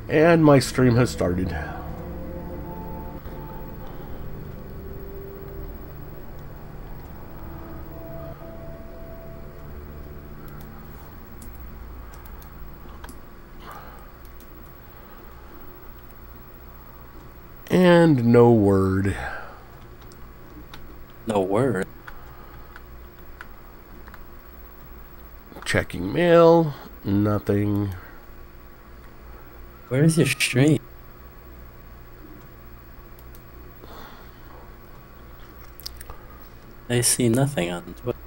And my stream has started. And no word. No word. Checking mail. Nothing. Where is your stream? I see nothing on Twitter.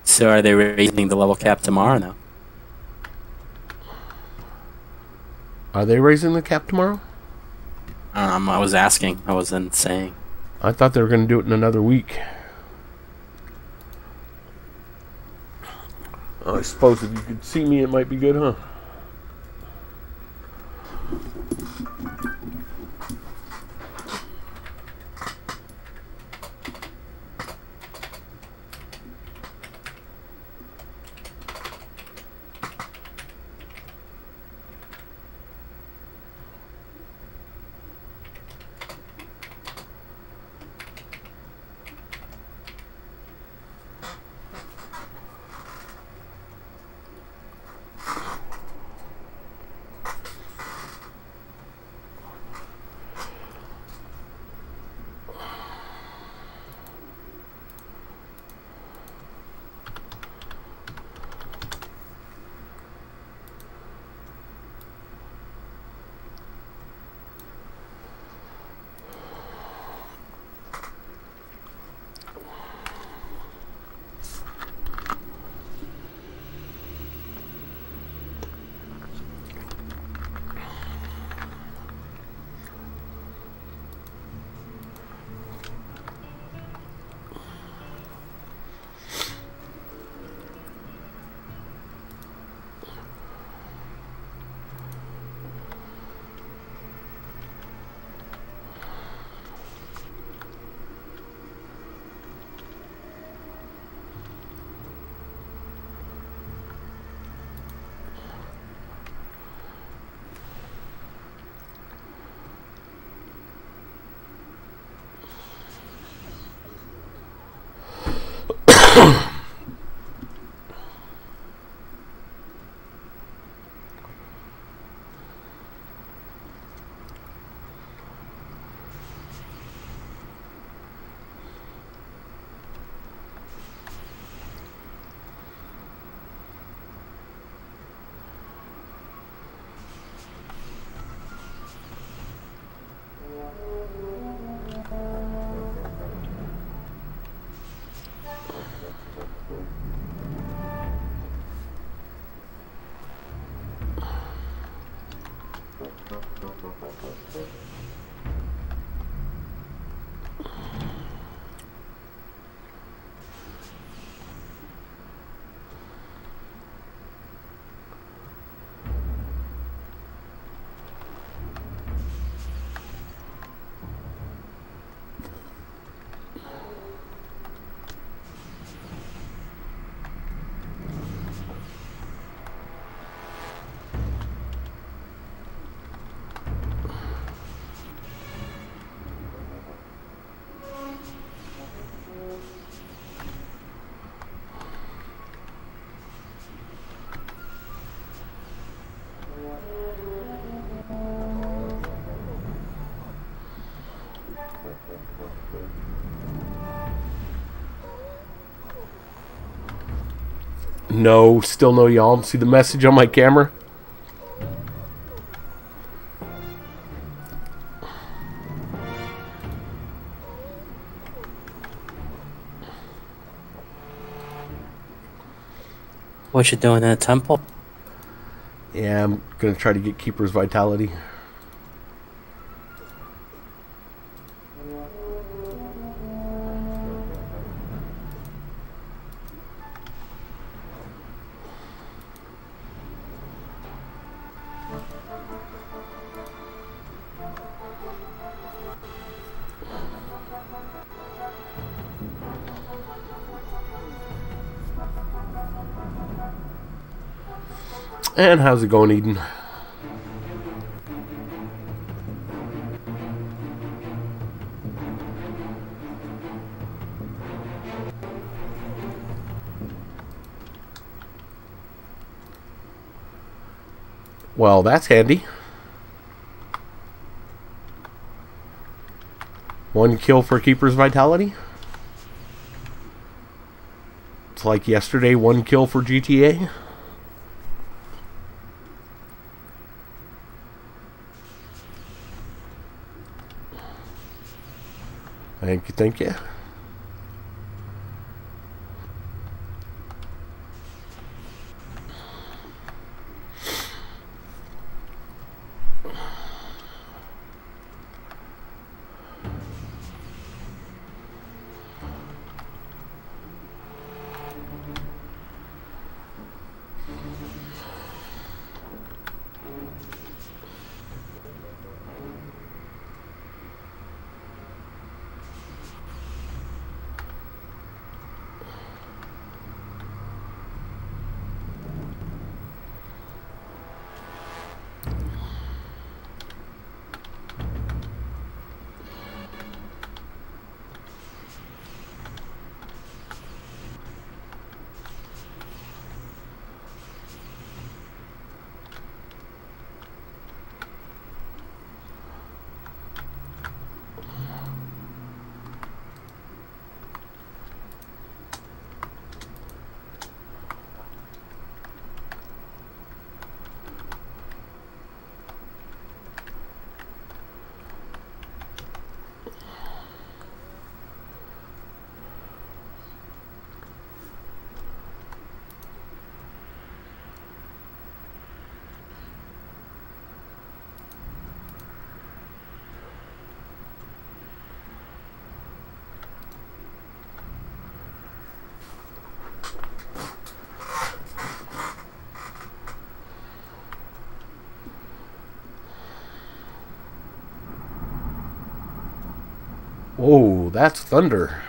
So are they raising the level cap tomorrow now? Are they raising the cap tomorrow? I was asking. I wasn't saying. I thought they were going to do it in another week. I suppose if you could see me, it might be good, huh? No, still no y'all. See the message on my camera? What you doing in a temple? Yeah, I'm going to try to get Keeper's Vitality. And how's it going, Eden? Well, that's handy. 1 kill for Keeper's Vitality. It's like yesterday, 1 kill for GTA. Thank you, thank you. Whoa, that's thunder.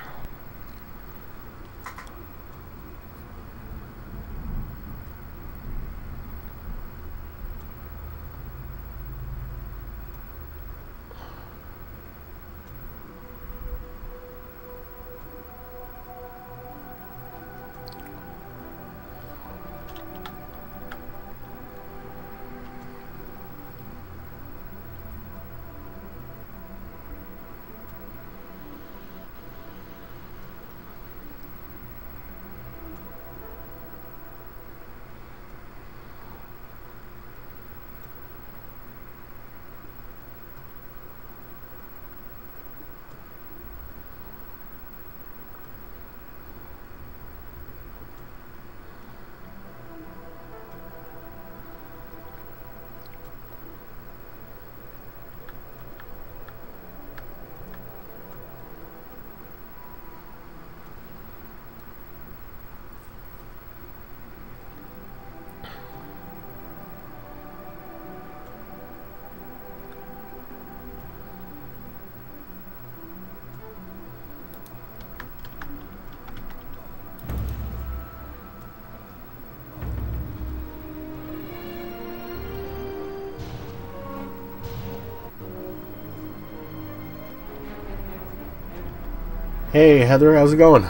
Hey, Heather, how's it going?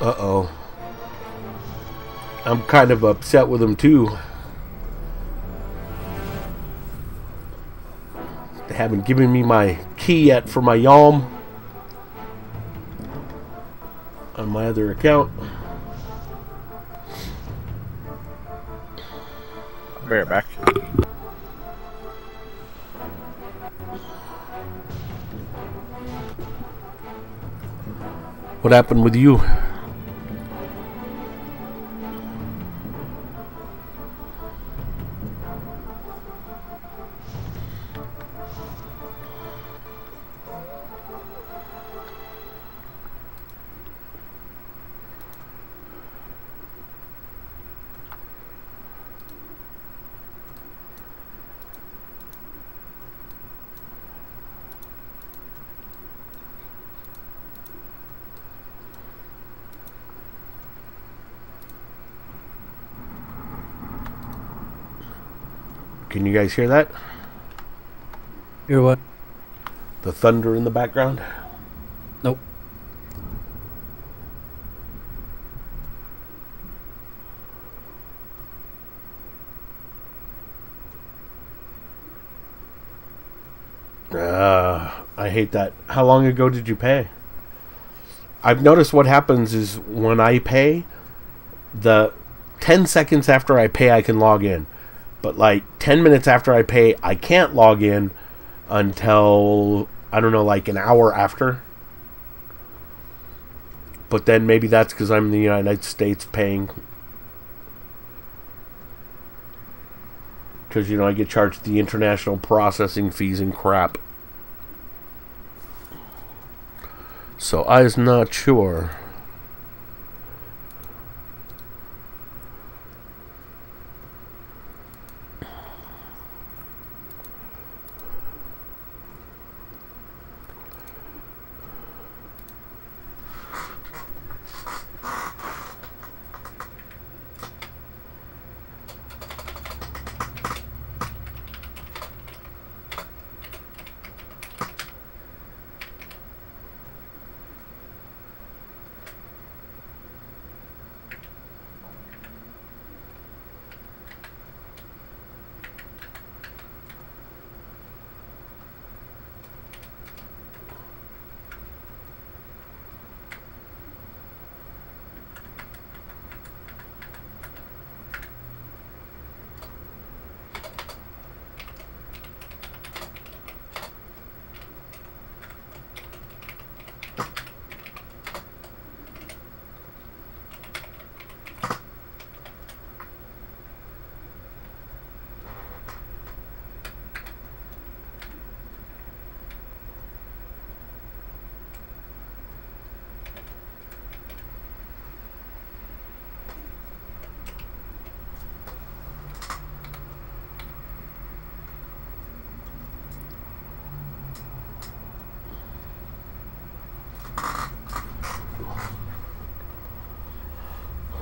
Uh-oh. I'm kind of upset with them, too. They haven't given me my key yet for my Yalm on my other account. I'll be right back. What happened with you? Can you guys hear that? Hear what? The thunder in the background? Nope. I hate that. How long ago did you pay? I've noticed what happens is when I pay, the 10 seconds after I pay, I can log in. But like 10 minutes after I pay, I can't log in until, I don't know, like an hour after. But then maybe that's because I'm in the United States paying. Because, you know, I get charged the international processing fees and crap. So I was not sure.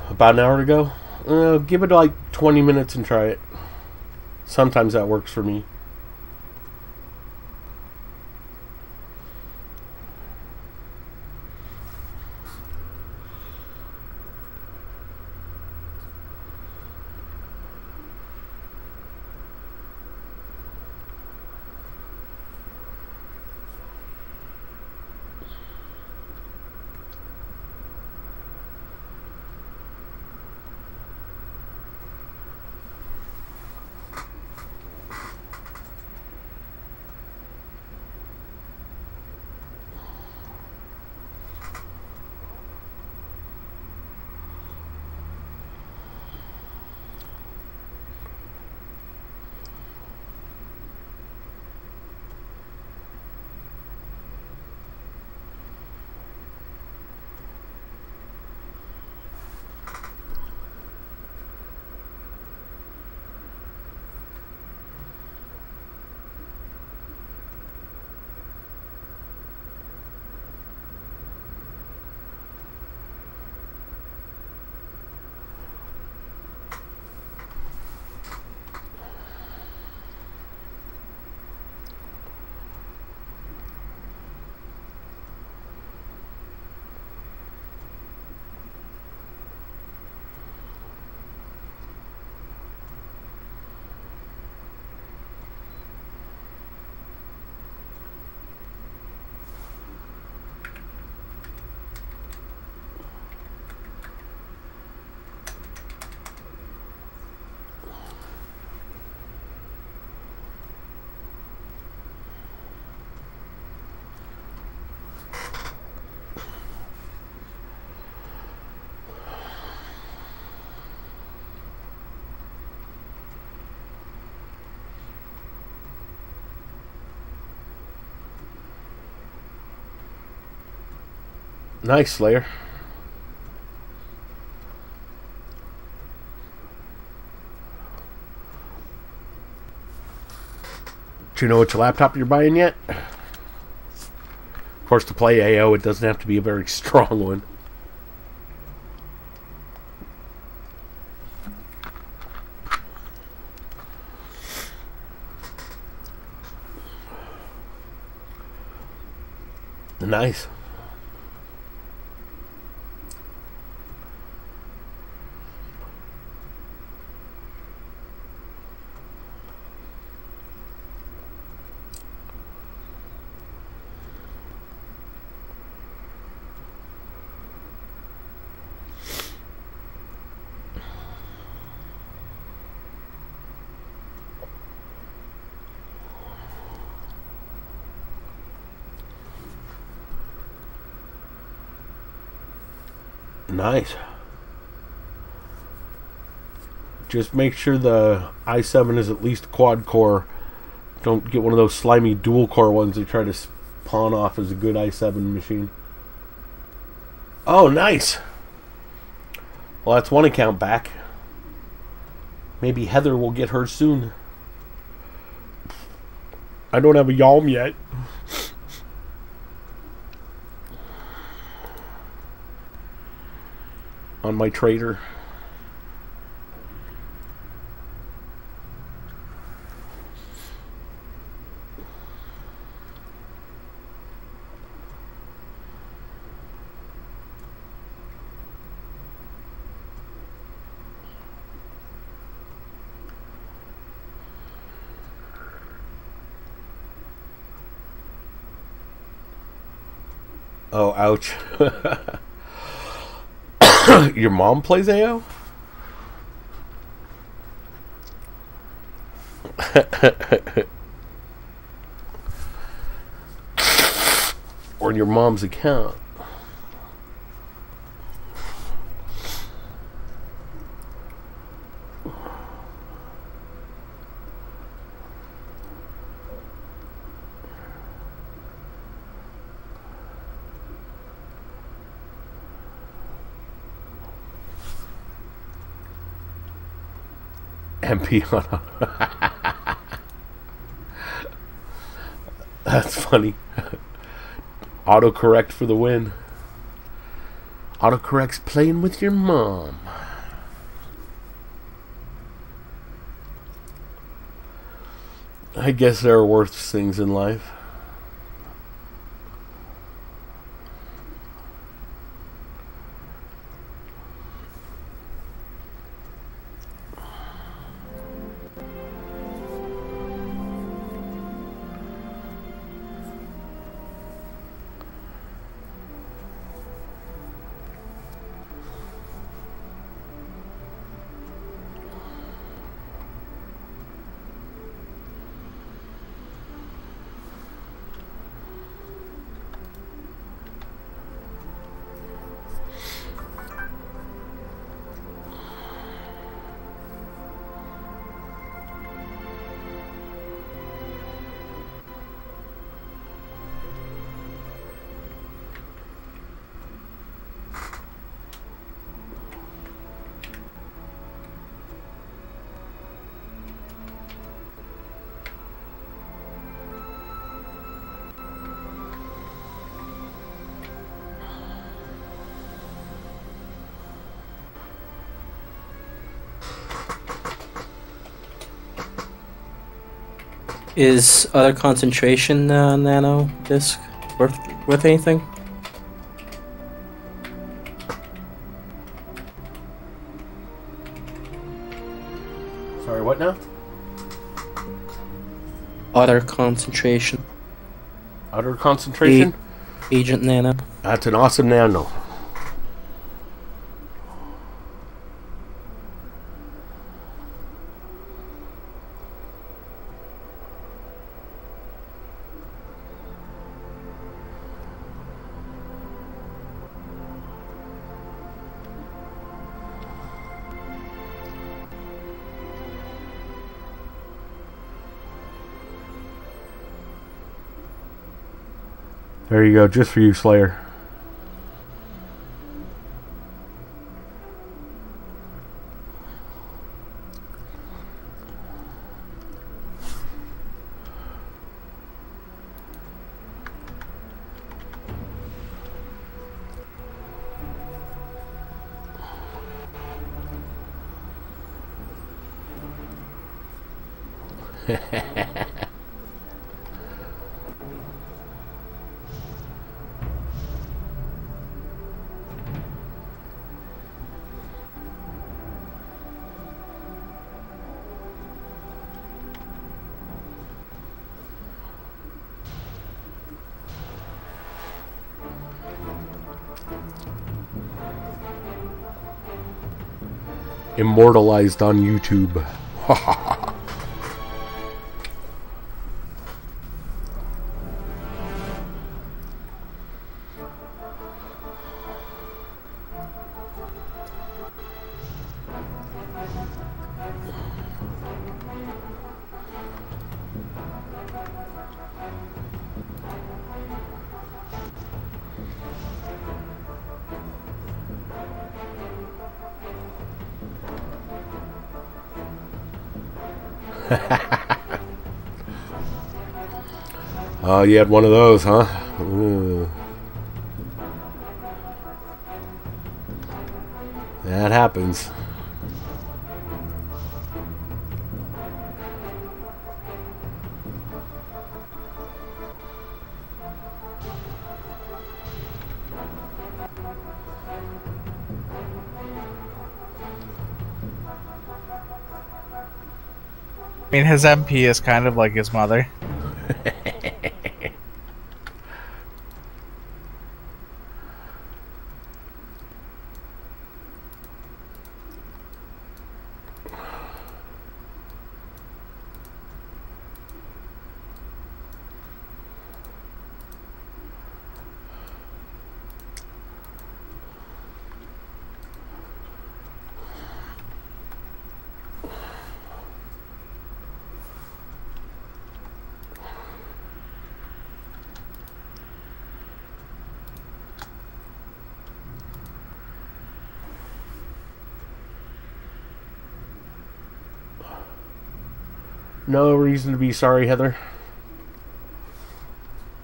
About an hour ago? Give it like 20 minutes and try it. Sometimes that works for me. Nice, Slayer. Do you know which laptop you're buying yet? Of course, to play AO, it doesn't have to be a very strong one. Nice. Nice. Just make sure the i7 is at least quad core. Don't get one of those slimy dual core ones they try to pawn off as a good i7 machine. Oh, nice. Well, that's one account back. Maybe Heather will get her soon. I don't have a Yalm yet. On my trader. Oh, ouch. Your mom plays AO? Or in your mom's account? MP on. That's funny. Autocorrect for the win. Autocorrect's playing with your mom. I guess there are worse things in life. Is other concentration nano disc worth anything? Sorry, what now? Other concentration. Utter concentration? Agent nano. That's an awesome nano. There you go, just for you, Slayer. Immortalized on YouTube. Oh, you had one of those, huh? Ooh. That happens. I mean, his MP is kind of like his mother. No reason to be sorry, Heather.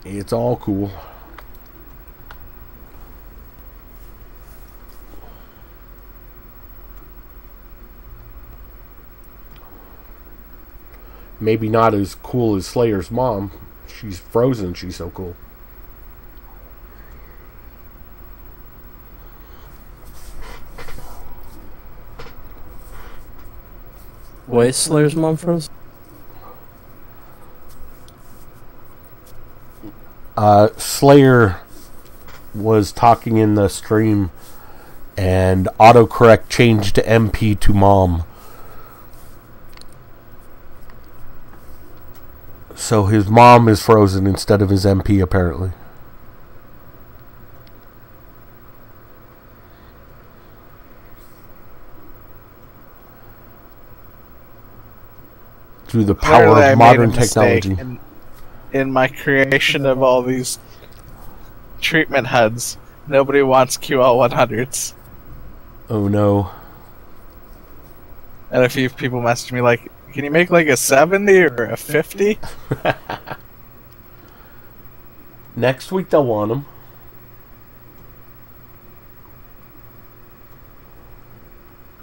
It's all cool. Maybe not as cool as Slayer's mom. She's frozen. She's so cool. Why is Slayer's mom frozen? Slayer was talking in the stream and autocorrect changed to MP to mom. So his mom is frozen instead of his MP, apparently. Through the power Clearly, I of made a modern mistake technology. in my creation of all these treatment HUDs. Nobody wants QL100s. Oh no. And a few people messaged me like, can you make like a 70 or a 50? Next week they'll want them.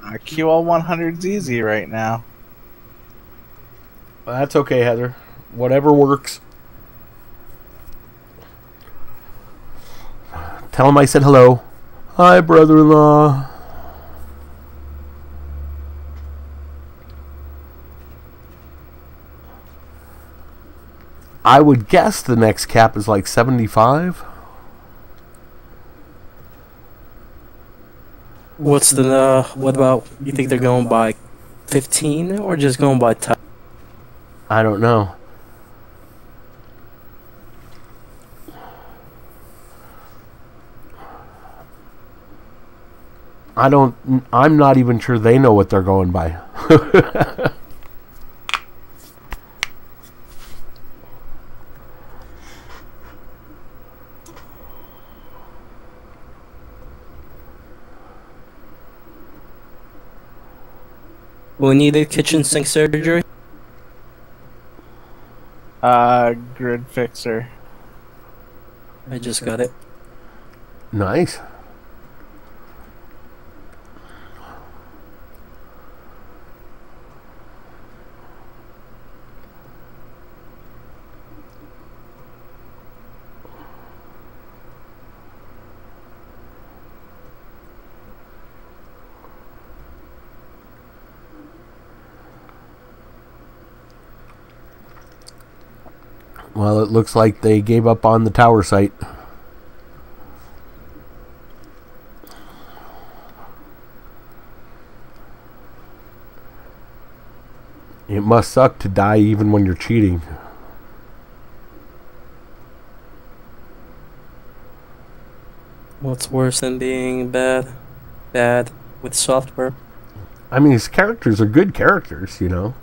QL100's easy right now. That's okay, Heather. Whatever works. Tell him I said hello. Hi, brother-in-law. I would guess the next cap is like 75. What's the what about? You think they're going by 15 or just going by type? I don't know. I'm not even sure they know what they're going by. We needed kitchen sink surgery. Grid fixer. I just got it. Nice. Well, it looks like they gave up on the tower site. It must suck to die even when you're cheating. What's worse than being bad? Bad with software. I mean, his characters are good characters, you know.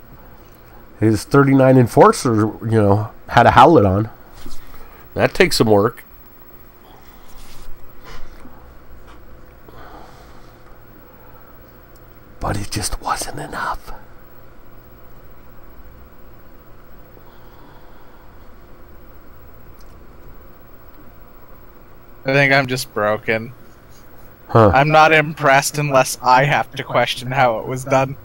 His 39 Enforcer, you know, had a Howlet on. That takes some work. But it just wasn't enough. I think I'm just broken. Huh. I'm not impressed unless I have to question how it was done.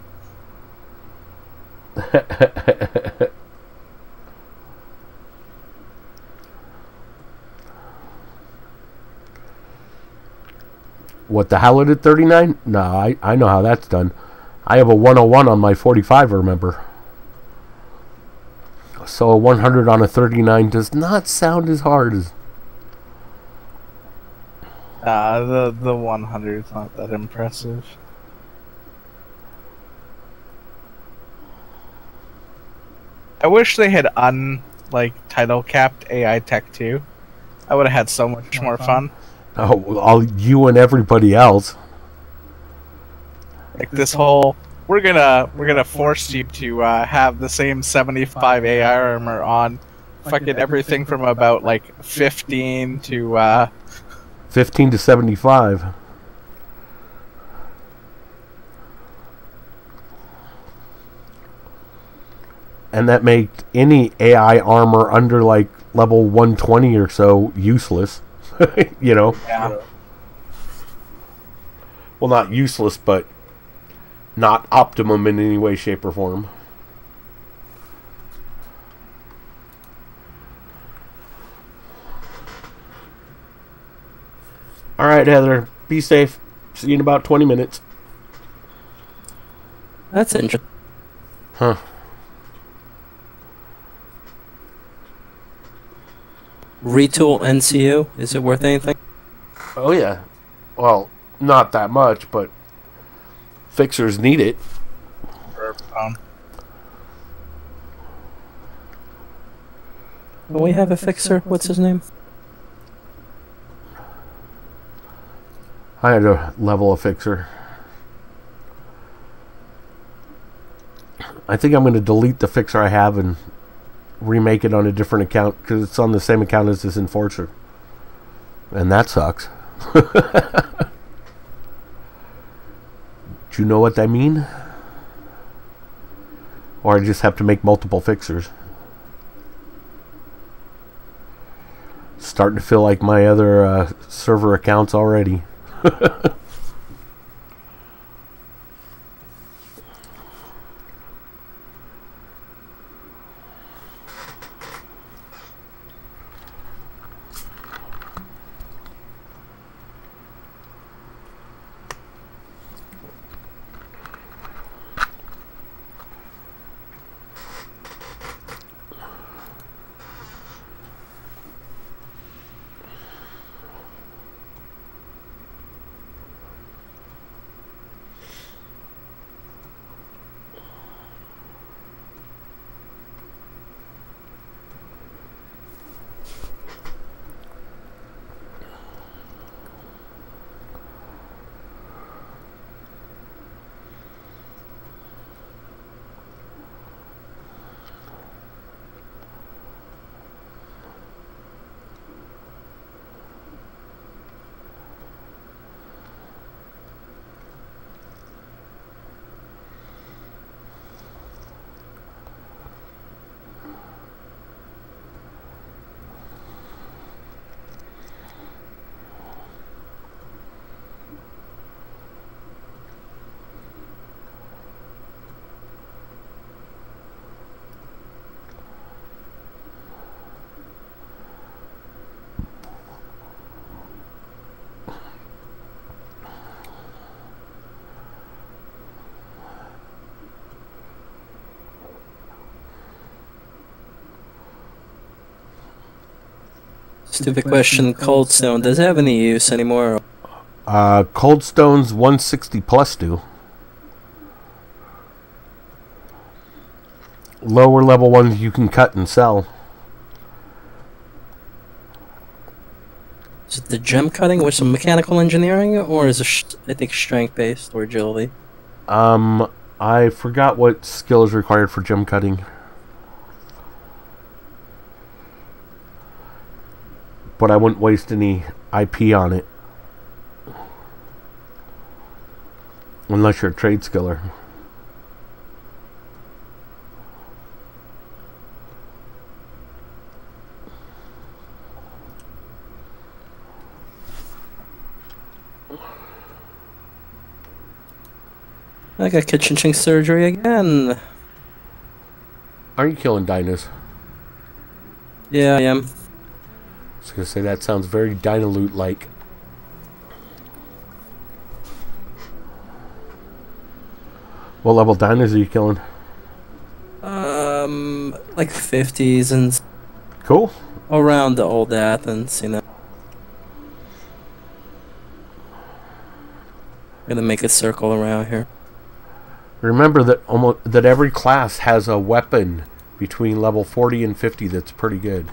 What, the Howlet at 39? No, I know how that's done. I have a 101 on my 45, remember. So a 100 on a 39 does not sound as hard as... The 100 is not that impressive. I wish they had title capped AI Tech 2. I would have had so much more fun. Oh, all you and everybody else. Like this whole, we're gonna force you to have the same 75 AI armor on fucking everything from about like 15 to 15 to 75. And that made any AI armor under like level 120 or so useless. You know? Yeah. Well, not useless, but not optimum in any way, shape, or form. Alright, Heather. Be safe. See you in about 20 minutes. That's interesting. Huh. Retool NCU, is it worth anything? Oh, yeah. Well, not that much, but fixers need it. Well, we have a fixer. What's his name? I had to level a fixer. I think I'm going to delete the fixer I have and remake it on a different account because it's on the same account as this Enforcer. And that sucks. Do you know what I mean? Or I just have to make multiple fixers. Starting to feel like my other server accounts already. Stupid question. Cold Stone, does it have any use anymore? Cold Stone's 160 plus do. Lower level ones you can cut and sell. Is it the gem cutting with some mechanical engineering, or is it, I think, strength based or agility? I forgot what skill is required for gem cutting. But I wouldn't waste any IP on it. Unless you're a trade skiller. I got kitchen sink surgery again. Are you killing dinos? Yeah, I am. I was going to say, that sounds very Dinaloot-like. What level dinos are you killing? Like 50s and Cool. around the old Athens, you know. Gonna make a circle around here. Remember that every class has a weapon between level 40 and 50 that's pretty good.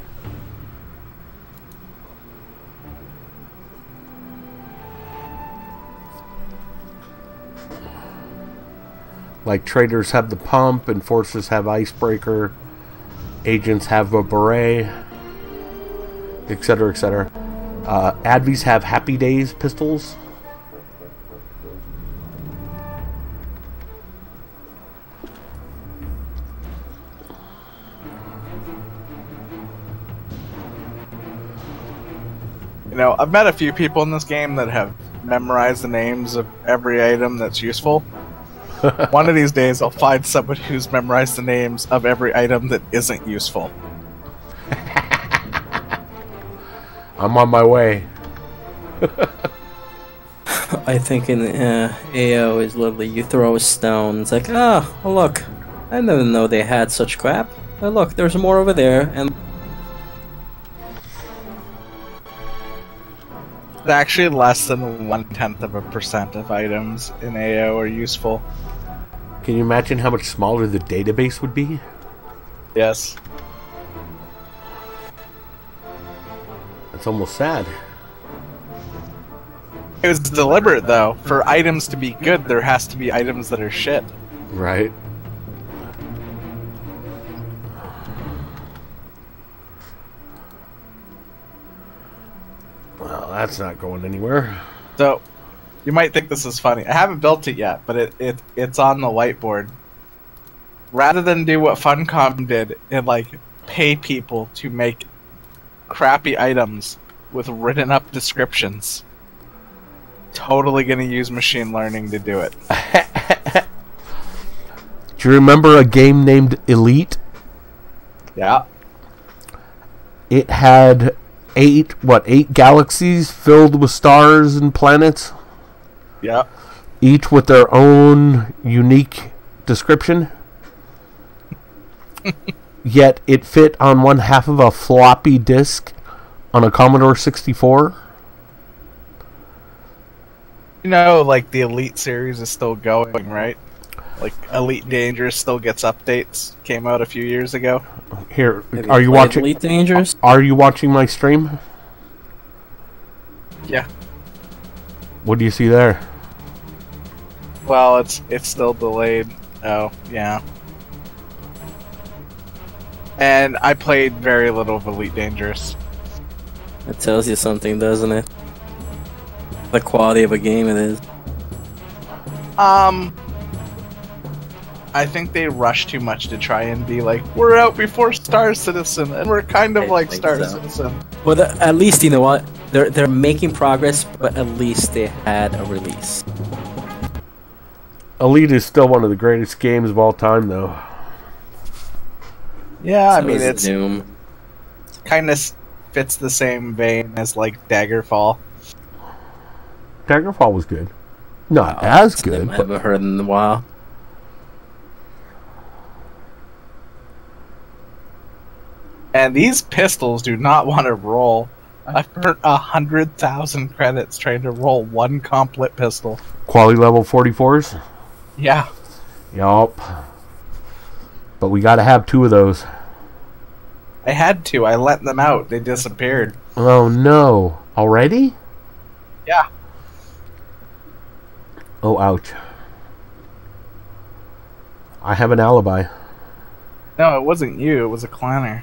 Like traders have the pump, enforcers have icebreaker, agents have a beret, etc., etc. Advies have happy days pistols. You know, I've met a few people in this game that have memorized the names of every item that's useful. One of these days, I'll find someone who's memorized the names of every item that isn't useful. I'm on my way. I think in AO is literally you throw a stone. It's like, oh, look, I didn't know they had such crap. Oh, look, there's more over there, and Actually, less than 0.1% of items in AO are useful. Can you imagine how much smaller the database would be? Yes. That's almost sad. It was deliberate, though. For items to be good, there has to be items that are shit. Right. Well, that's not going anywhere. So, you might think this is funny. I haven't built it yet, but it's on the whiteboard. Rather than do what Funcom did and, like, pay people to make crappy items with written up descriptions, totally gonna use machine learning to do it. Do you remember a game named Elite? Yeah. It had eight galaxies filled with stars and planets, Yeah. each with their own unique description. Yet it fit on one half of a floppy disk on a Commodore 64. You know, like, the Elite series is still going, right? Like, Elite Dangerous still gets updates. Came out a few years ago. Here, have are you played watching? Elite Dangerous? Are you watching my stream? Yeah. What do you see there? Well, it's still delayed. Oh, yeah. And I played very little of Elite Dangerous. That tells you something, doesn't it? The quality of a game it is. I think they rush too much to try and be like, we're out before Star Citizen, and we're kind of I like think Star so. Citizen. Well, at least you know what they're making progress, but at least they had a release. Elite is still one of the greatest games of all time, though. Yeah, I So mean, is it's Doom. kind of fits the same vein as like Daggerfall. Daggerfall was good. Not as good, I but haven't heard in a while. And these pistols do not want to roll. I've burnt 100,000 credits trying to roll one complet pistol. Quality level 44s? Yeah. Yup. But we gotta have 2 of those. I had to. I let them out. They disappeared. Oh no. Already? Yeah. Oh, ouch. I have an alibi. No, it wasn't you. It was a clanner.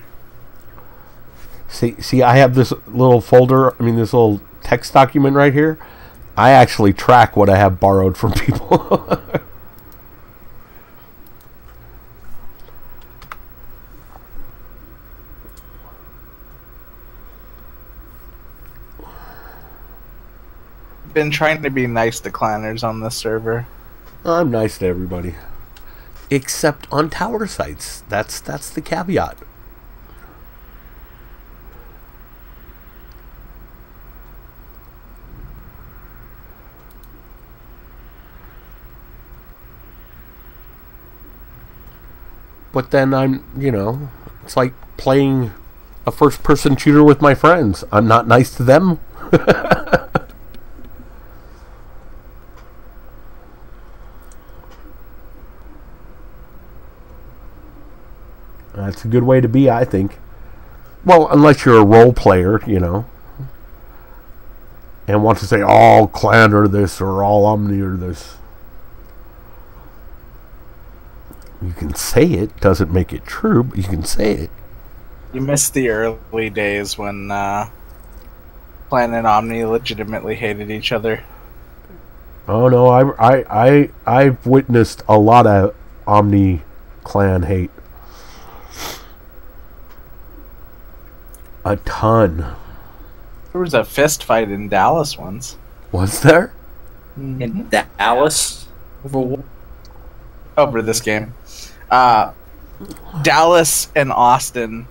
See, I have this little folder, this little text document right here. I actually track what I have borrowed from people. Been trying to be nice to clanners on this server. I'm nice to everybody. Except on tower sites. That's the caveat. But then it's like playing a first-person shooter with my friends. I'm not nice to them. That's a good way to be, I think. Well, unless you're a role player, and want to say all clan or this or all Omni or this. You can say it, doesn't make it true, but you can say it. You missed the early days when Clan and Omni legitimately hated each other. Oh no, I've witnessed a lot of Omni clan hate. A ton. There was a fist fight in Dallas once. Was there? In Dallas? Over this game. Dallas and Austin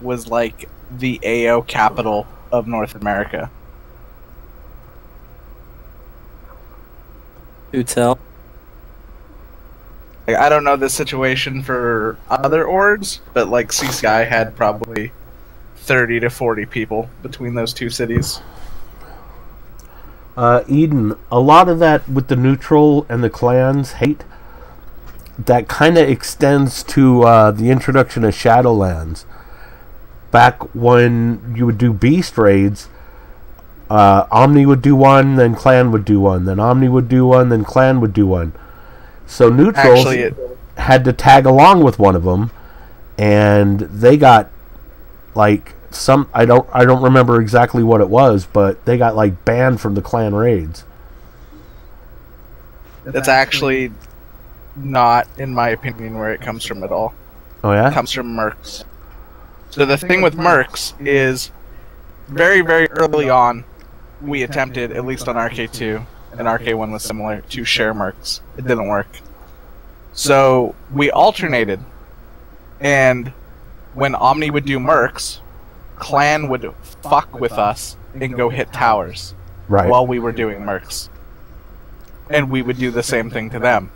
was like the AO capital of North America. Do tell. I don't know the situation for other orgs, but like CCI had probably 30 to 40 people between those two cities. Eden, a lot of that with the neutral and the clans hate, that kind of extends to the introduction of Shadowlands. Back when you would do beast raids, Omni would do one, then clan would do one, then Omni would do one, then clan would do one. So neutrals had to tag along with one of them, and they got like I don't remember exactly what it was, but they got like banned from the clan raids. That's actually not, in my opinion, where it comes from at all. Oh yeah? It comes from mercs. So the thing with mercs is, very, very early on, we attempted, at least on RK2, and RK1 was similar, to share mercs. It didn't work. So we alternated, and when Omni would do mercs, clan would fuck with us and go hit towers while we were doing mercs. And we would do the same thing to them.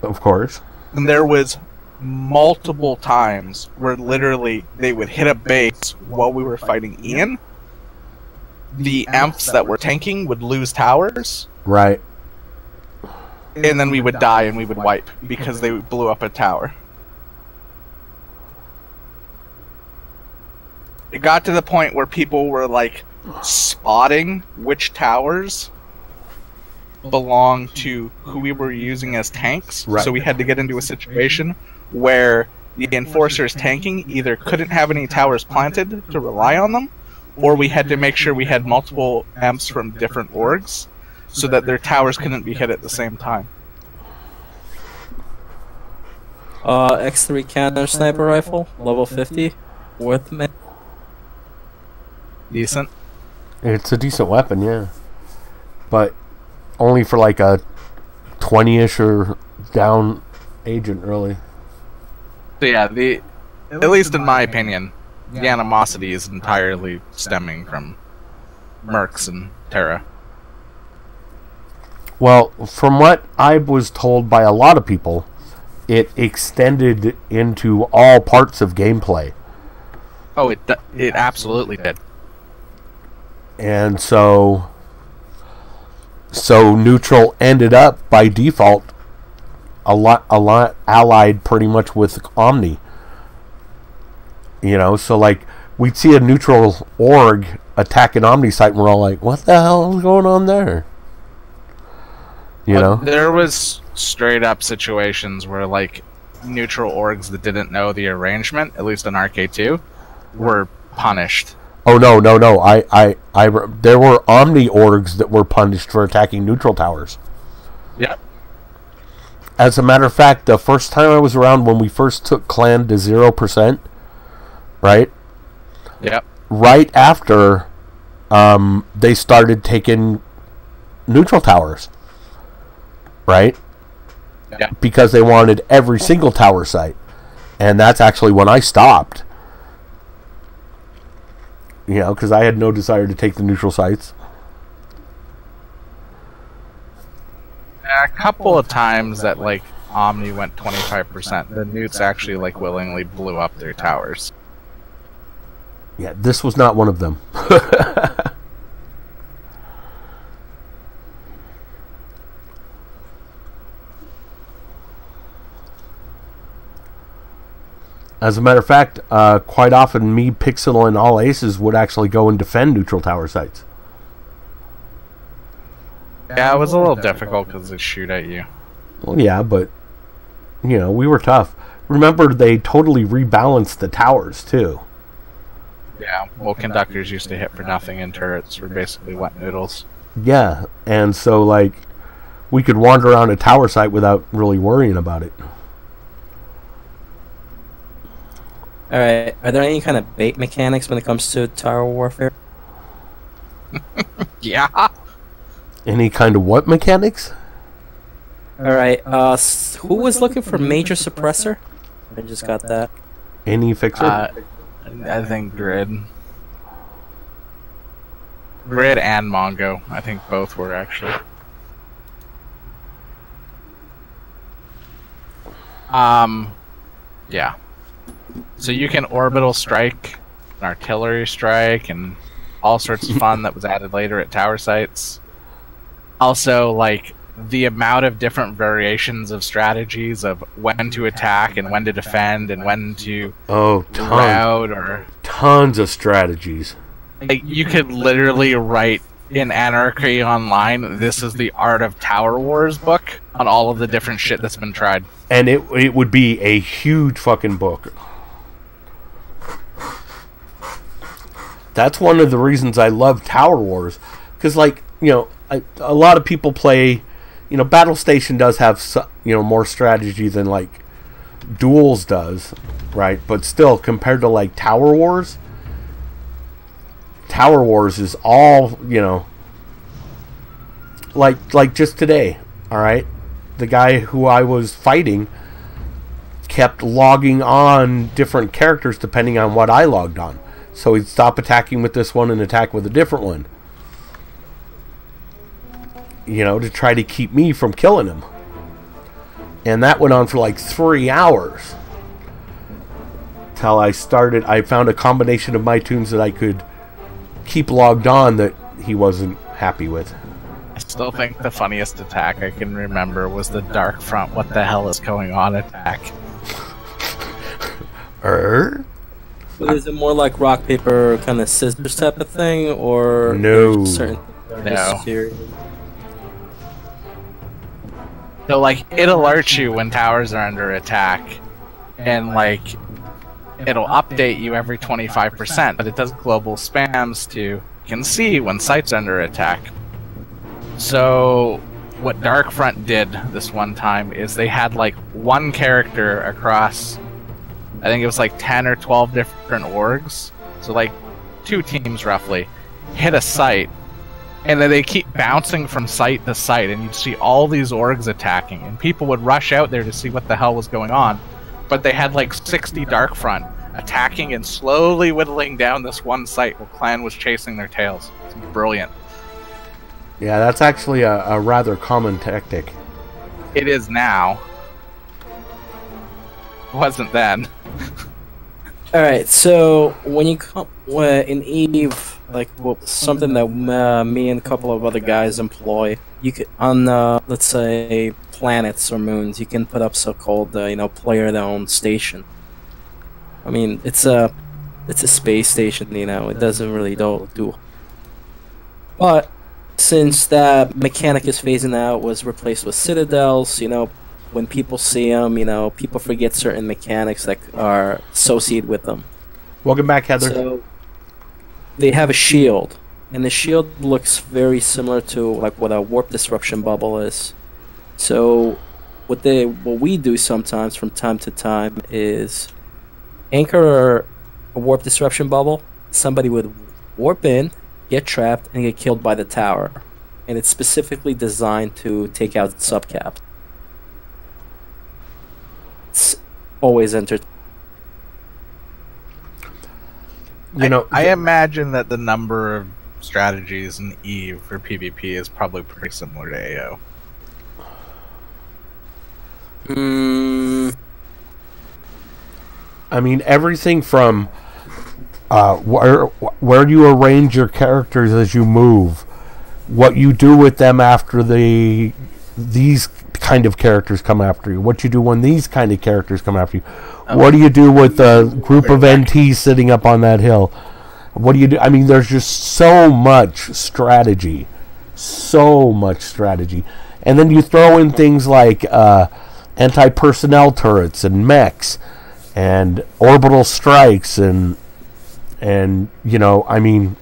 Of course. And there was multiple times where literally they would hit a base while we were fighting Ian. The amps that were tanking would lose towers. Right. And then we would die and we would wipe because they blew up a tower. It got to the point where people were like spotting which towers belong to who we were using as tanks. Right. So we had to get into a situation where the enforcers tanking either couldn't have any towers planted to rely on them, or we had to make sure we had multiple amps from different orgs so that their towers couldn't be hit at the same time. X3 cannon sniper rifle, level 50, worth me. Decent. It's a decent weapon, yeah. But only for like a 20-ish or down agent, really. So yeah, at least in my opinion, the animosity is entirely stemming from mercs and Terra. Well, from what I was told by a lot of people, it extended into all parts of gameplay. Oh, it absolutely did. And so neutral ended up by default a lot allied pretty much with Omni. You know, so like we'd see a neutral org attack an Omni site and we're all like, what the hell is going on there? You know? There was straight up situations where like neutral orgs that didn't know the arrangement, at least in RK2, were punished. Oh no. There were Omni orgs that were punished for attacking neutral towers. Yeah. As a matter of fact, the first time I was around when we first took clan to 0%, right? Yep. Right after they started taking neutral towers. Right? Yeah. Because they wanted every single tower site. And that's actually when I stopped. You know, because I had no desire to take the neutral sites. A couple of times that like Omni went 25%, the newts actually like willingly blew up their towers. Yeah, this was not one of them. As a matter of fact, quite often me, Pixel, and all aces would actually go and defend neutral tower sites. Yeah, it was a little difficult because they shoot at you. Well, yeah, but, you know, we were tough. Remember, they totally rebalanced the towers, too. Yeah, well, conductors used to hit for nothing and turrets were basically wet noodles. Yeah, and so, like, we could wander around a tower site without really worrying about it. Alright, are there any kind of bait mechanics when it comes to tower warfare? Yeah. Any kind of what mechanics? Alright, who was looking for major suppressor? I just got that. Any fixer? I think Grid. Grid and Mongo. I think both were actually. Yeah. So you can orbital strike, an artillery strike, and all sorts of fun that was added later at tower sites. Also, like, the amount of different variations of strategies of when to attack and when to defend and when to rout or tons of strategies. Like, you could literally write in Anarchy Online, this is the Art of Tower Wars book on all of the different shit that's been tried. And it would be a huge fucking book. That's one of the reasons I love Tower Wars. Because, like, you know, a lot of people play... You know, Battle Station does have, you know, more strategy than, like, Duels does, right? But still, compared to, like, Tower Wars is all, you know... Like just today, alright? The guy who I was fighting kept logging on different characters depending on what I logged on. So he'd stop attacking with this one and attack with a different one. You know, to try to keep me from killing him. And that went on for like 3 hours. Till I found a combination of my tunes that I could keep logged on that he wasn't happy with. I still think the funniest attack I can remember was the Dark Front what the hell is going on attack. But is it more like rock, paper, kind of scissors type of thing, or no? Certain no. So, like, it'll alert you when towers are under attack, and, like, it'll update you every 25%, but it does global spams to, you can see when sites under attack. So, what Darkfront did this one time is they had, like, one character across, I think it was like 10 or 12 different orgs, so, like, 2 teams roughly, hit a site, and then they keep bouncing from site to site, and you'd see all these orgs attacking, and people would rush out there to see what the hell was going on. But they had like 60 Darkfront attacking and slowly whittling down this one site while Clan was chasing their tails. It's brilliant. Yeah, that's actually a rather common tactic. It is now. It wasn't then. Alright, so when you come in EVE, like something that me and a couple of other guys employ. You could on let's say planets or moons, you can put up so-called player-owned station. I mean, it's a space station, it doesn't really do. But since that mechanic is phasing out, was replaced with citadels, when people see them, people forget certain mechanics that are associated with them. Welcome back, Heather. So they have a shield, and the shield looks very similar to like what a warp disruption bubble is. So what we do sometimes from time to time is anchor a warp disruption bubble. Somebody would warp in, get trapped, and get killed by the tower. And it's specifically designed to take out subcaps. It's always entertaining. I imagine that the number of strategies in EVE for PvP is probably pretty similar to AO. I mean, everything from where you arrange your characters as you move, what you do with them after these kind of characters come after you, what you do when these kind of characters come after you, what do you do with a group of NTs sitting up on that hill, what do you do? I mean, there's just so much strategy, and then you throw in things like anti-personnel turrets and mechs and orbital strikes and I mean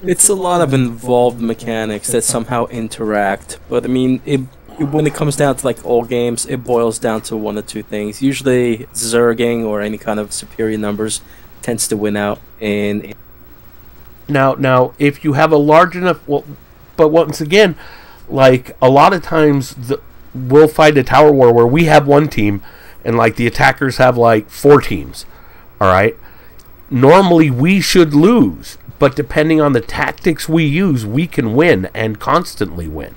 it's a lot of involved mechanics that somehow interact, but I mean when it comes down to like all games, it boils down to one or two things. Usually zerging or any kind of superior numbers tends to win out. And now if you have a large enough, but once again, like a lot of times we'll fight a tower war where we have one team and like the attackers have like 4 teams. All right, normally we should lose, but depending on the tactics we use, we can win and constantly win.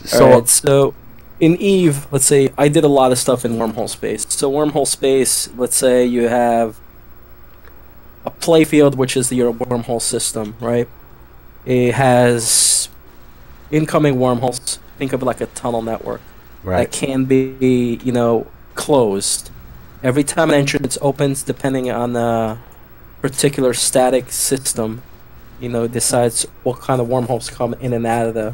So in EVE, let's say I did a lot of stuff in wormhole space. So wormhole space, let's say you have a playfield, which is your wormhole system, right? It has incoming wormholes. Think of it like a tunnel network. Right. That can be, closed. Every time an entrance opens, depending on the particular static system, decides what kind of wormholes come in and out of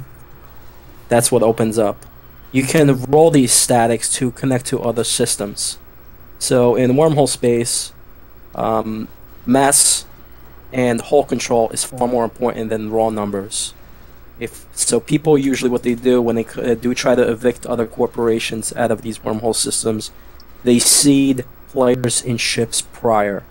that's what opens up. You can roll these statics to connect to other systems. So in wormhole space, mass and hull control is far more important than raw numbers. So people usually what they do when they do try to evict other corporations out of these wormhole systems, they seed players in ships prior.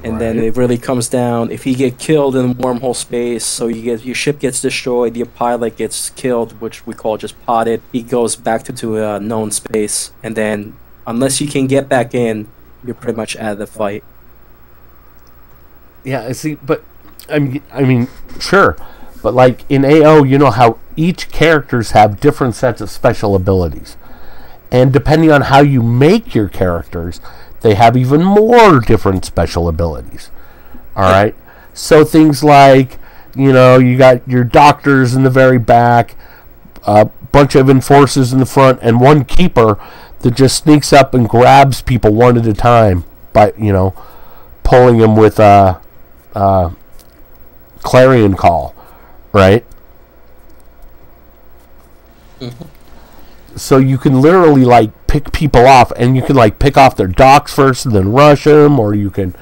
And then it really comes down, if you get killed in wormhole space, so your ship gets destroyed, your pilot gets killed, which we call just potted, he goes back to a known space, and then unless you can get back in, you're pretty much out of the fight. Yeah, see, but I mean, sure, but like in AO, you know how each characters have different sets of special abilities, and depending on how you make your characters, they have even more different special abilities. All right, so things like you got your doctors in the very back, a bunch of enforcers in the front, and one keeper that just sneaks up and grabs people one at a time by pulling them with a clarion call, right? Mm-hmm. So you can literally like pick people off, and you can like pick off their docks first and then rush them, or you can,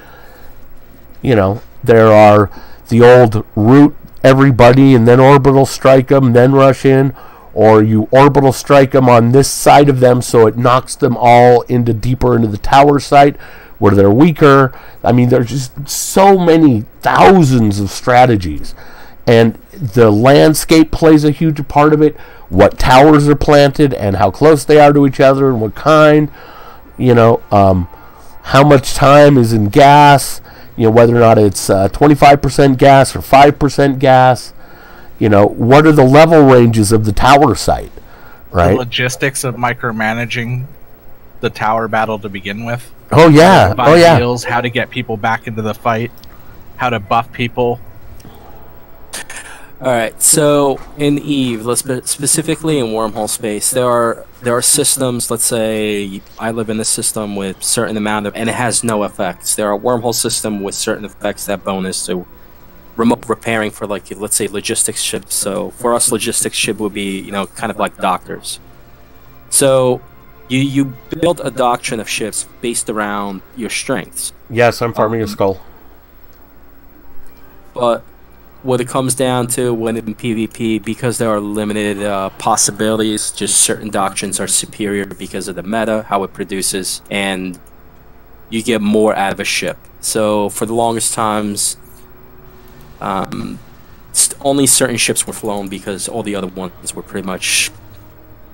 there are the old root everybody and then orbital strike them, then rush in, or you orbital strike them on this side of them so it knocks them all deeper into the tower site where they're weaker. I mean, there's just so many thousands of strategies, and the landscape plays a huge part of it. What towers are planted and how close they are to each other and what kind, how much time is in gas, whether or not it's 25% gas or 5% gas, what are the level ranges of the tower site, right? The logistics of micromanaging the tower battle to begin with. Oh yeah, Buy deals, how to get people back into the fight, how to buff people. All right, so in Eve, specifically in wormhole space, there are systems. Let's say I live in a system with certain amount of, and it has no effects. There are wormhole system with certain effects that bonus to remote repairing for, like, let's say logistics ships. So for us, logistics ship would be, kind of like doctors. So you build a doctrine of ships based around your strengths. Yes, I'm farming a skull. But what it comes down to when in PvP, because there are limited possibilities, just certain doctrines are superior because of the meta, how it produces, and you get more out of a ship. So for the longest times, only certain ships were flown because all the other ones were pretty much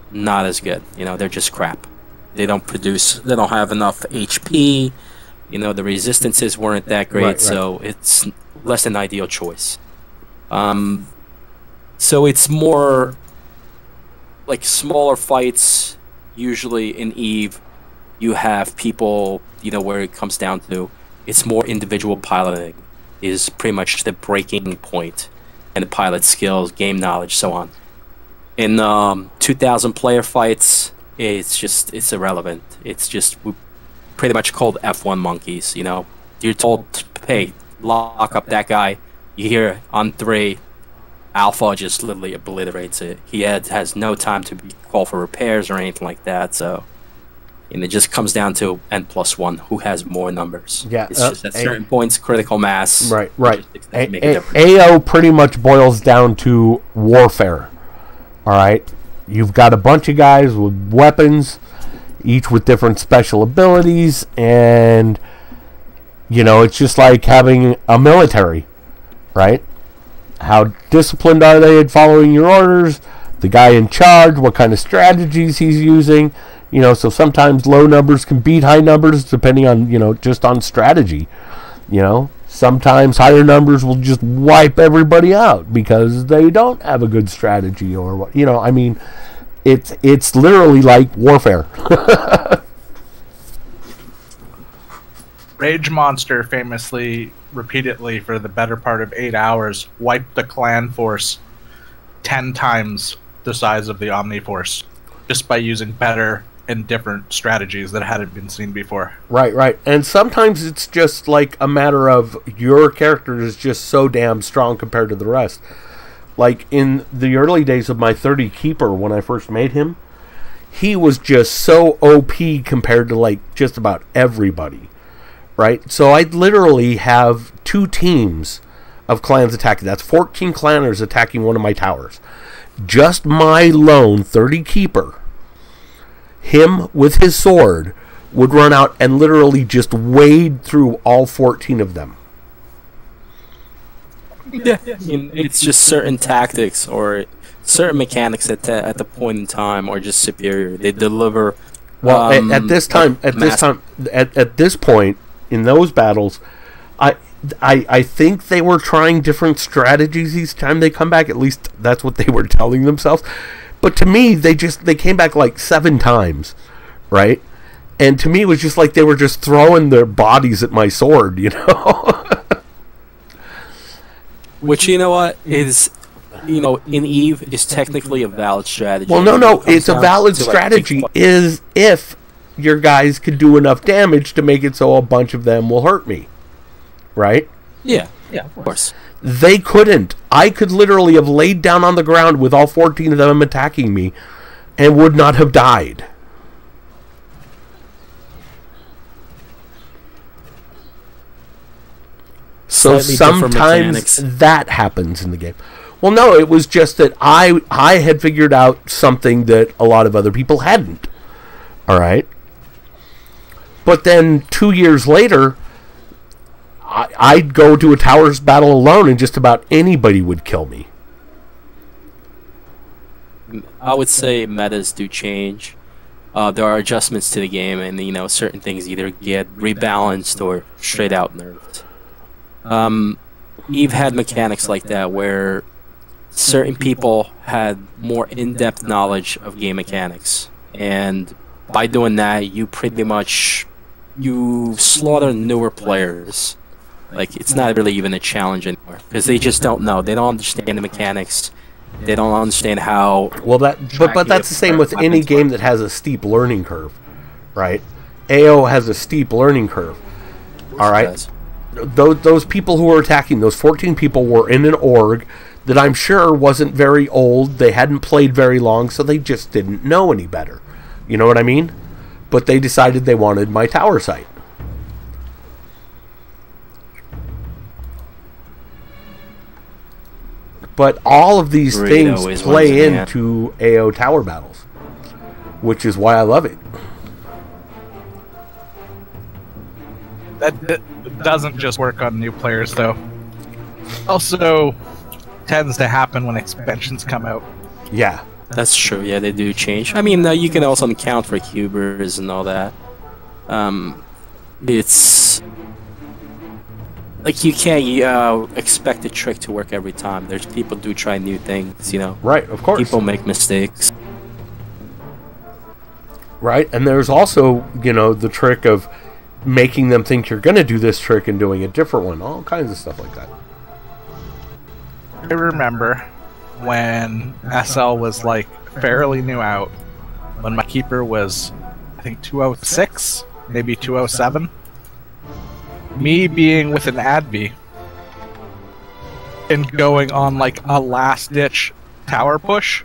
not as good. They're just crap. They don't have enough HP. The resistances weren't that great, right. So it's less than ideal choice. So it's more like smaller fights. Usually in Eve, you have people, where it comes down to, it's more individual piloting is pretty much the breaking point, and the pilot skills, game knowledge, so on. In 2,000 player fights, it's irrelevant. It's just pretty much called F1 monkeys. You're told, hey, lock up that guy. You hear on 3, Alpha just literally obliterates it. He has no time to call for repairs or anything like that. So, and it just comes down to N+1, who has more numbers. Yeah, it's just at certain points, critical mass. Right. AO pretty much boils down to warfare. All right, you've got a bunch of guys with weapons, each with different special abilities, and it's just like having a military. Right? How disciplined are they at following your orders? The guy in charge, what kind of strategies he's using. So sometimes low numbers can beat high numbers depending on, just on strategy. Sometimes higher numbers will just wipe everybody out because they don't have a good strategy or what. It's literally like warfare. Rage Monster famously, repeatedly, for the better part of 8 hours, wiped the clan force 10 times the size of the Omniforce, just by using better and different strategies that hadn't been seen before. Right. And sometimes it's just like a matter of your character is just so damn strong compared to the rest. Like in the early days of my 30 Keeper, when I first made him, he was just so OP compared to like just about everybody. Right? So I'd literally have 2 teams of clans attacking. That's 14 clanners attacking one of my towers. Just my lone 30 Keeper, him with his sword, would run out and literally just wade through all 14 of them. Yeah. It's just certain tactics or certain mechanics at the point in time are just superior. They deliver. Well, at this point, in those battles, I think they were trying different strategies each time they come back. At least that's what they were telling themselves. But to me, they came back like 7 times, right? And to me, it was just like they were just throwing their bodies at my sword, Which, is, in Eve is technically a valid strategy. Well, no, it's a valid strategy is if your guys could do enough damage to make it so a bunch of them will hurt me. Right? Yeah, of course. They couldn't. I could literally have laid down on the ground with all 14 of them attacking me and would not have died. So sometimes that happens in the game. Well, no, it was just that I had figured out something that a lot of other people hadn't. All right? But then 2 years later, I'd go to a towers battle alone and just about anybody would kill me. I would say metas do change. There are adjustments to the game, and certain things either get rebalanced or straight out nerfed. Eve had mechanics like that where certain people had more in-depth knowledge of game mechanics, and by doing that, you pretty much you slaughter newer players. Like, it's not really even a challenge anymore because they just don't know. They don't understand the mechanics. They don't understand how. Well, but that's the same with any game that has a steep learning curve, right? AO has a steep learning curve. All right. Those people who were attacking, those 14 people, were in an org that I'm sure wasn't very old. They hadn't played very long, so they just didn't know any better. You know what I mean? But they decided they wanted my tower site. But all of these things play into AO tower battles, which is why I love it. That doesn't just work on new players, though. Also tends to happen when expansions come out. Yeah. That's true, yeah, they do change. I mean, you can also account for cubers and all that. It's... Like, you can't expect a trick to work every time. There's people do try new things, you know? Right, of course. People make mistakes. Right, and there's also, you know, the trick of making them think you're going to do this trick and doing a different one. All kinds of stuff like that. I remember when SL was, like, fairly new out. When my keeper was, I think, 206, maybe 207. Me being with an Adby and going on, like, a last-ditch tower push.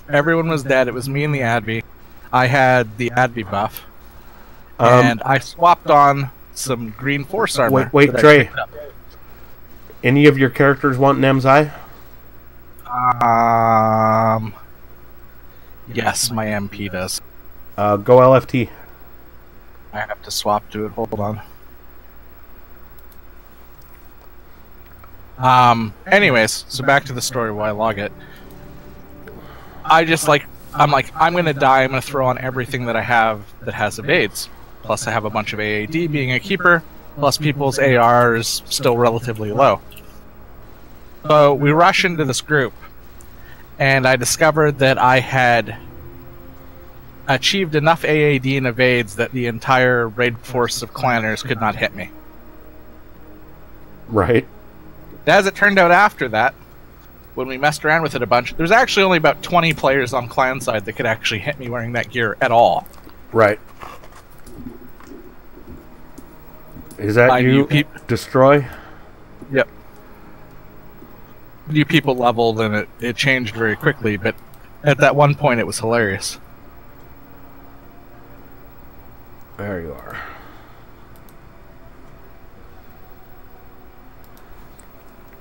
Everyone was dead. It was me and the Adby. I had the Adby buff. And I swapped on some green force armor. Wait, Trey. Any of your characters want Nem's Eye? Yes, my MP does. Go LFT. I have to swap to it. Hold on. Anyways, so back to the story while I log it. I'm gonna die, I'm gonna throw on everything that I have that has evades. Plus I have a bunch of AAD being a keeper, plus people's AR is still relatively low. So we rush into this group, and I discovered that I had achieved enough AAD and evades that the entire raid force of clanners could not hit me. Right. As it turned out after that, when we messed around with it a bunch, there was actually only about 20 players on clan side that could actually hit me wearing that gear at all. Right. Is that you, Destroy? Yep. New people leveled and it changed very quickly, but at that one point it was hilarious. There you are.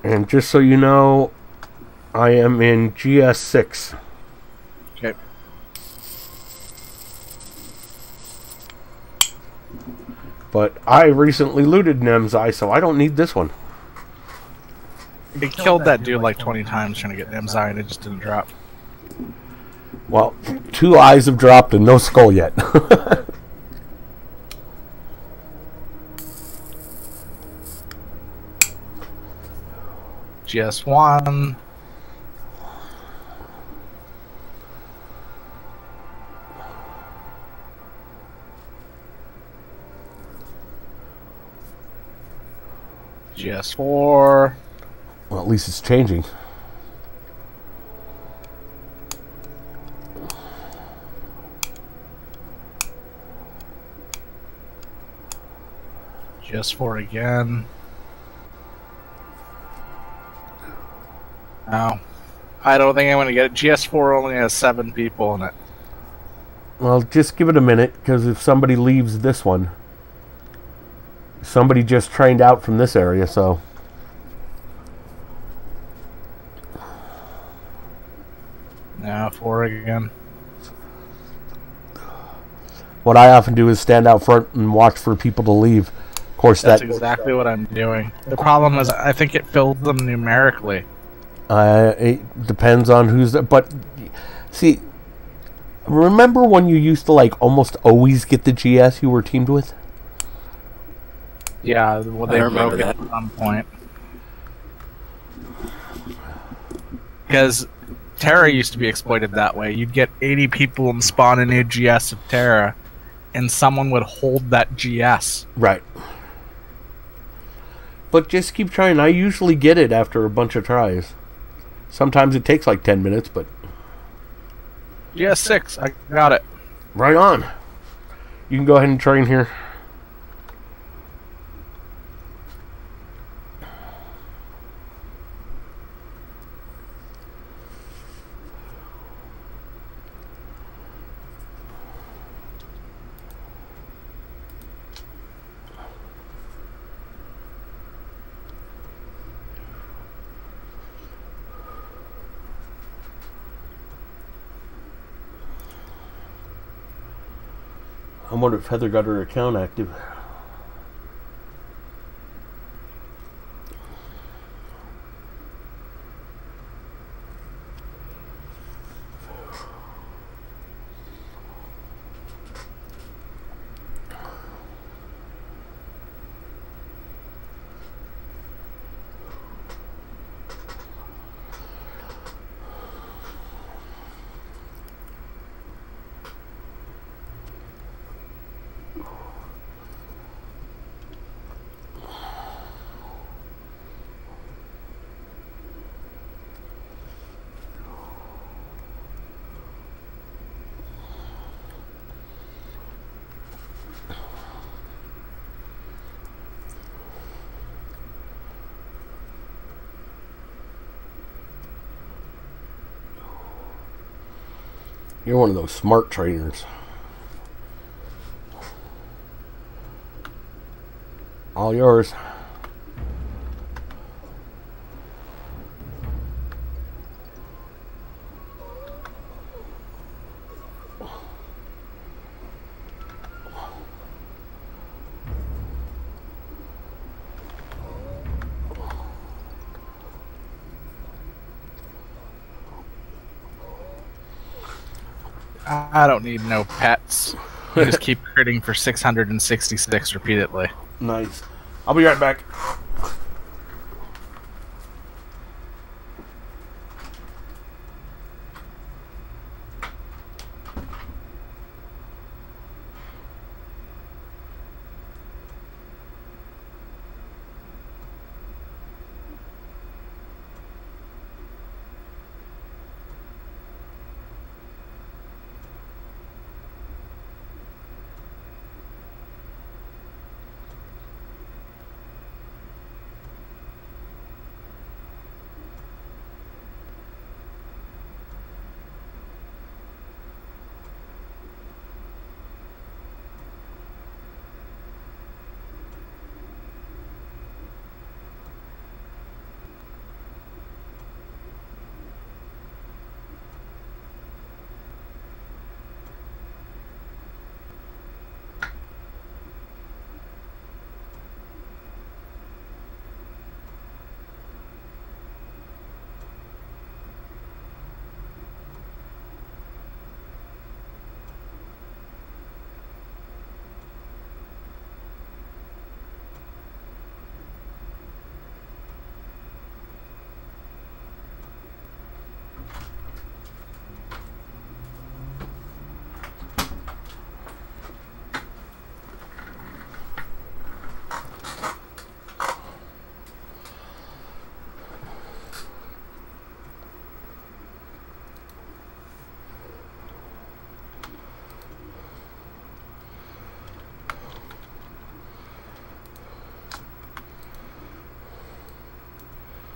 And just so you know, I am in GS6. Okay. But I recently looted Nem's Eye, so I don't need this one. They killed that dude like 20 times trying to get Nem's Eye and it just didn't drop. Well, 2 eyes have dropped and no skull yet. GS1. GS4. Well, at least it's changing. GS4 again. No. I don't think I'm going to get it. GS4 only has 7 people in it. Well, just give it a minute, because if somebody leaves this one, somebody just trained out from this area, so... Now 4 again. What I often do is stand out front and watch for people to leave. Of course, that's exactly what I'm doing. The problem is, I think it fills them numerically. It depends on who's there. But, see, remember when you used to, like, almost always get the GS you were teamed with? Yeah, well, they broke it at some point. Because Terra used to be exploited that way. You'd get 80 people and spawn a new GS of Terra, and someone would hold that GS. Right. But just keep trying. I usually get it after a bunch of tries. Sometimes it takes like 10 minutes, but... GS 6, I got it. Right on. You can go ahead and train here. I wonder if Heather got her account active. You're one of those smart trainers. All yours. I don't need no pets. I just keep critting for 666 repeatedly. Nice. I'll be right back.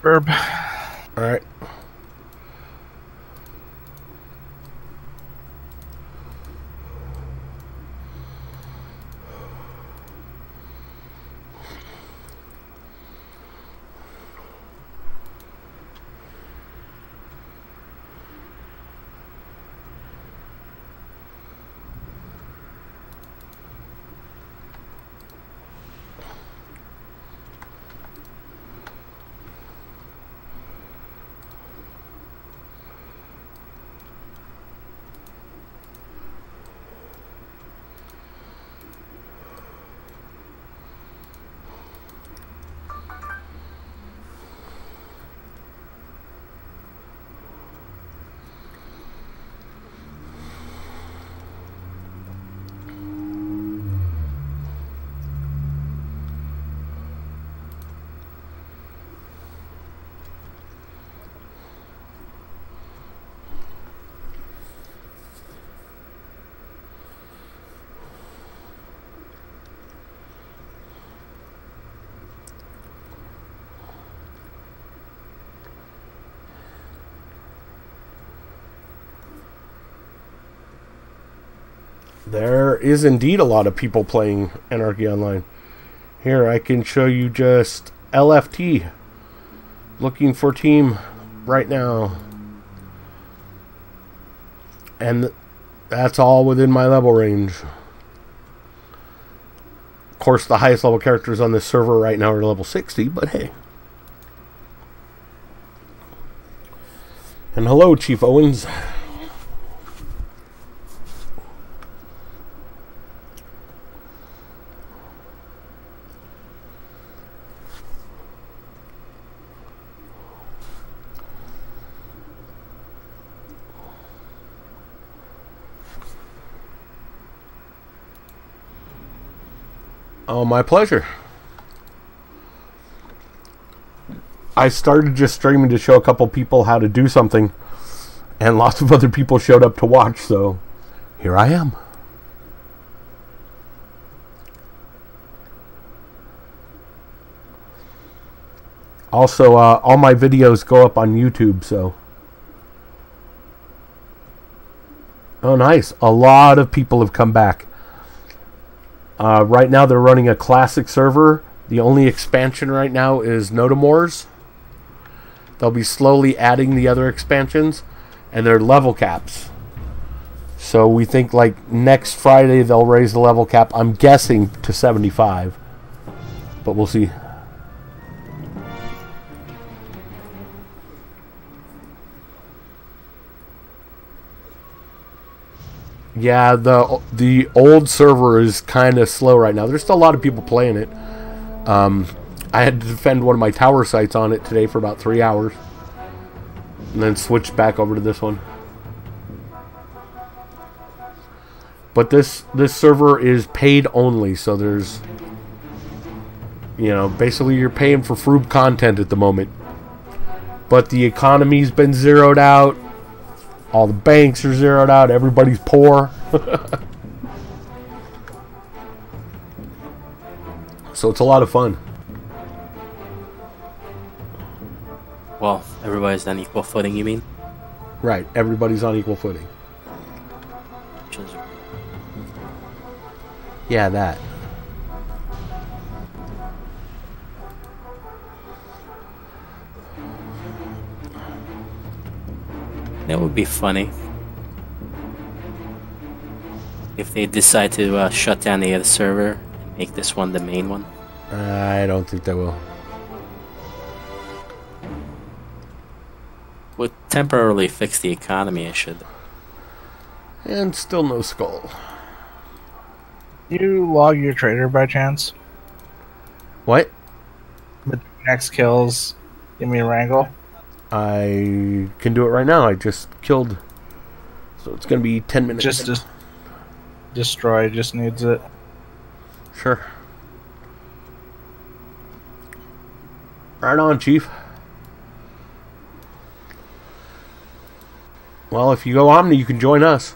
Verb. All right. There is indeed a lot of people playing Anarchy Online. Here, I can show you just LFT. Looking for team right now. And that's all within my level range. Of course, the highest level characters on this server right now are level 60, but hey. And hello, Chief Owens. Oh, my pleasure. I started just streaming to show a couple people how to do something, and lots of other people showed up to watch, so here I am. Also, all my videos go up on YouTube, so... Oh, nice. A lot of people have come back. Right now they're running a classic server. The only expansion right now is Notamores. They'll be slowly adding the other expansions, and they're level caps. So we think like next Friday they'll raise the level cap, I'm guessing, to 75. But we'll see. Yeah, the old server is kind of slow right now. There's still a lot of people playing it. I had to defend one of my tower sites on it today for about 3 hours. And then switched back over to this one. But this server is paid only, so there's... You know, basically you're paying for free content at the moment. But the economy's been zeroed out. All the banks are zeroed out. Everybody's poor. So it's a lot of fun. Well, everybody's on equal footing, you mean? Right. Everybody's on equal footing. Yeah, that. That would be funny. If they decide to shut down the other server and make this one the main one. I don't think they will. Would temporarily fix the economy, it should. And still no skull. You log your trader by chance? What? With next kills, give me a wrangle. I can do it right now. I just killed. So it's going to be 10 minutes. Just destroy, just needs it. Sure. Right on, Chief. Well, if you go Omni, you can join us.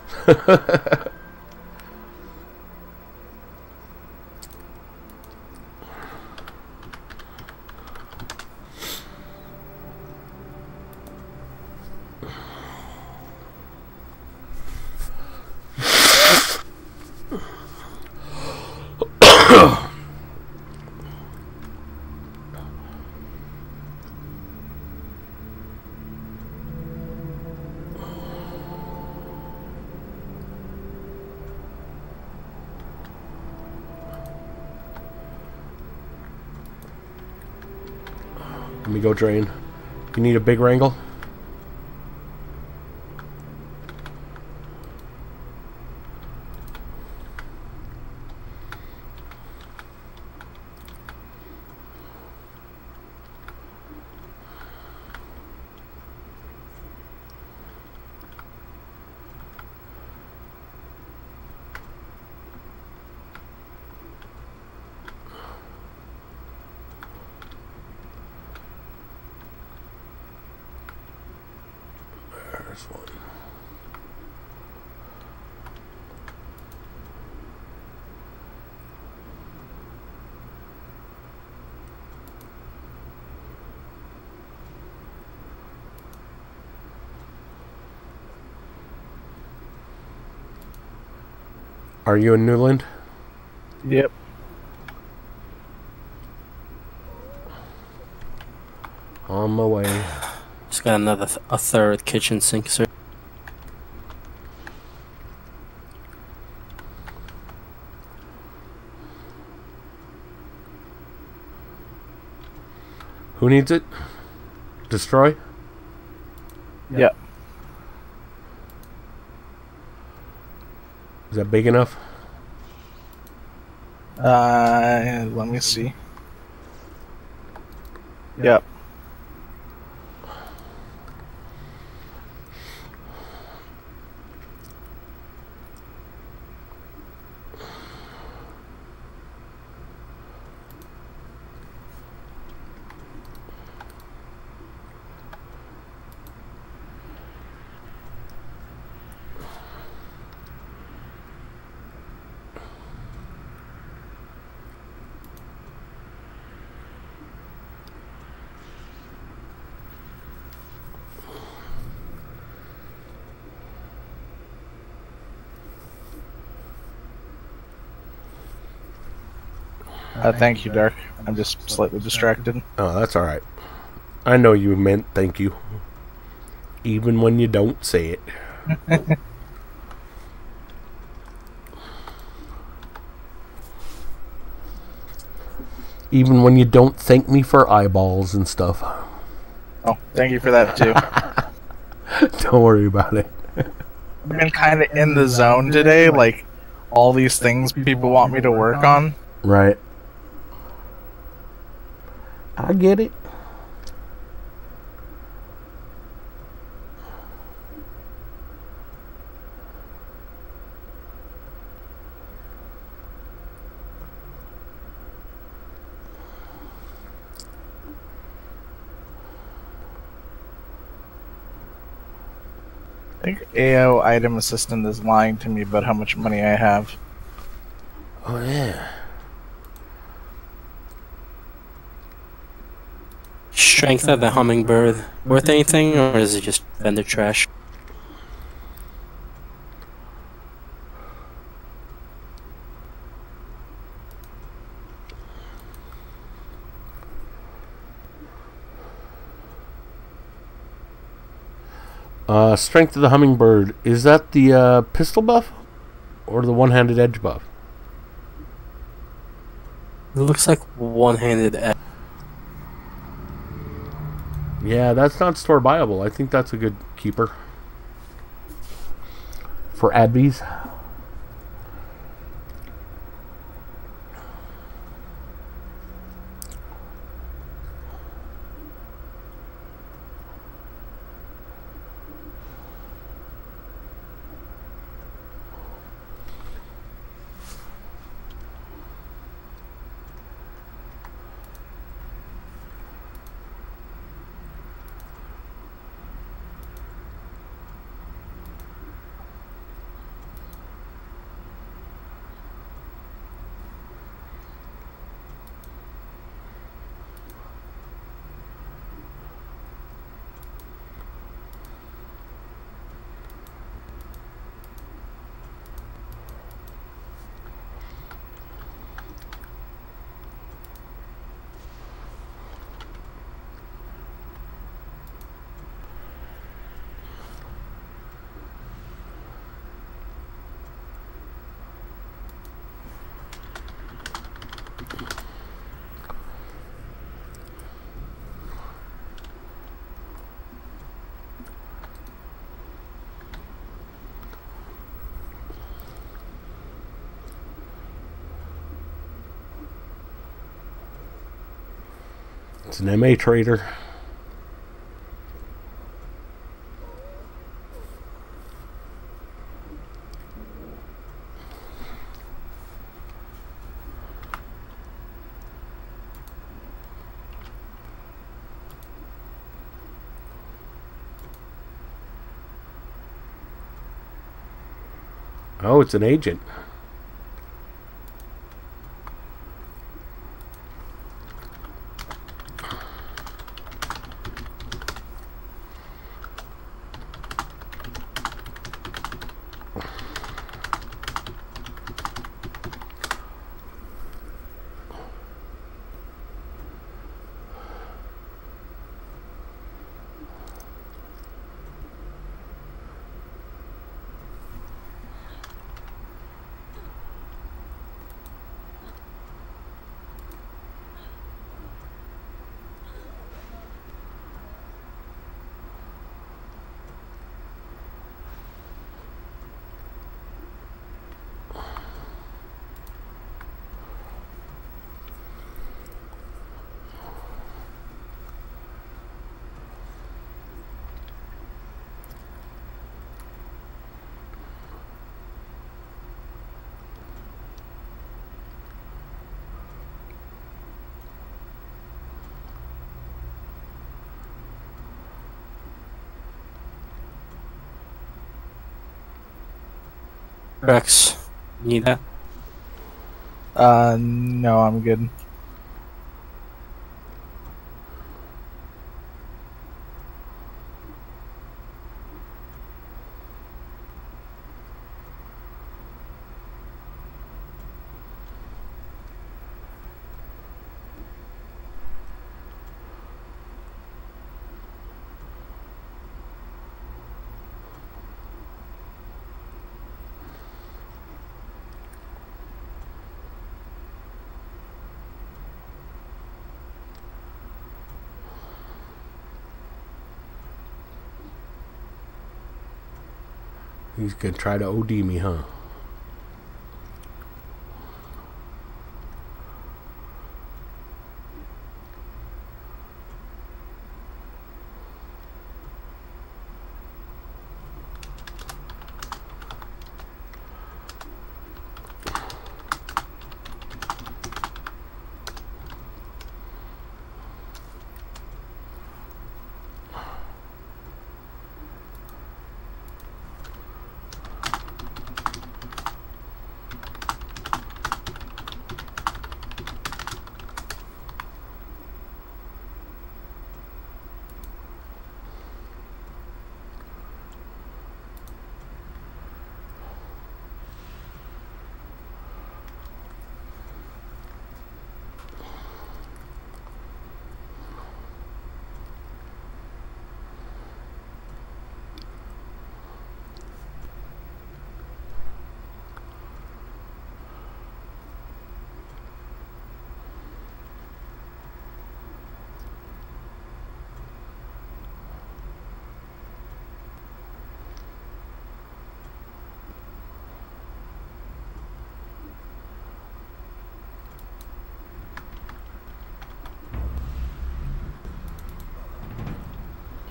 Let me go drain. You need a big wrangle? There's one. Are you in Newland? Yep. On my way. Just got a third kitchen sink, sir. Who needs it? Destroy? Yep. Is that big enough? Let me see. Yep. Thank you, Dark. I'm just slightly distracted. Oh, that's alright. I know you meant thank you. Even when you don't say it. Even when you don't thank me for eyeballs and stuff. Oh, thank you for that, too. Don't worry about it. I've been kind of in the zone today, like, all these things people want me to work on. Right. I get it. I think AO Item Assistant is lying to me about how much money I have. Oh, yeah. Strength of the hummingbird worth anything, or is it just vendor trash? Strength of the hummingbird. Is that the pistol buff? Or the one-handed edge buff? It looks like one-handed edge. Yeah, that's not store buyable. I think that's a good keeper. For Adbees. It's an MA trader. Oh, it's an agent. Rex, need that? No, I'm good. He's gonna try to OD me, huh?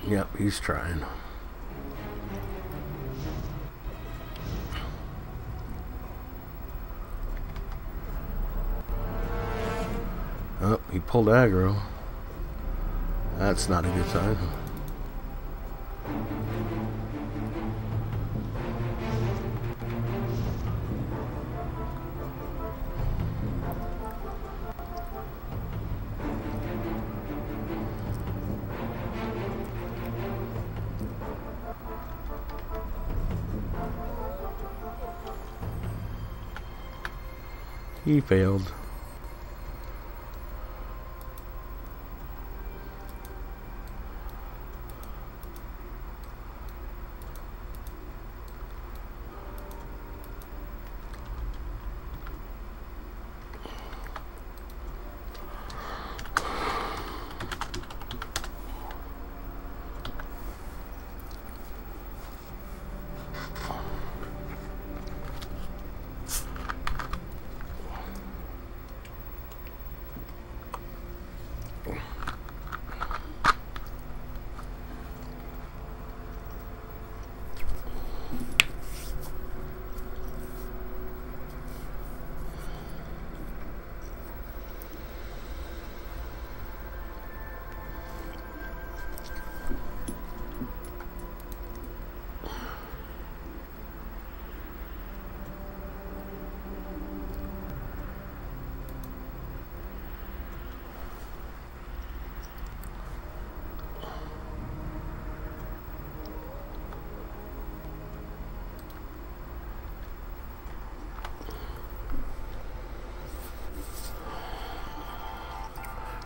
Yep, he's trying. Oh, he pulled aggro. That's not a good sign. He failed.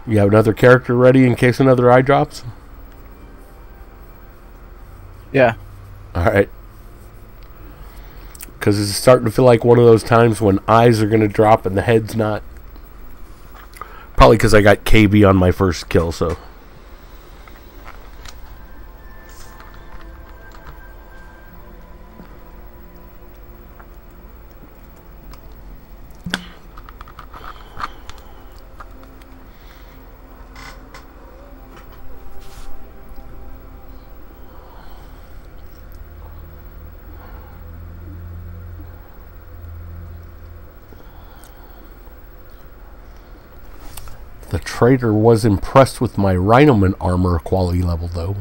You have another character ready in case another eye drops? Yeah. Alright. Because it's starting to feel like one of those times when eyes are going to drop and the head's not. Probably because I got KB on my first kill, so. The trader was impressed with my Rhinoman armor quality level, though.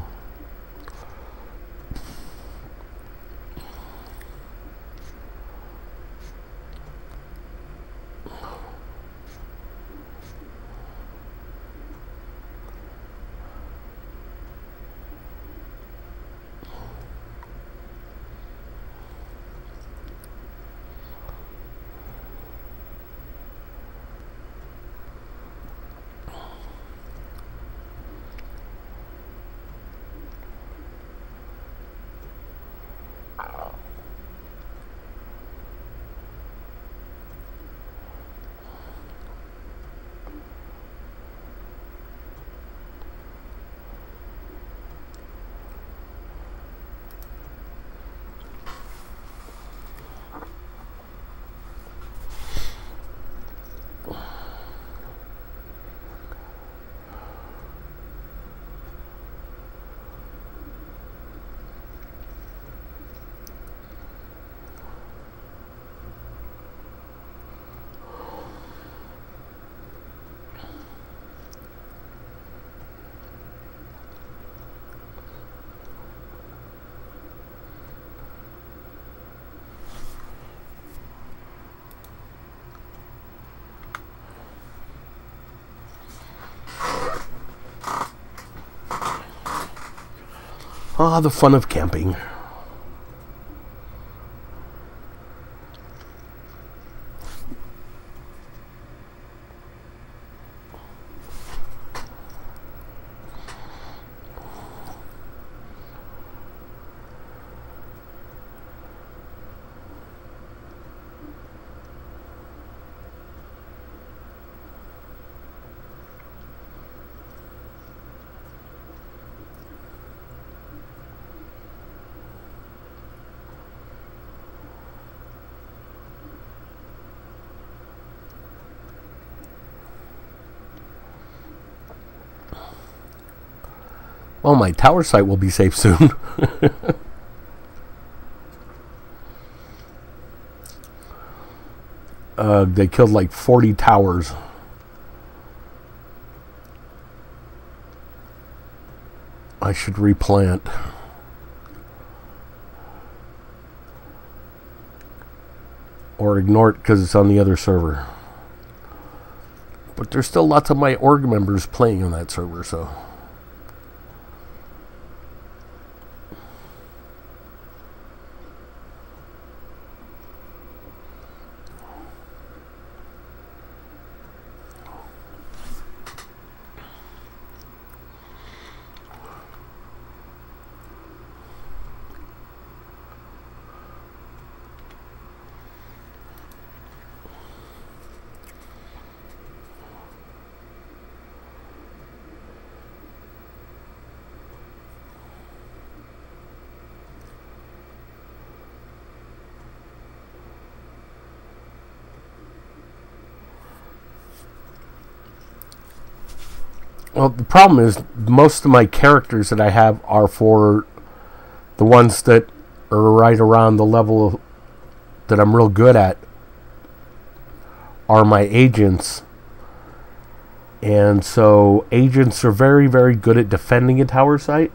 Ah, the fun of camping. Well, my tower site will be safe soon. They killed like 40 towers. I should replant. Or ignore it because it's on the other server. But there's still lots of my org members playing on that server, so... Well, the problem is most of my characters that I have are for the ones that are right around the level of, that I'm real good at are my agents. And so agents are very, very good at defending a tower site,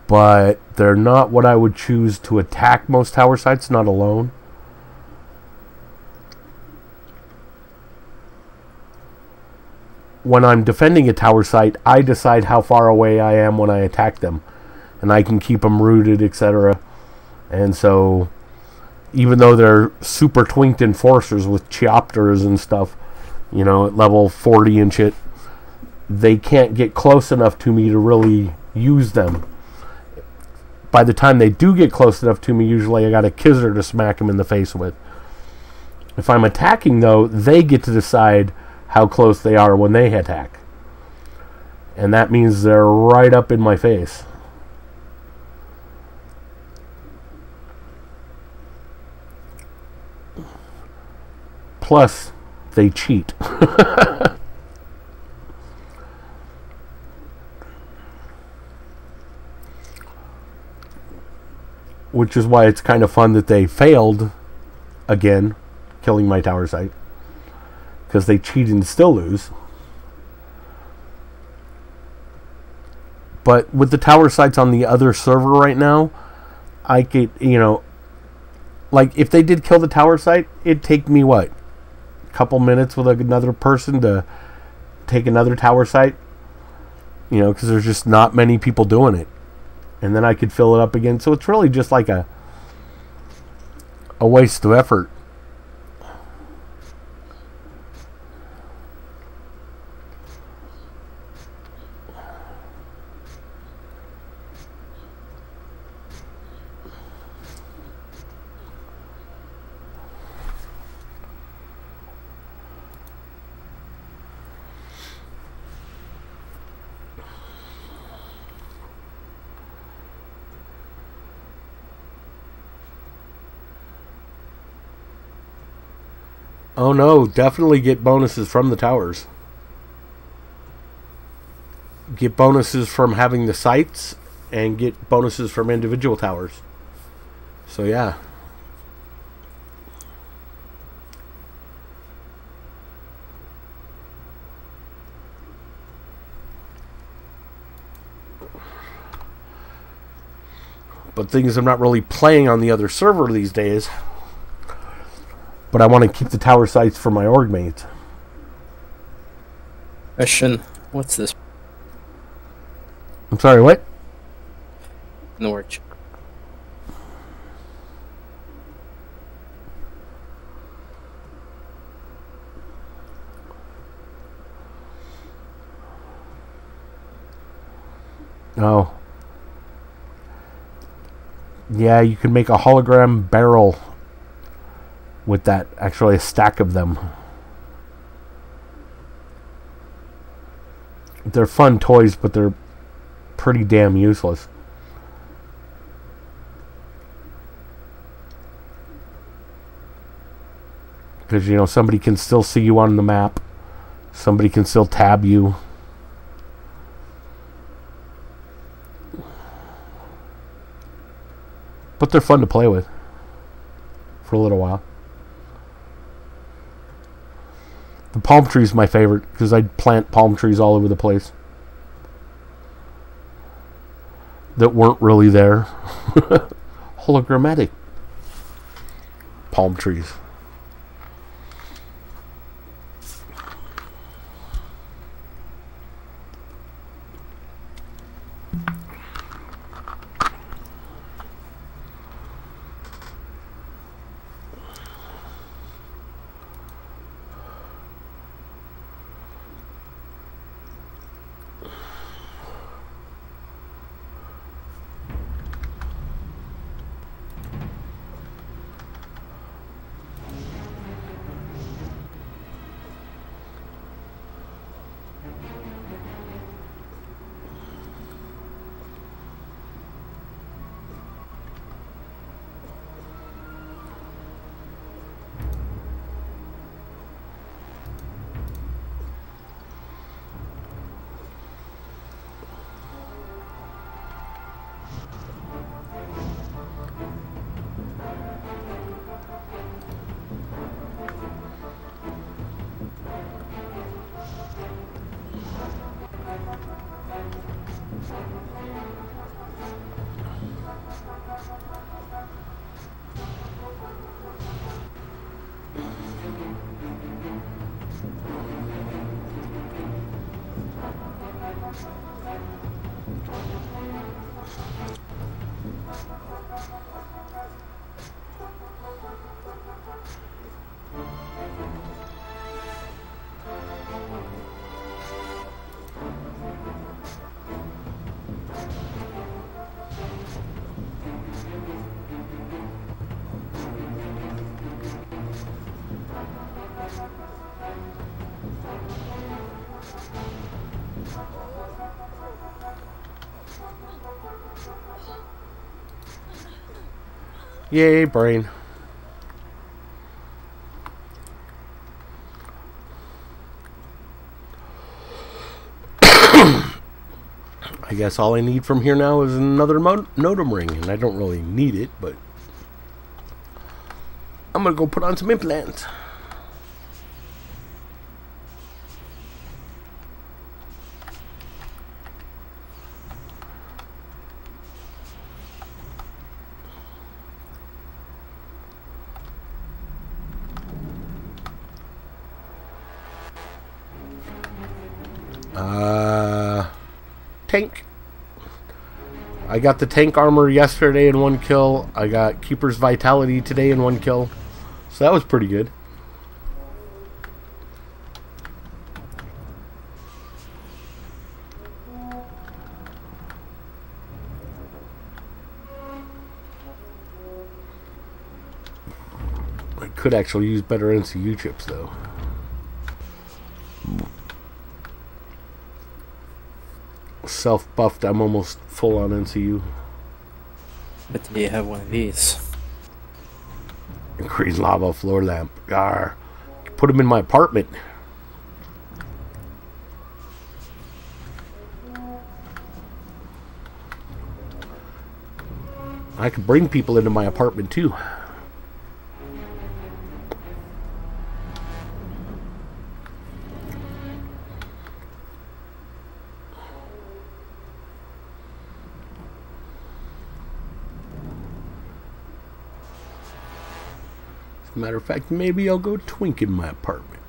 but they're not what I would choose to attack most tower sites, not alone. When I'm defending a tower site, I decide how far away I am when I attack them. And I can keep them rooted, etc. And so, even though they're super twinked enforcers with Chiopters and stuff, you know, at level 40 and shit, they can't get close enough to me to really use them. By the time they do get close enough to me, usually I got a Kizzer to smack them in the face with. If I'm attacking, though, they get to decide how close they are when they attack. And that means they're right up in my face. Plus, they cheat. Which is why it's kind of fun that they failed again, killing my tower site. Because they cheat and still lose. But with the tower sites on the other server right now, I get, you know, like if they did kill the tower site, it'd take me what? A couple minutes with another person to take another tower site? You know, because there's just not many people doing it. And then I could fill it up again. So it's really just like a waste of effort. Oh no, definitely get bonuses from the towers. Get bonuses from having the sites and get bonuses from individual towers. So yeah. But things I'm not really playing on the other server these days. But I want to keep the tower sites for my org mates. Question. What's this? I'm sorry, what? Norwich. Oh. Yeah, you can make a hologram barrel with that. Actually, a stack of them. They're fun toys, but they're pretty damn useless. Because, you know, somebody can still see you on the map. Somebody can still tab you. But they're fun to play with. For a little while. The palm tree is my favorite. Because I plant palm trees all over the place. That weren't really there. Hologrammatic palm trees. Yay, brain. I guess all I need from here now is another Notum ring, and I don't really need it, but I'm gonna go put on some implants. Tank. I got the tank armor yesterday in 1 kill. I got Keeper's Vitality today in 1 kill. So that was pretty good. I could actually use better NCU chips though. Self-buffed, I'm almost full on NCU. But do you have one of these? Green lava floor lamp. Gar. Put them in my apartment. I could bring people into my apartment too. As a matter of fact, maybe I'll go twink in my apartment.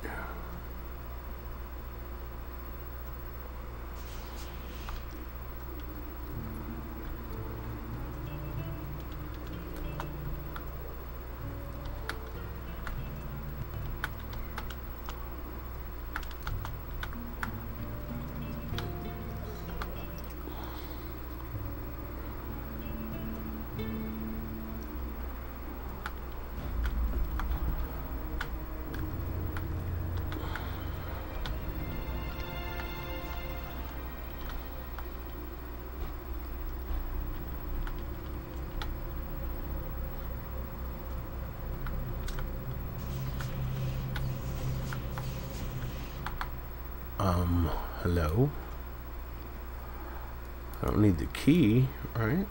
Hello? I don't need the key, right?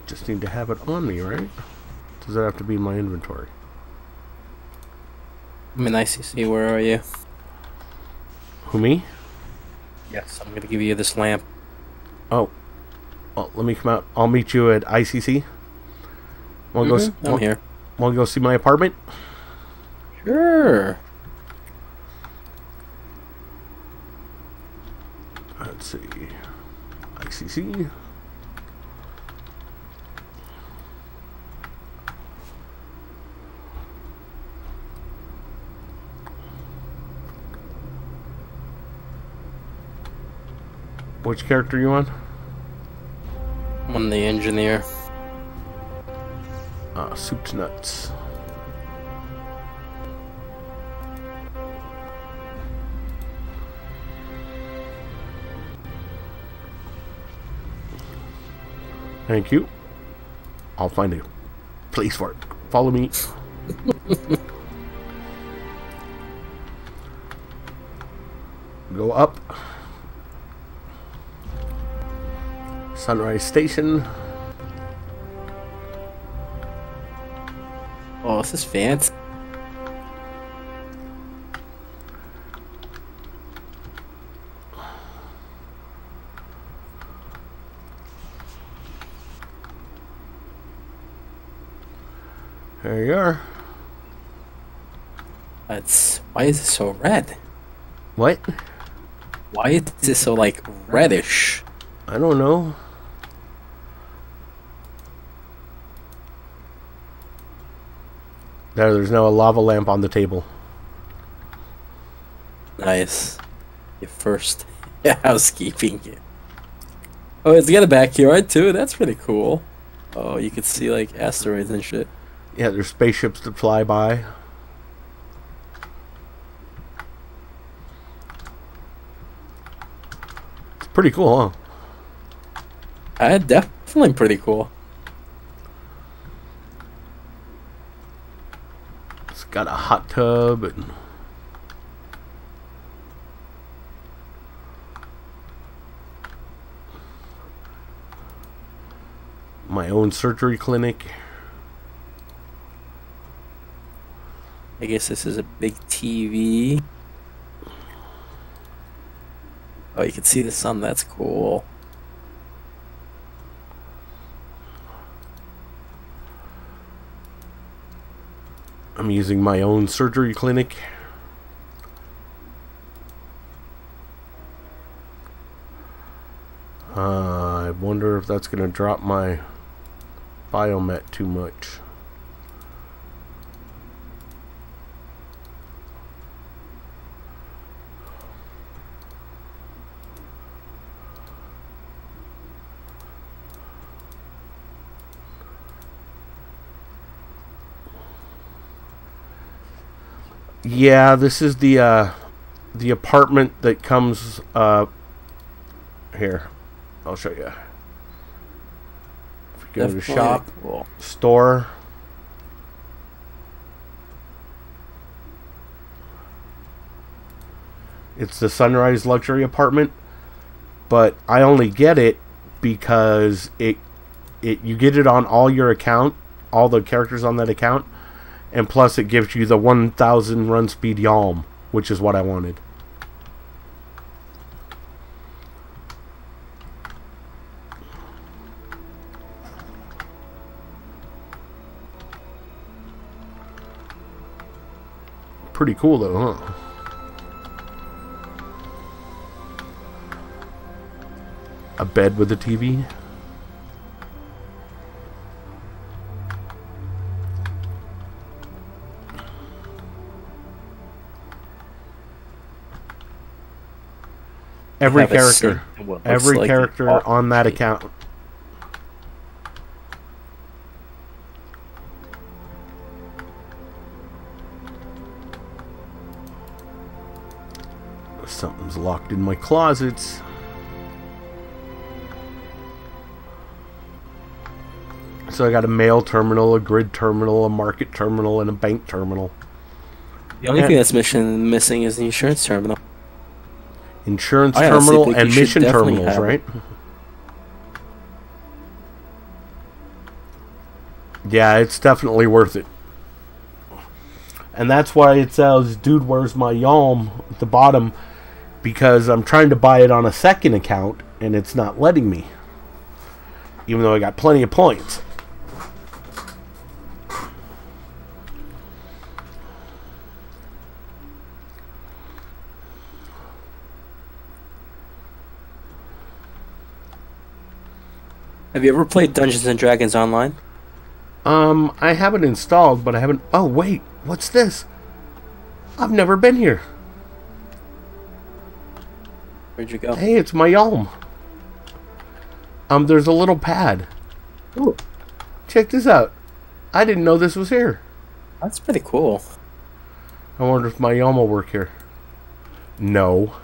Just need to have it on me, right? Does that have to be in my inventory? I'm in ICC, where are you? Who, me? Yes, I'm gonna give you this lamp. Oh. Well, let me come out. I'll meet you at ICC. I'm here. Want to go see my apartment? Sure. Let's see. ICC. Which character are you on? I'm the engineer. Soup to nuts. Thank you. I'll find a place for it. Follow me. Go up. Sunrise Station. Oh, this is fancy. There you are. Why is it so red? What? Why is it so, like, reddish? I don't know. There's now a lava lamp on the table. Nice. Your first housekeeping. Oh, it's got a backyard too. That's pretty cool. Oh, you could see like asteroids and shit. Yeah, there's spaceships that fly by. It's pretty cool, huh? Definitely pretty cool. It's got a hot tub and my own surgery clinic. I guess this is a big TV. Oh, you can see the sun. That's cool. I'm using my own surgery clinic. I wonder if that's going to drop my biomet too much. Yeah, this is the apartment that comes here. I'll show you. If you go to shop, cool. Store, it's the Sunrise luxury apartment, but I only get it because you get it on all your account, all the characters on that account. And plus, it gives you the 1,000 run speed Yalm, which is what I wanted. Pretty cool, though, huh? A bed with a TV. Every character on that account. Something's locked in my closets. So I got a mail terminal, a grid terminal, a market terminal, and a bank terminal. The only thing that's missing is the insurance terminal. Insurance I honestly terminal think and you should mission definitely terminals, have it. right? Yeah, it's definitely worth it. And that's why it says, dude, where's my Yalm at the bottom? Because I'm trying to buy it on a second account, and it's not letting me. Even though I got plenty of points. Have you ever played Dungeons and Dragons Online? I have it installed, but I haven't... Oh, wait. What's this? I've never been here. Where'd you go? Hey, it's my Yalm. There's a little pad. Ooh, Check this out. I didn't know this was here. that's pretty cool. I wonder if my Yalm will work here. No.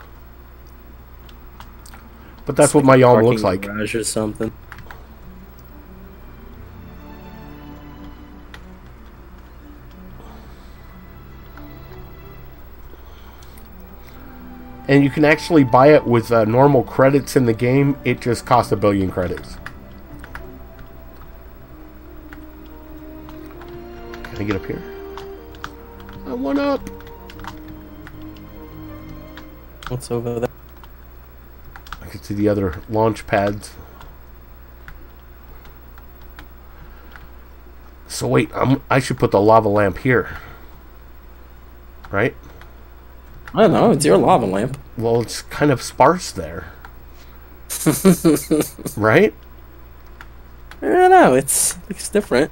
But that's what my Yalm looks like. Garage or something. And you can actually buy it with normal credits in the game. It just costs 1 billion credits. Can I get up here? I want up. What's over there? I can see the other launch pads. So wait, I should put the lava lamp here. Right? I don't know. It's your lava lamp. Well, it's kind of sparse there. Right? I don't know. It's different.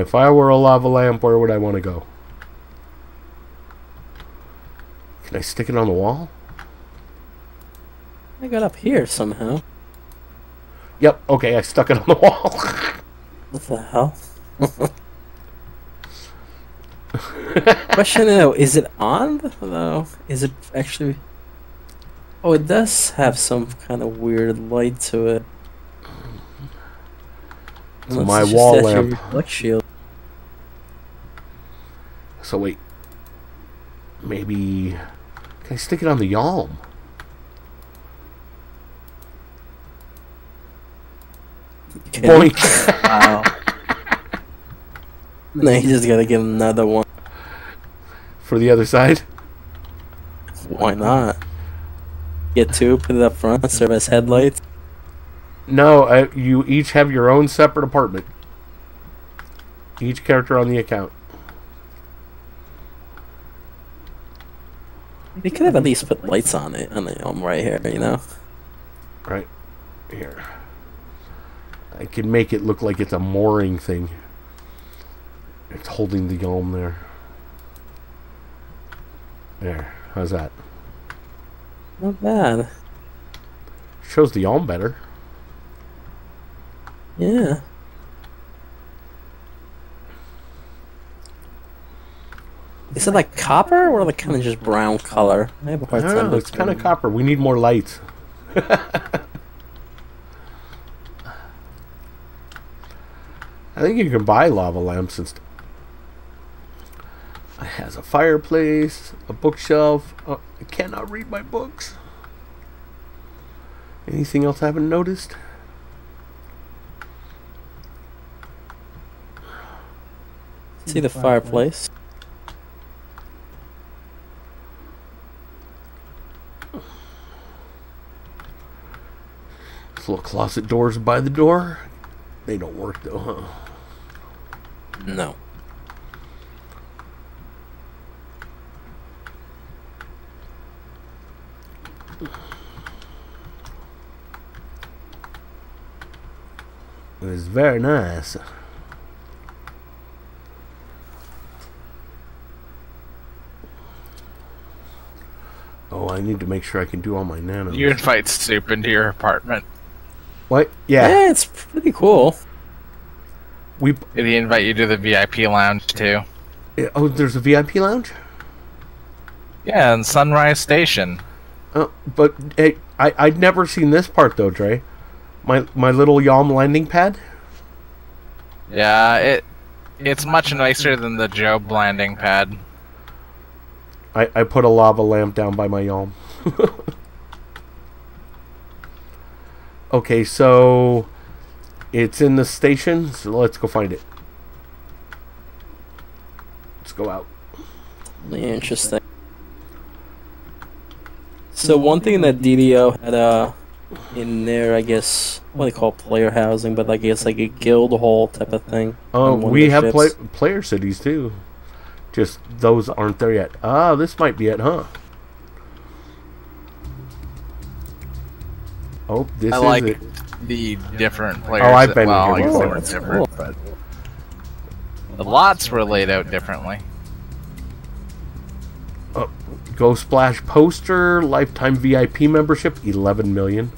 If I were a lava lamp, where would I want to go? Can I stick it on the wall? I got up here somehow. Yep, okay, I stuck it on the wall. What the hell? Question though, is it on though? Is it actually? Oh, it does have some kind of weird light to it. It's Unless my it's wall just that your lamp. reflect shield. So wait. Maybe... Can I stick it on the Yalm? Boink! Wow. No, you just gotta give him another one. For the other side? Why not? Get two, put it up front, serve as headlights. No, you each have your own separate apartment. Each character on the account. They could have at least put lights on it, on the right here, you know? Right here. I can make it look like it's a mooring thing. It's holding the Yalm there. There. How's that? Not bad. Shows the Yalm better. Yeah. Is it like copper or like kind of just brown color? I have a I hard don't time. know. It's kind of copper. We need more lights. I think you can buy lava lamps and stuff. It has a fireplace, a bookshelf. Oh, I cannot read my books. Anything else I haven't noticed? See the fireplace? These little closet doors by the door. They don't work though, huh? No. It was very nice. Oh, I need to make sure I can do all my nanos. You invite Soup into your apartment. What? Yeah. Yeah, it's pretty cool. We. Did he invite you to the VIP lounge too? Oh, there's a VIP lounge? Yeah, in Sunrise Station. But hey, I'd never seen this part though, Dre. My little Yalm landing pad. Yeah, It's much nicer than the Joe landing pad. I put a lava lamp down by my yalm. Okay, so it's in the station, so let's go find it. Let's go out. Interesting. So one thing that DDO had in there, I guess, what they call player housing, but I guess like a guild hall type of thing. Oh, on one of we the have ships. player cities too. Just those aren't there yet. Ah, this might be it, huh? Oh, this I is like it. the different players. Oh, I've been well, here I guess before. they weren't different, but the lots were laid out differently. Go Splash poster, lifetime VIP membership, 11 million.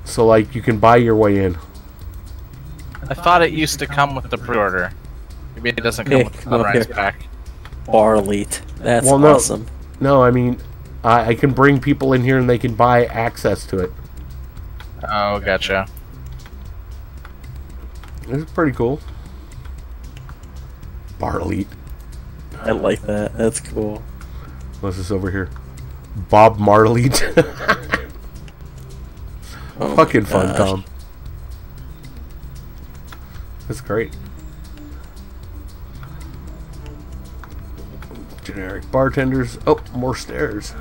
So, like, you can buy your way in. I thought it used to come with the pre-order. Maybe it doesn't come Hey, with the come up sunrise here. pack. Barleet. That's Well, no. awesome. No, I mean, I can bring people in here and they can buy access to it. Oh, gotcha. It's pretty cool. Barleet. I like that. That's cool. What's this over here? Bob Marley. Oh Fucking my fun, gosh. Tom. That's great. Generic bartenders. Oh, more stairs.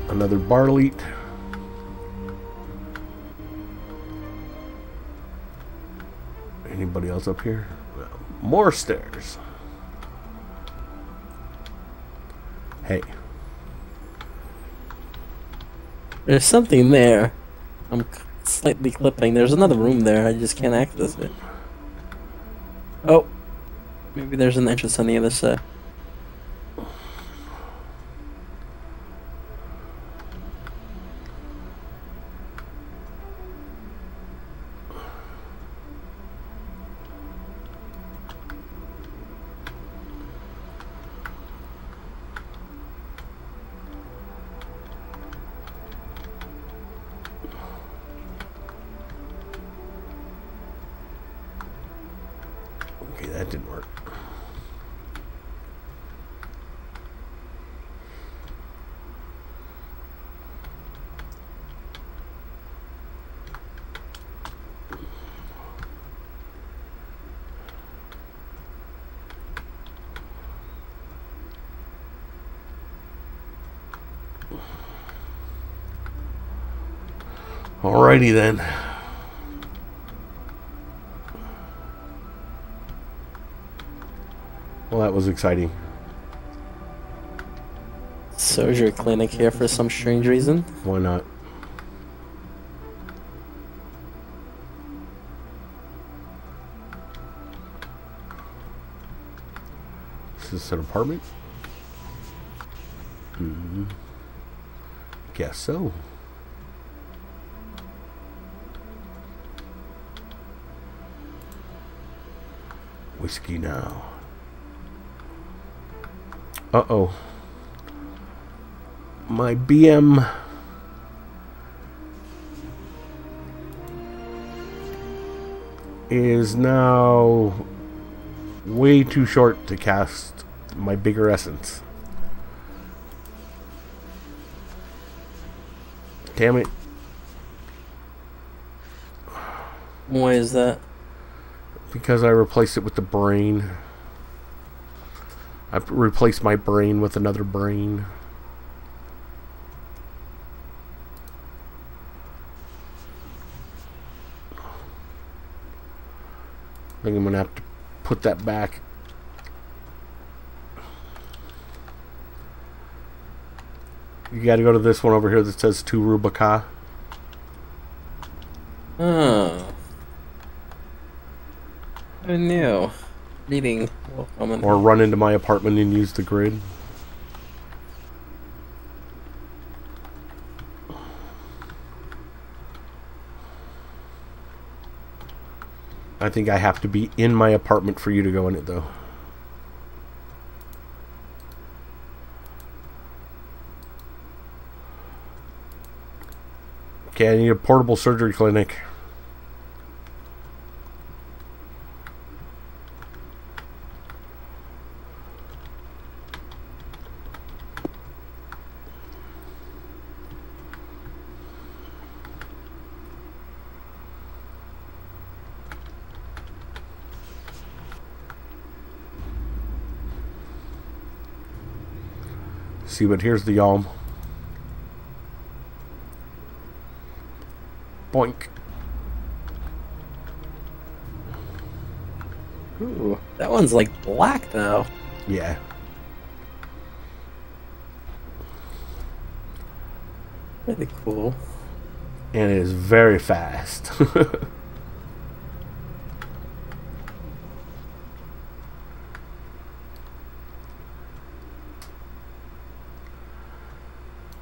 Another Barleet. Anybody else up here? No. More stairs. Hey. There's something there. I'm slightly clipping. There's another room there. I just can't access it. Oh. Maybe there's an entrance on the other side. Okay, that didn't work. Alrighty then. Well, that was exciting. Surgery clinic here for some strange reason. Why not? Is this an apartment? Guess so. Whiskey now. Uh-oh. My BM is now way too short to cast my bigger essence. Damn it. Why is that? Because I replaced it with the brain. I replaced my brain with another brain. I think I'm gonna have to put that back. You gotta go to this one over here that says to Rubicon. Oh. I knew. Reading. Welcome. Or run into my apartment and use the grid. I think I have to be in my apartment for you to go in it, though. Okay, I need a portable surgery clinic. See, but here's the Yalm. Boink. Ooh, that one's like black though. Yeah. Pretty cool. And it is very fast.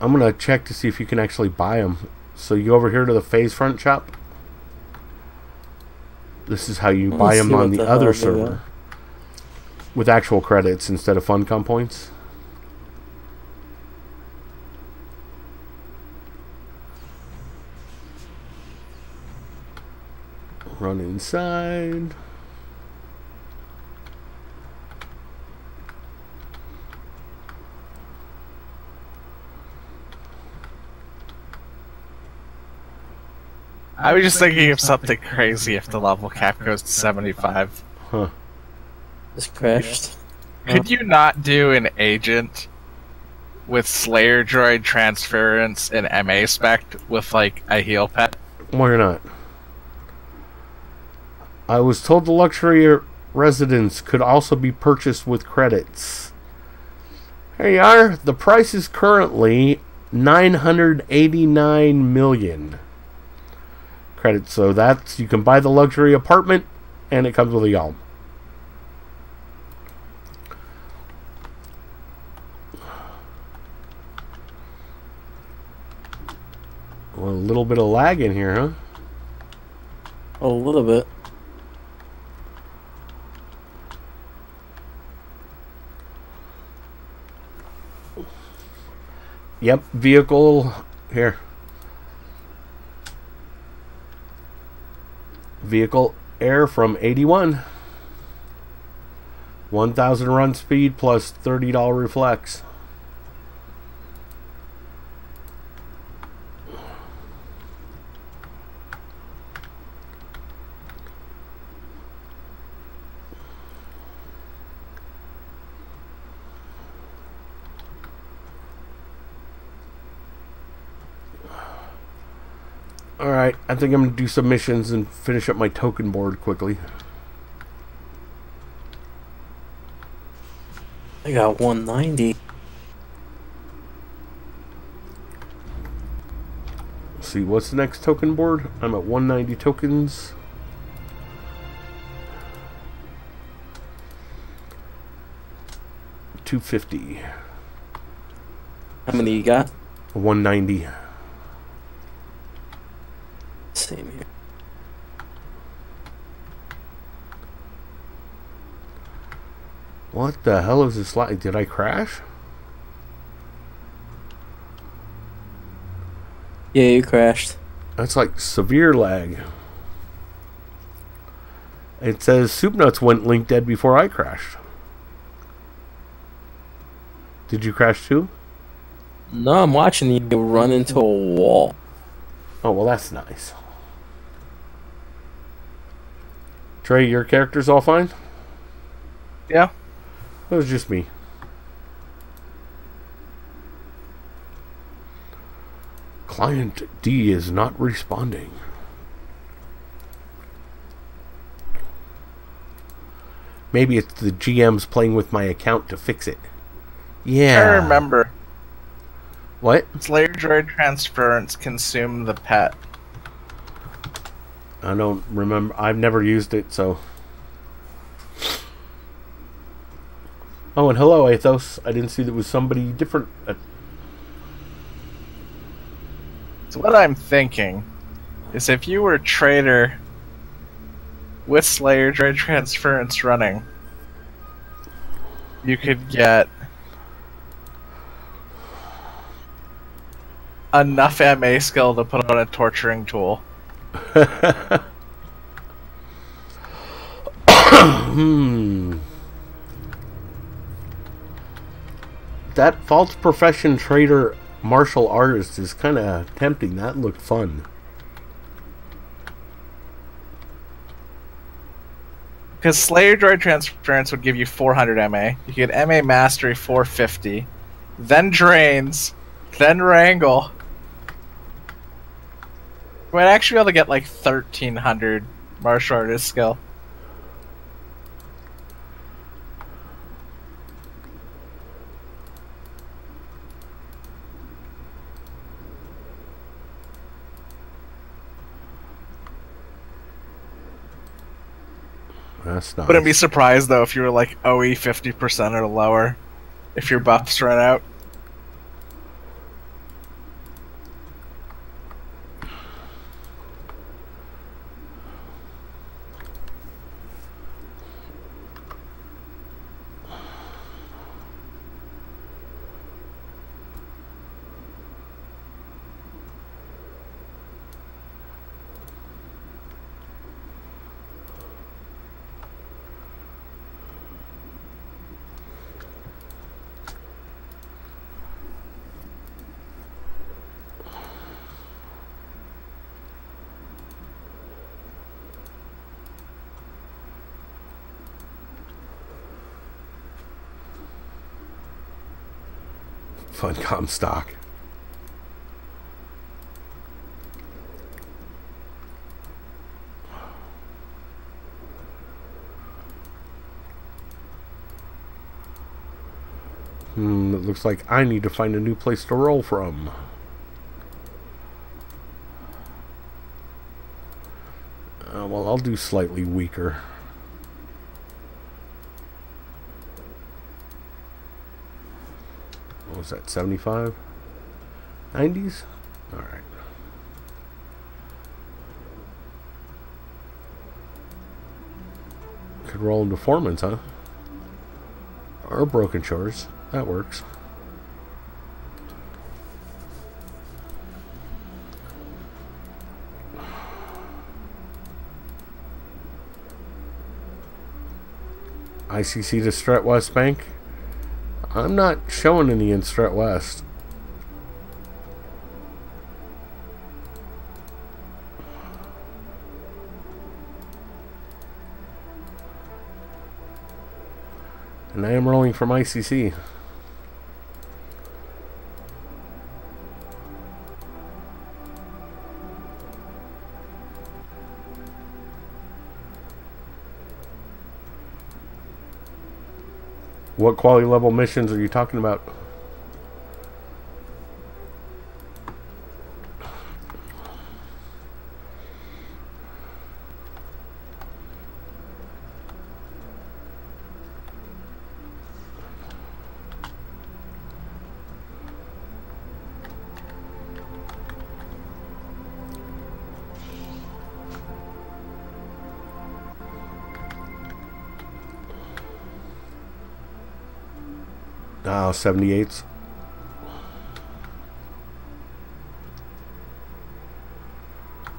I'm gonna check to see if you can actually buy them. So you go over here to the phase front shop. This is how you buy them on the other server. With actual credits instead of Funcom points. Run inside. I was just thinking of something crazy if the level cap goes to 75. Huh. Just crashed. Could you not do an agent with Slayer Droid transference and MA spec with like a heal pet? Why not? I was told the luxury residence could also be purchased with credits. Here you are. The price is currently 989 million credits. So that's, you can buy the luxury apartment and it comes with a Yalm. Well, a little bit of lag in here, huh? A little bit. Yep, vehicle here. Vehicle air from 81. 1,000 run speed plus $30 reflex. Alright, I think I'm going to do some missions and finish up my token board quickly. I got 190. Let's see, what's the next token board? I'm at 190 tokens. $250. How many you got? 190. Same here. What the hell is this like? Did I crash? Yeah, you crashed. That's like severe lag. It says Soup Nuts went link dead before I crashed. Did you crash too? No, I'm watching you run into a wall. Oh, well, that's nice. Trey, your character's all fine? Yeah. It was just me. Client D is not responding. Maybe it's the GM's playing with my account to fix it. Yeah. I remember. What? Slayer Droid transference consume the pet. I don't remember. I've never used it, so. Oh, and hello, Athos. I didn't see there was somebody different. So what I'm thinking is if you were a trader with Slayer Droid transference running, you could get enough MA skill to put on a torturing tool. That false profession trader martial artist is kind of tempting. That looked fun. Because Slayer Droid Transference would give you 400 MA. You get MA Mastery 450. Then Drains. Then Wrangle. You might actually be able to get like 1300 martial artist skill. That's nice. Wouldn't be surprised though if you were like OE 50% or lower. If your buffs run out. Funcom stock. It looks like I need to find a new place to roll from. Well, I'll do slightly weaker. What was that, 75? 90s? Alright. Could roll into Foreman's, huh? Or Broken Shores. That works. ICC to Strat West Bank. I'm not showing any in Strat West. And I am rolling from ICC. What quality level missions are you talking about? Oh, 78s.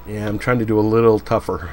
Yeah, I'm trying to do a little tougher.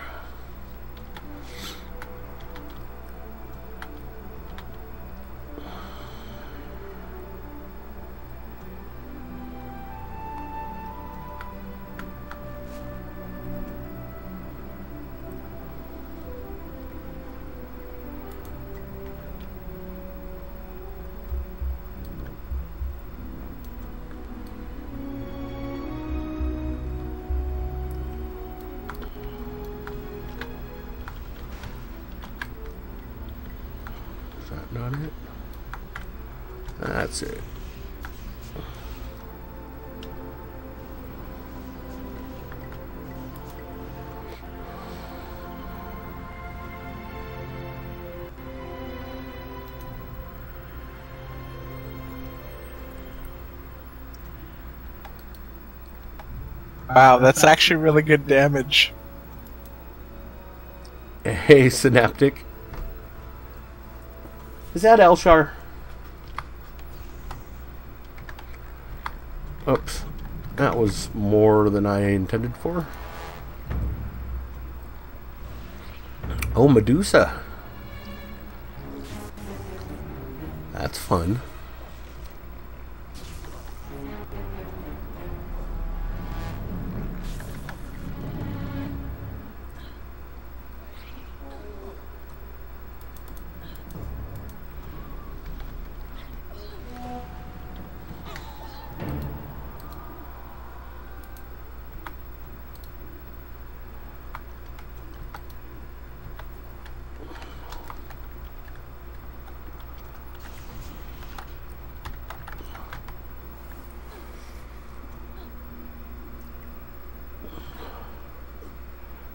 Not it. That's it. Wow, that's actually really good damage. Hey, Synaptic. Is that Elshar? Oops. That was more than I intended for. Oh, Medusa. That's fun.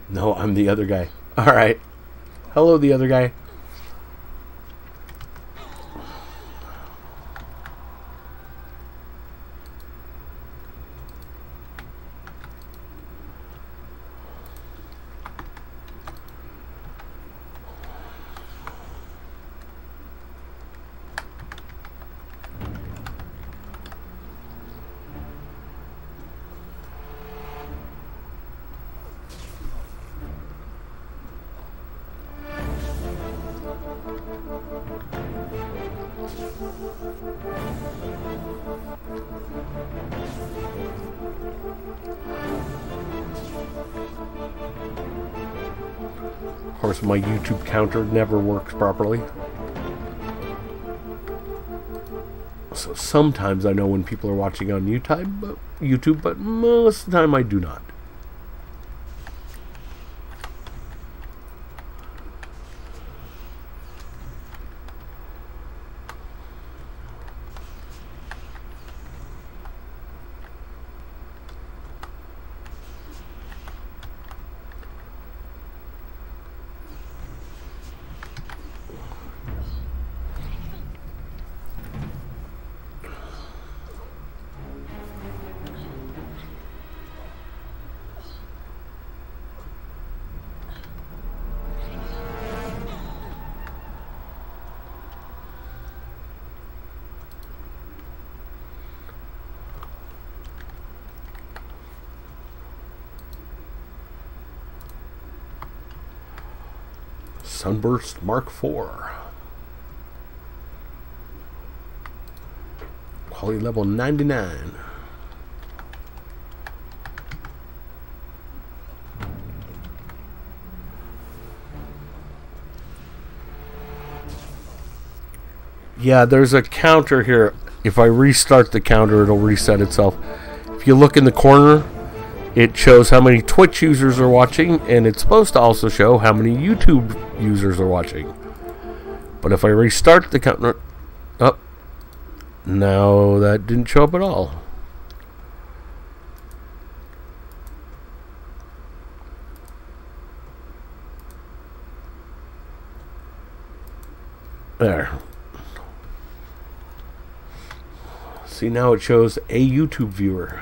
No, I'm the other guy. Alright. Hello, the other guy. Of course, my YouTube counter never works properly. So sometimes I know when people are watching on YouTube, but most of the time I do not. Sunburst Mark IV. Quality level 99. Yeah, there's a counter here. If I restart the counter, it'll reset itself. If you look in the corner, it shows how many Twitch users are watching, and it's supposed to also show how many YouTube users are watching. But if I restart the counter... Oh, no, that didn't show up at all. There. See, now it shows a YouTube viewer.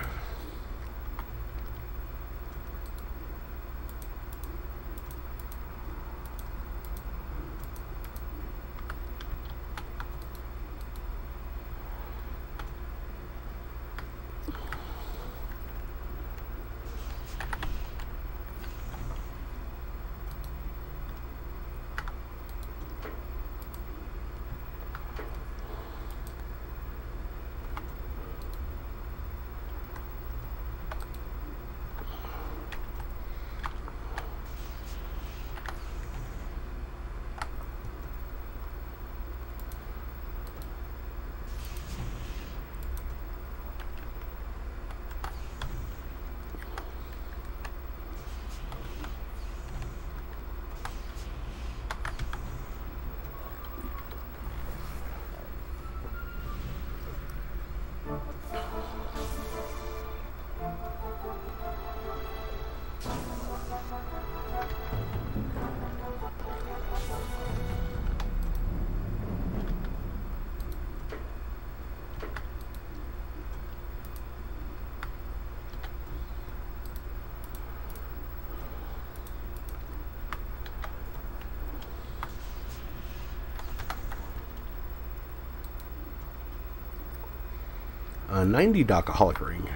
A 90 Docaholic ring.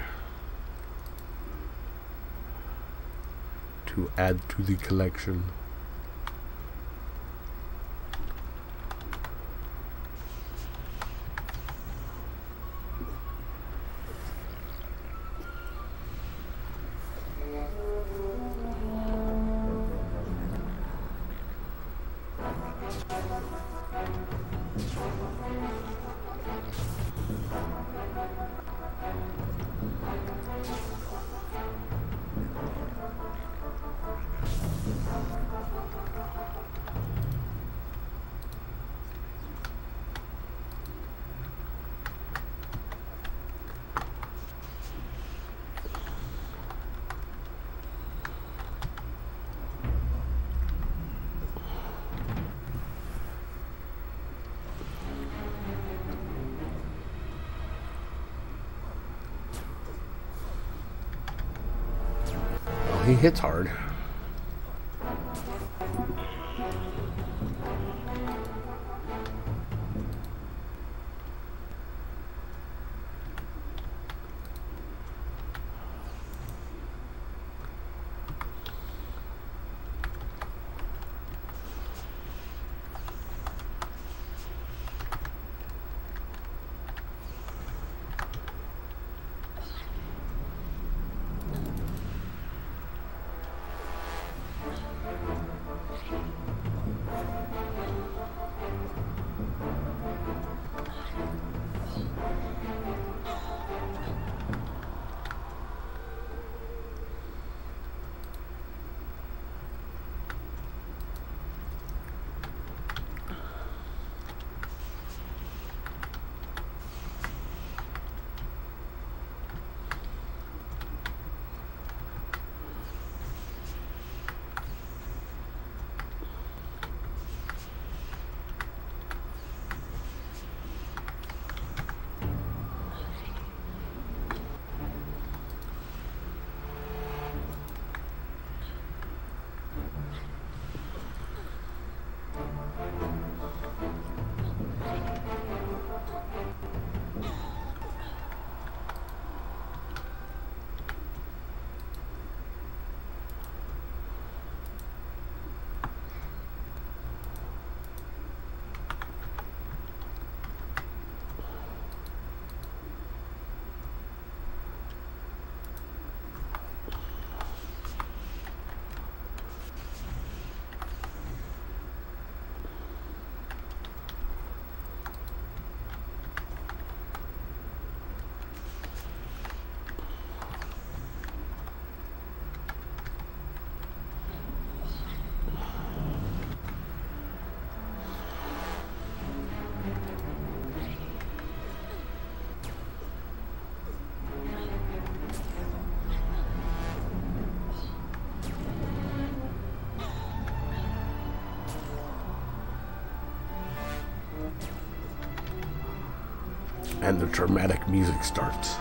to add to the collection. He hits hard. And the dramatic music starts.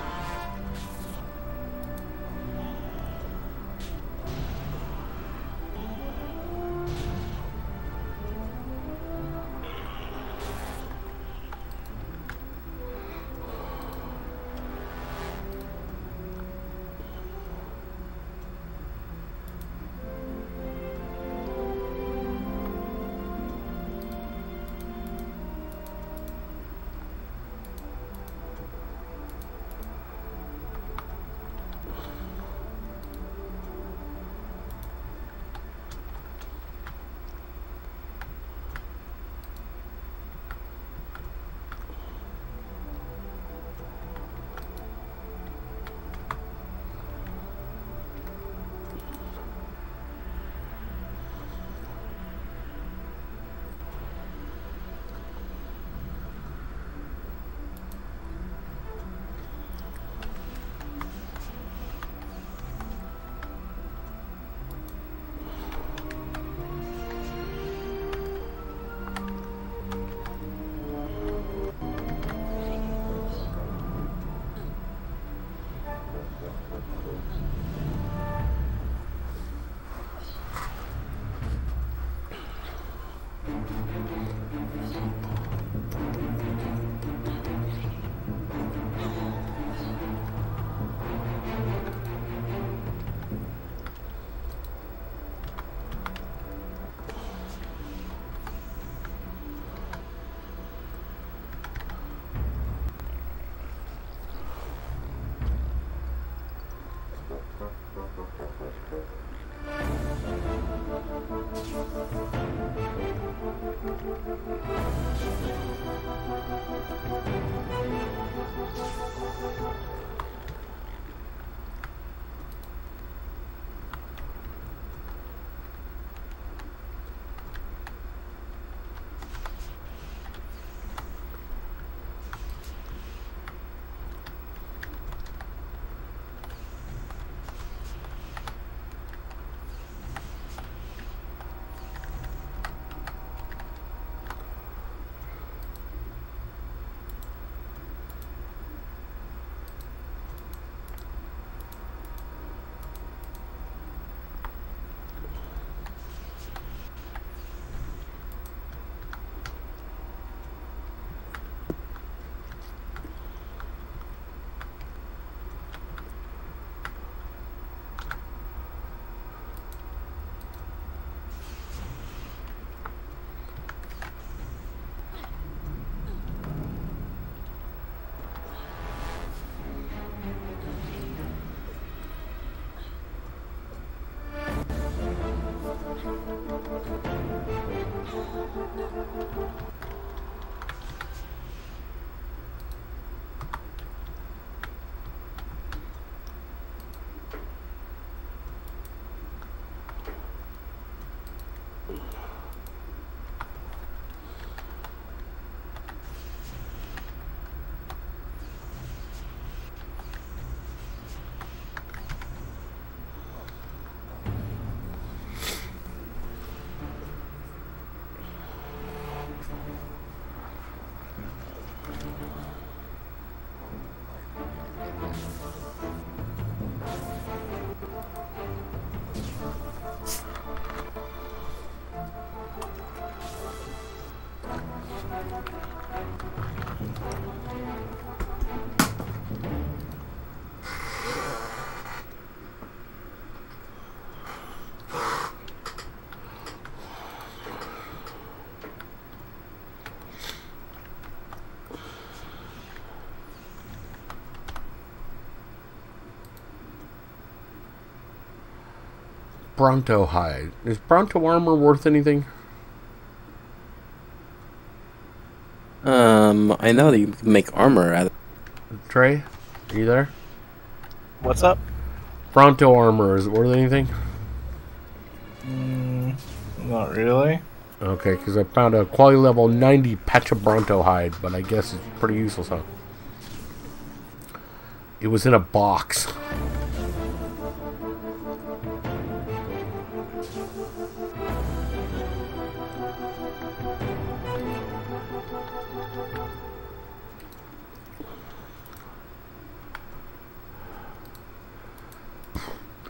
Bronto hide. Is Bronto armor worth anything? I know that you can make armor out of. Trey, are you there? What's up? Bronto armor, is it worth anything? Not really. Okay, because I found a quality level 90 patch of Bronto hide, but I guess it's pretty useless, huh? It was in a box.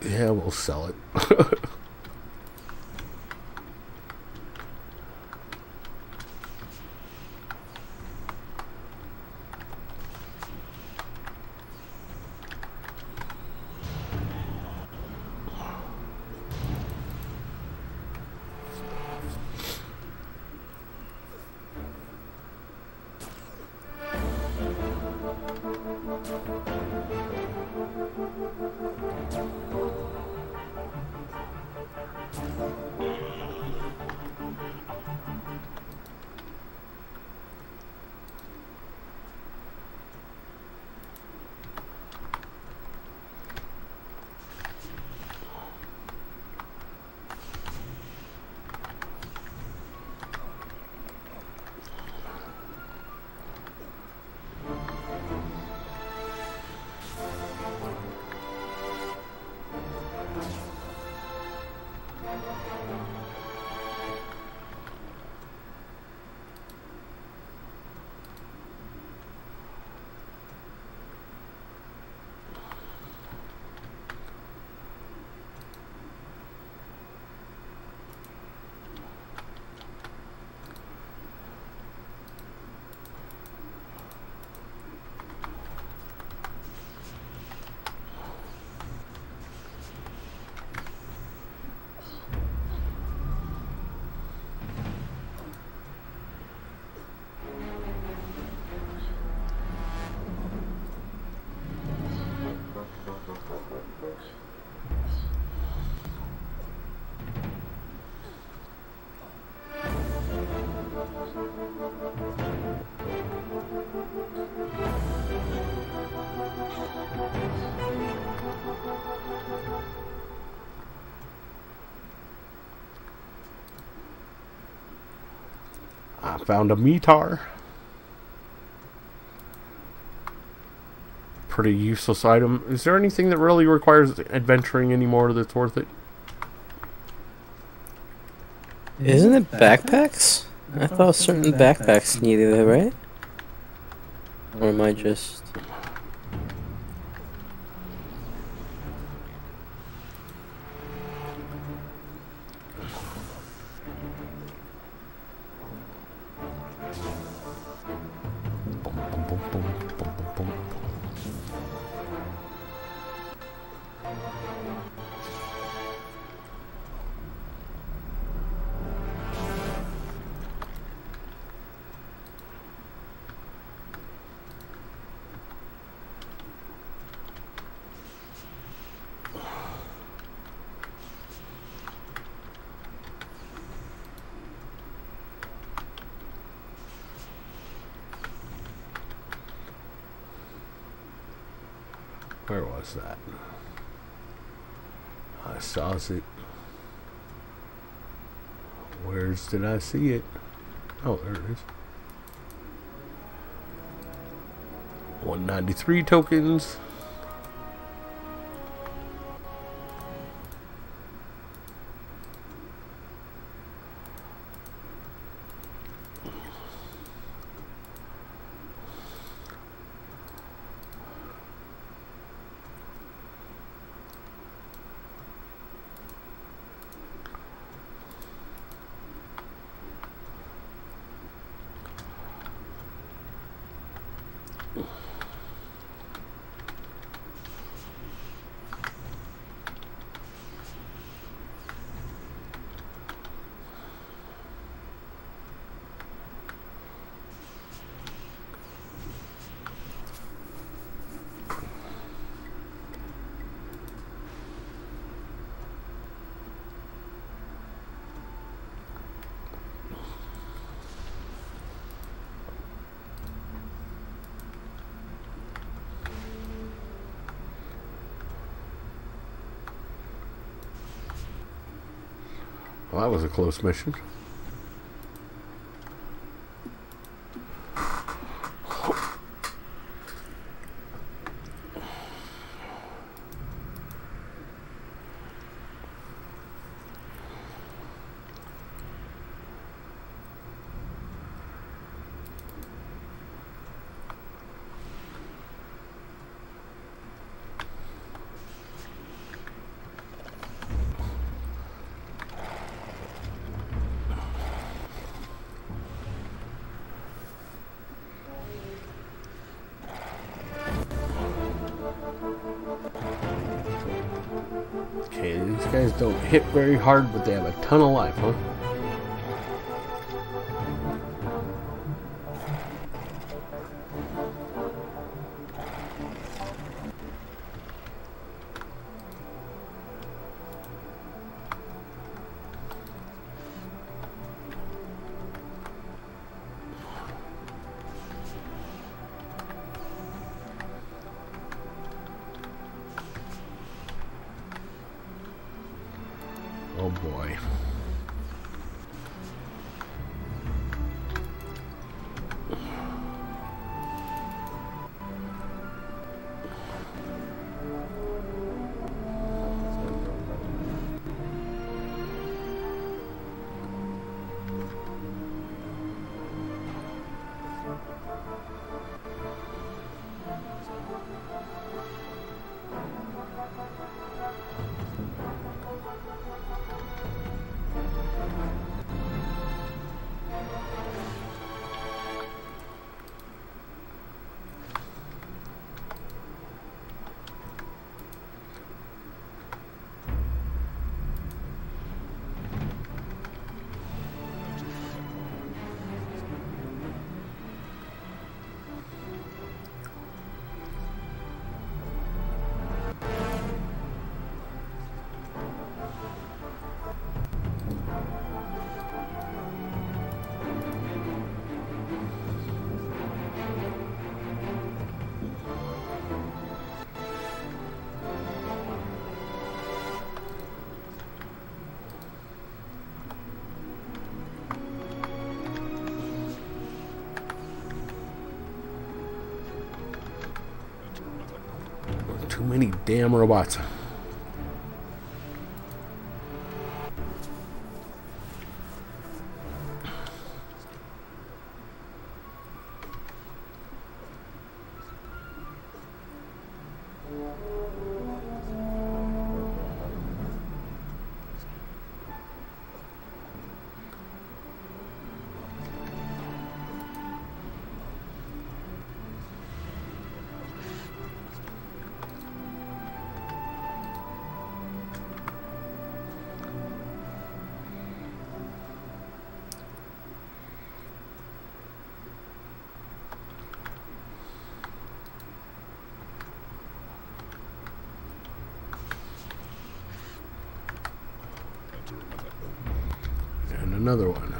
Yeah, we'll sell it. I found a metar. Pretty useless item. Is there anything that really requires adventuring anymore that's worth it? Isn't it backpacks? I thought certain backpacks needed it, right? Or am I just... Boom, boom, boom, boom, boom, boom. Where was that? I saw it. Where's did I see it? Oh, there it is. 193 tokens. Well, that was a close mission. Okay, these guys don't hit very hard, but they have a ton of life, huh? Oh boy. Too many damn robots. And another one.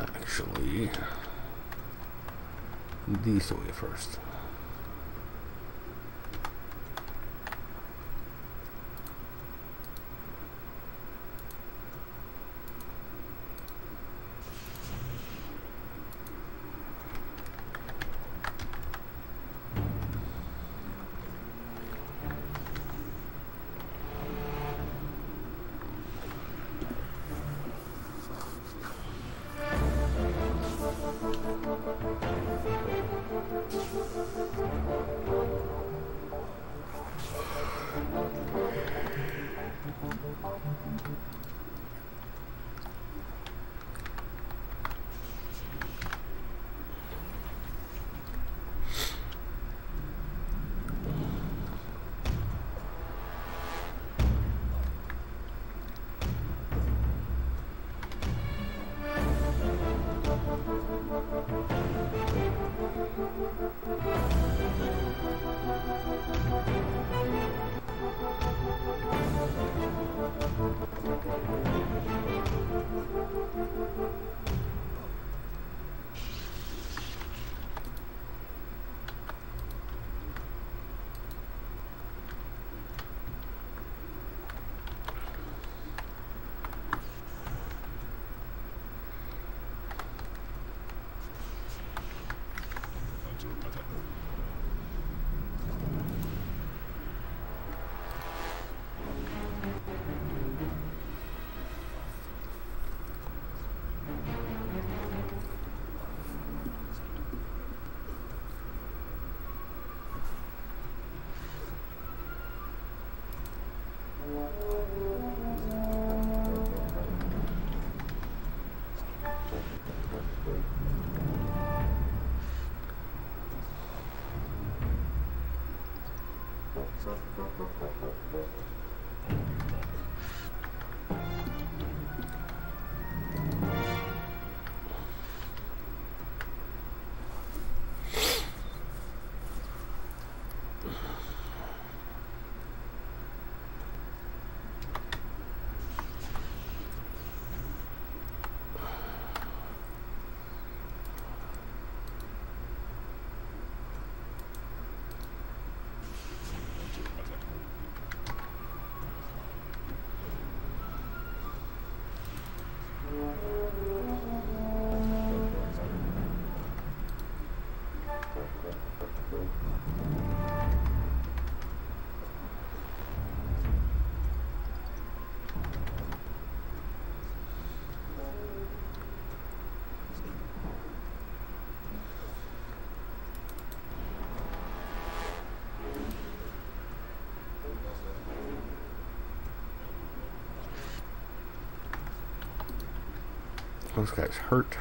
Actually, this way first. Those guys hurt.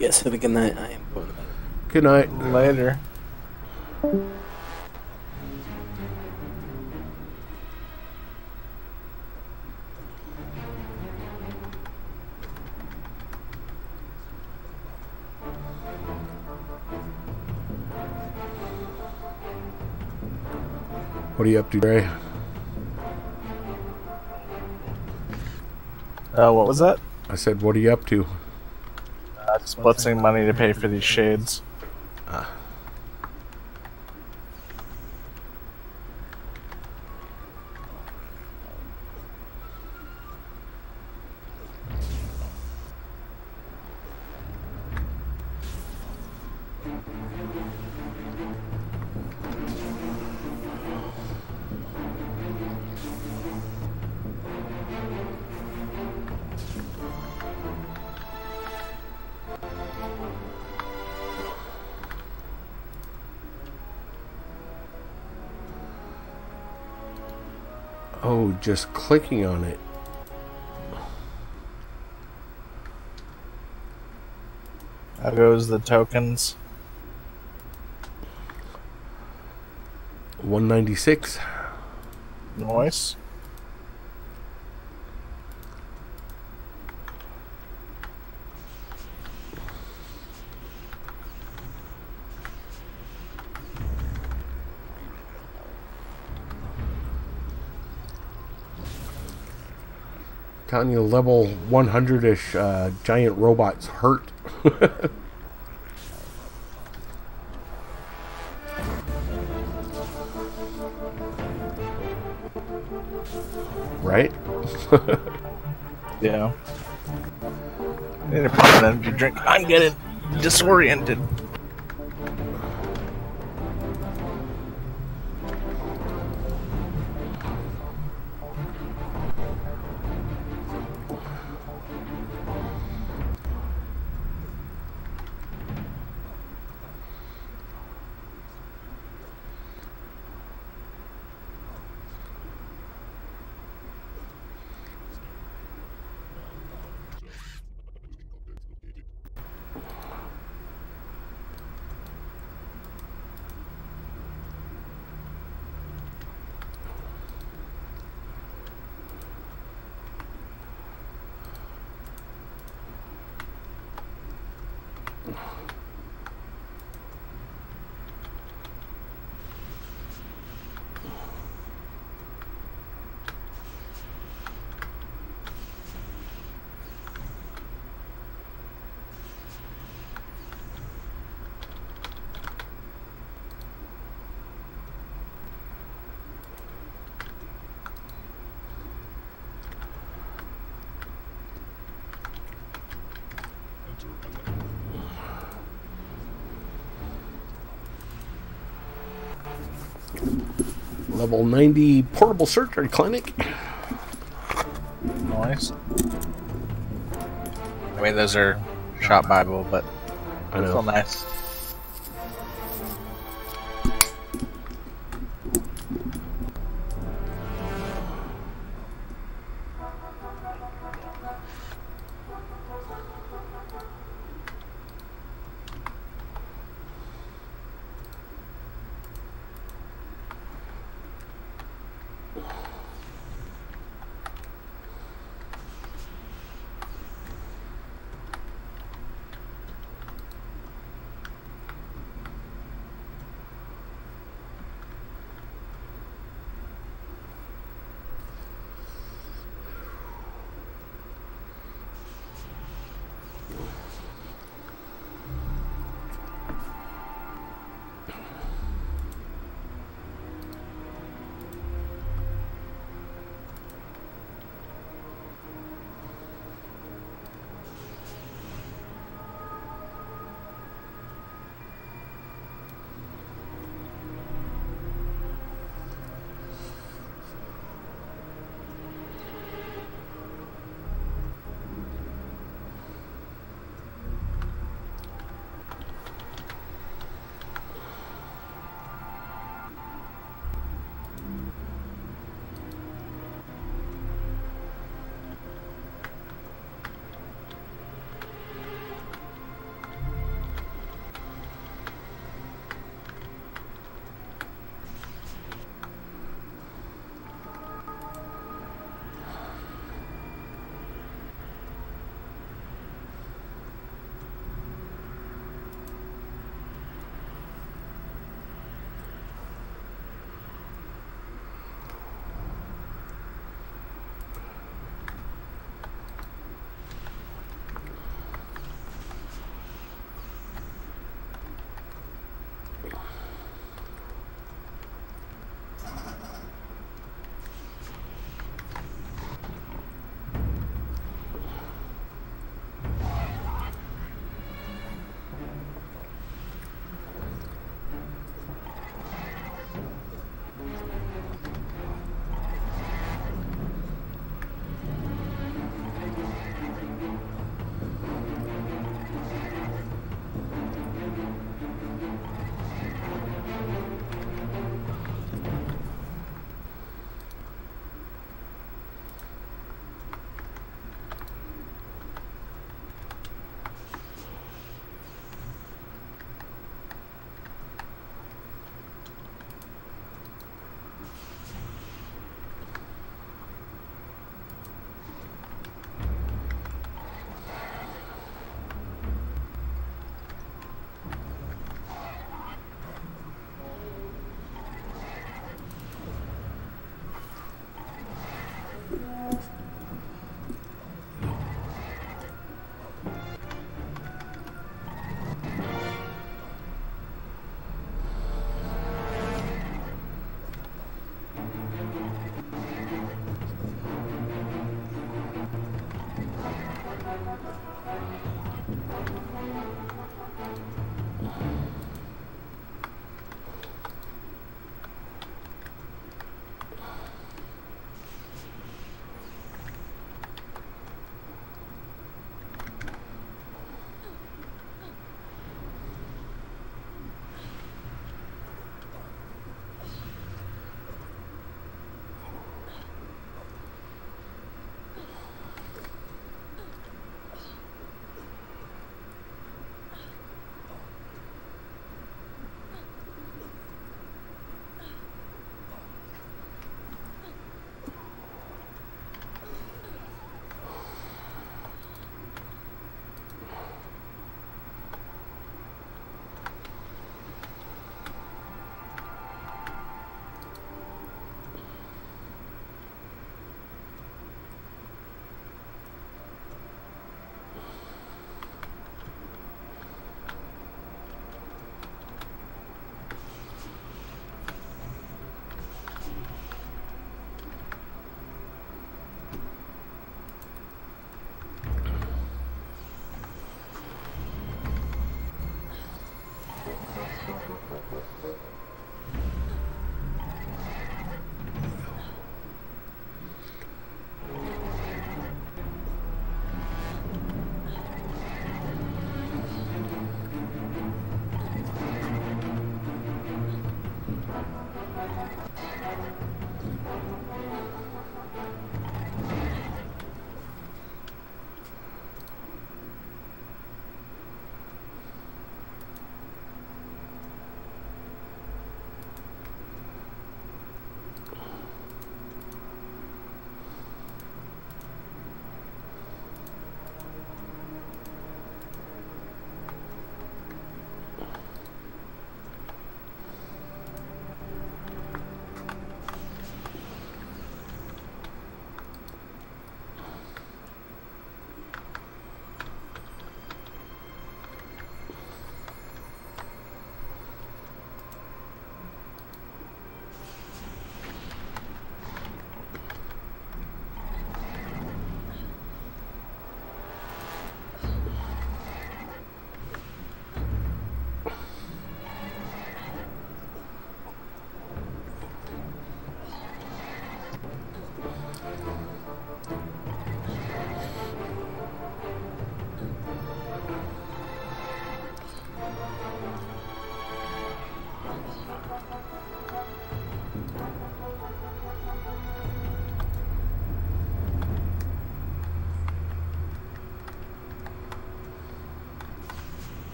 Yes, have a good night. I am going to bed. Good night. Later. What are you up to, Dre? What was that? I said, what are you up to? Just blitzing money to pay for these shades. Oh, just clicking on it. How goes the tokens? 196. Nice. Telling you, level 100-ish giant robots hurt. Right? Yeah. I need to put an energy drink. I'm getting disoriented. Level 90 portable surgery clinic. Nice. I mean, those are shot Bible, but I know. still nice.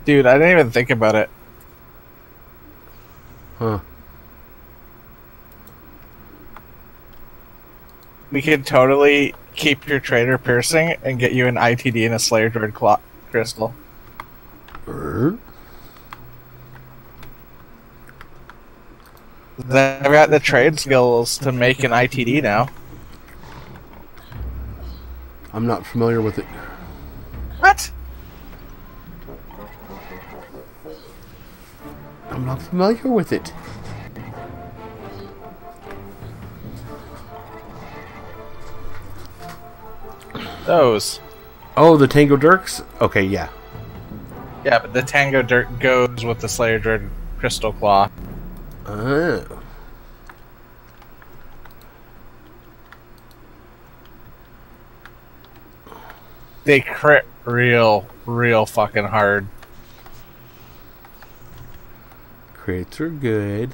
Dude, I didn't even think about it. Huh. We could totally keep your trader piercing and get you an ITD and a Slayer Droid crystal. I've got the trade skills to make an ITD now. I'm not familiar with it. What? I'm not familiar with it. Those. Oh, the Tango Dirks? Okay, yeah. Yeah, but the Tango Dirt goes with the Slayer Droid Crystal Claw. Oh. They crit real fucking hard. Crits are good.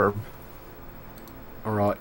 herb. All right.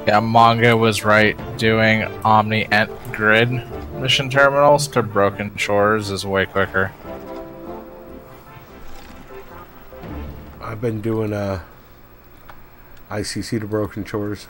Yeah, Manga was right. Doing Omni Ent Grid mission terminals to Broken Shores is way quicker. I've been doing ICC to Broken Shores.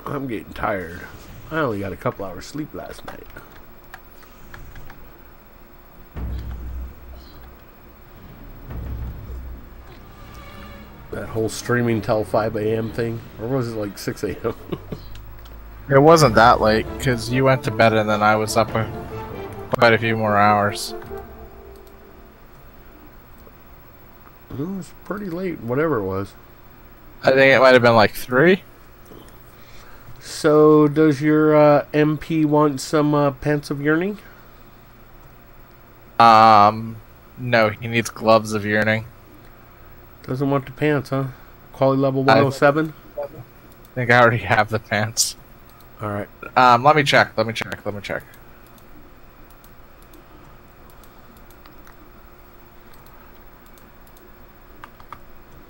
I'm getting tired. I only got a couple hours sleep last night. That whole streaming till 5 a.m. thing, or was it like 6 a.m.? It wasn't that late because you went to bed and then I was up quite a few more hours. It was pretty late, whatever it was. I think it might have been like 3. So, does your MP want some Pants of Yearning? No, he needs Gloves of Yearning. Doesn't want the pants, huh? Quality level 107? I think I already have the pants. Alright. Let me check.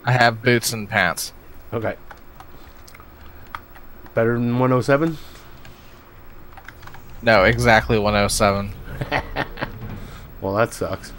I have boots and pants. Okay. Better than 107? No, exactly 107. Well, that sucks.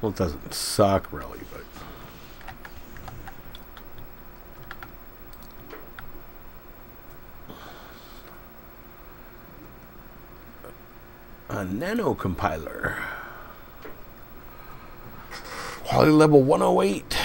Well, it doesn't suck, really, but... A nano compiler. Quality level 108.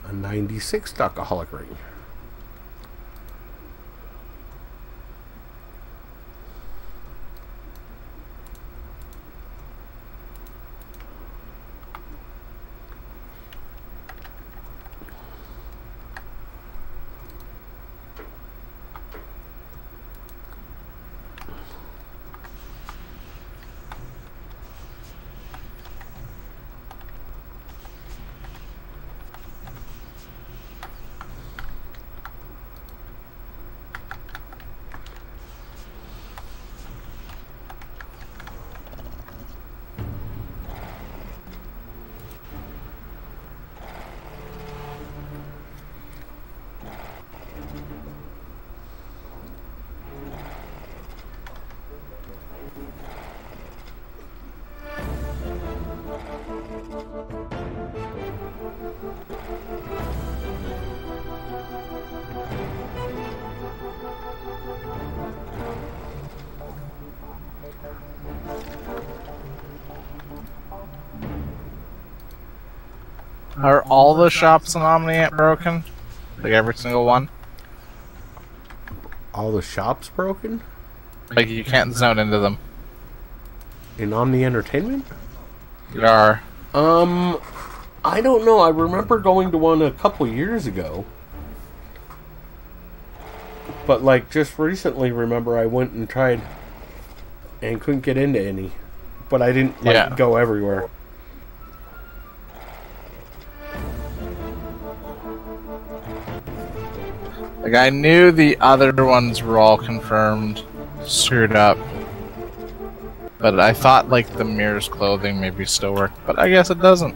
A 96 alcoholic ring. Are all the shops in Omniant broken? Like every single one? All the shops broken Like you can't zone into them. in Omni Entertainment? There are. I don't know. I remember going to one a couple years ago. But, like, just recently, remember, I went and tried and couldn't get into any. But I didn't, like, Yeah. go everywhere. Like I knew the other ones were all confirmed, screwed up. But I thought like the Mirror's clothing maybe still worked, but I guess it doesn't.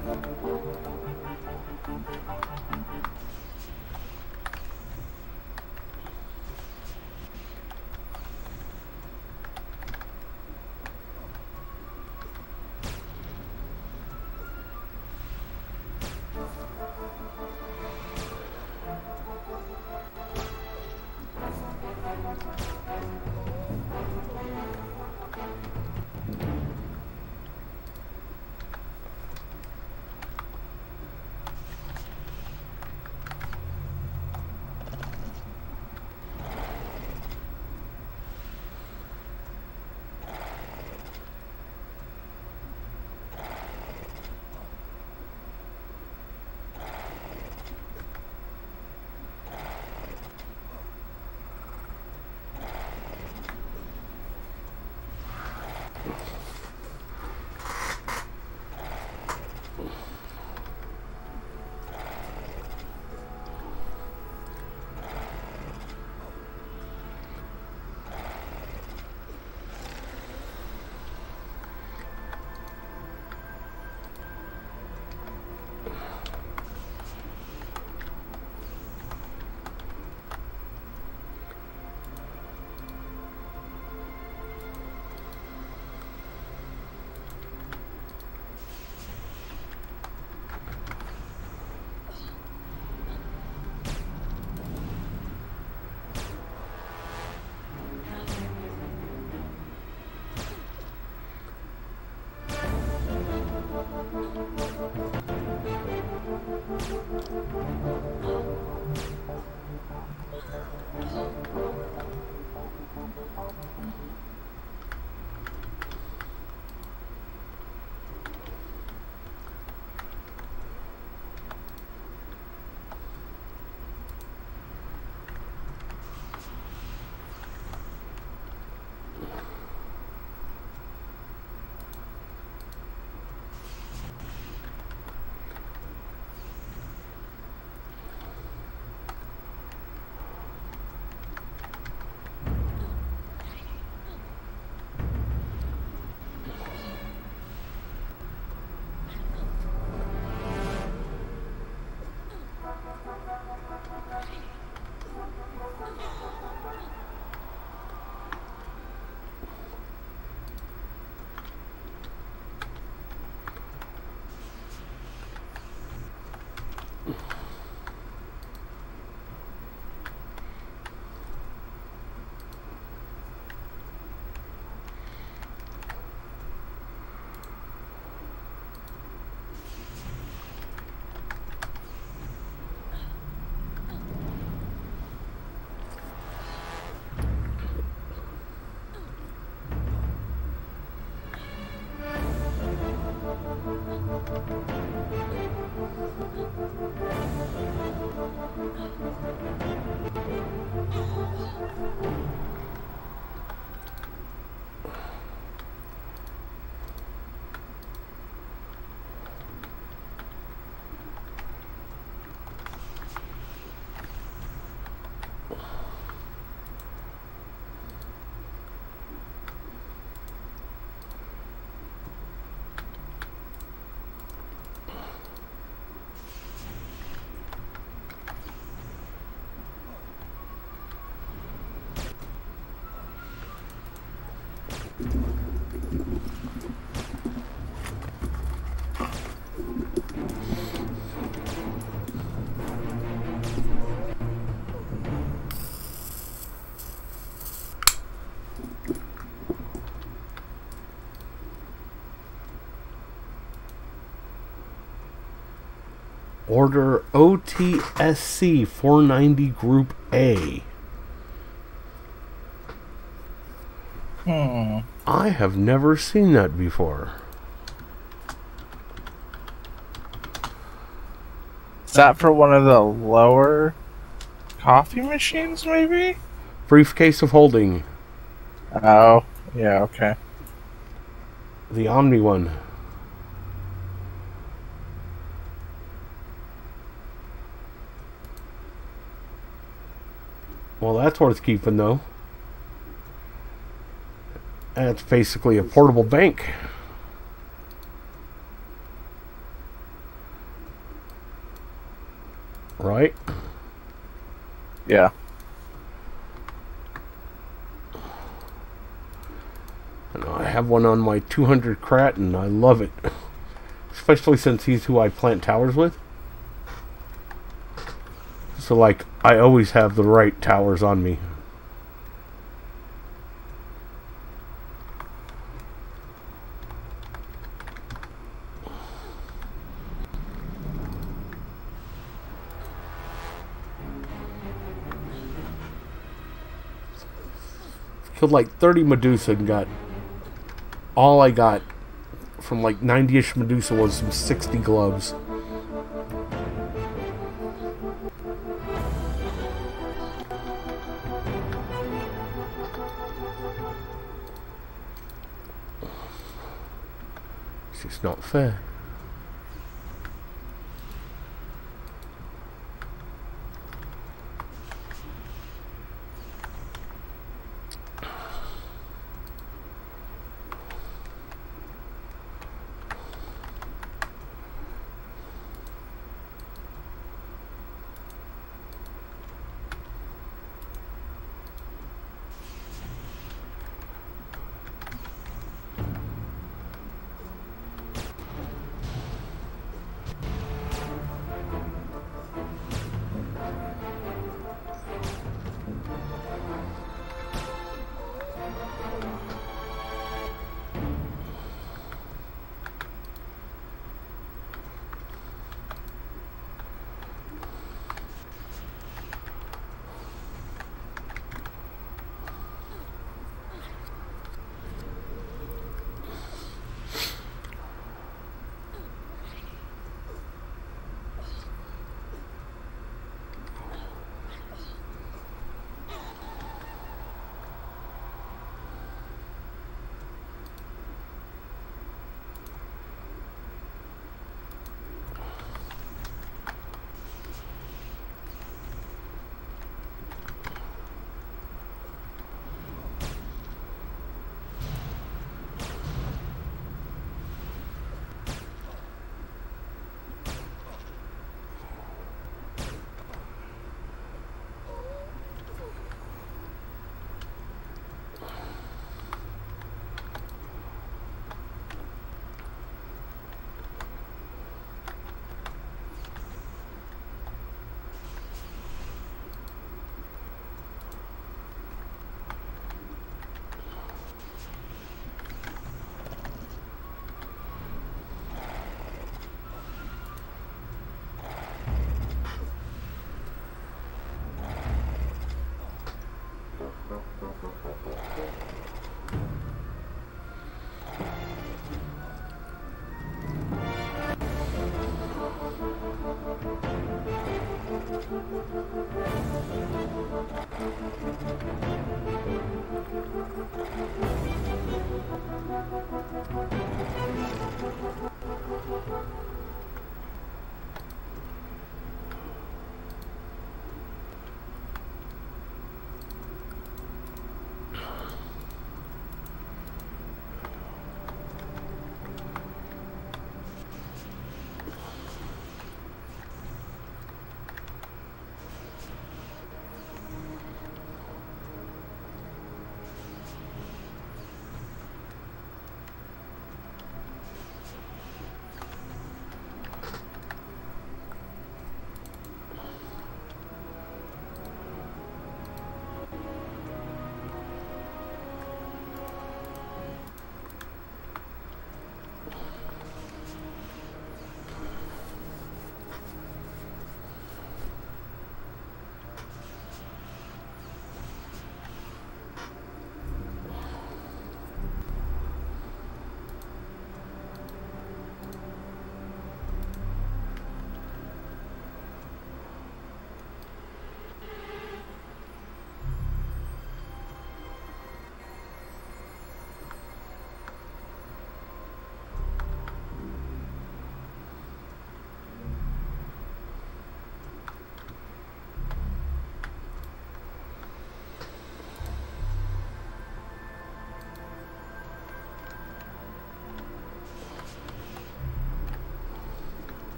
Order OTSC 490 Group A. I have never seen that before. Is that for one of the lower coffee machines, maybe? Briefcase of holding. Oh, yeah, okay. The Omni one. Well, that's worth keeping, though. That's basically a portable bank. Right? Yeah. And I have one on my 200 Krat, and I love it. Especially since he's who I plant towers with. So, like, I always have the right towers on me. Killed like 30 Medusa and got... All I got from like 90-ish Medusa was some 60 gloves. It's just not fair.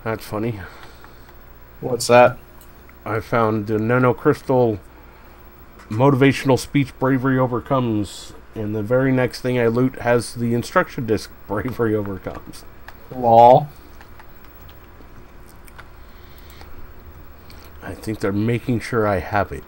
That's funny. What's that? I found the Nano Crystal motivational speech bravery overcomes, and the very next thing I loot has the instruction disc bravery overcomes. Lol. I think they're making sure I have it.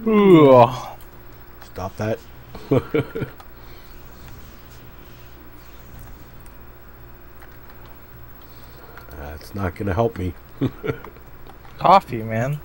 Ooh. Stop that. That's not going to help me. Coffee, man.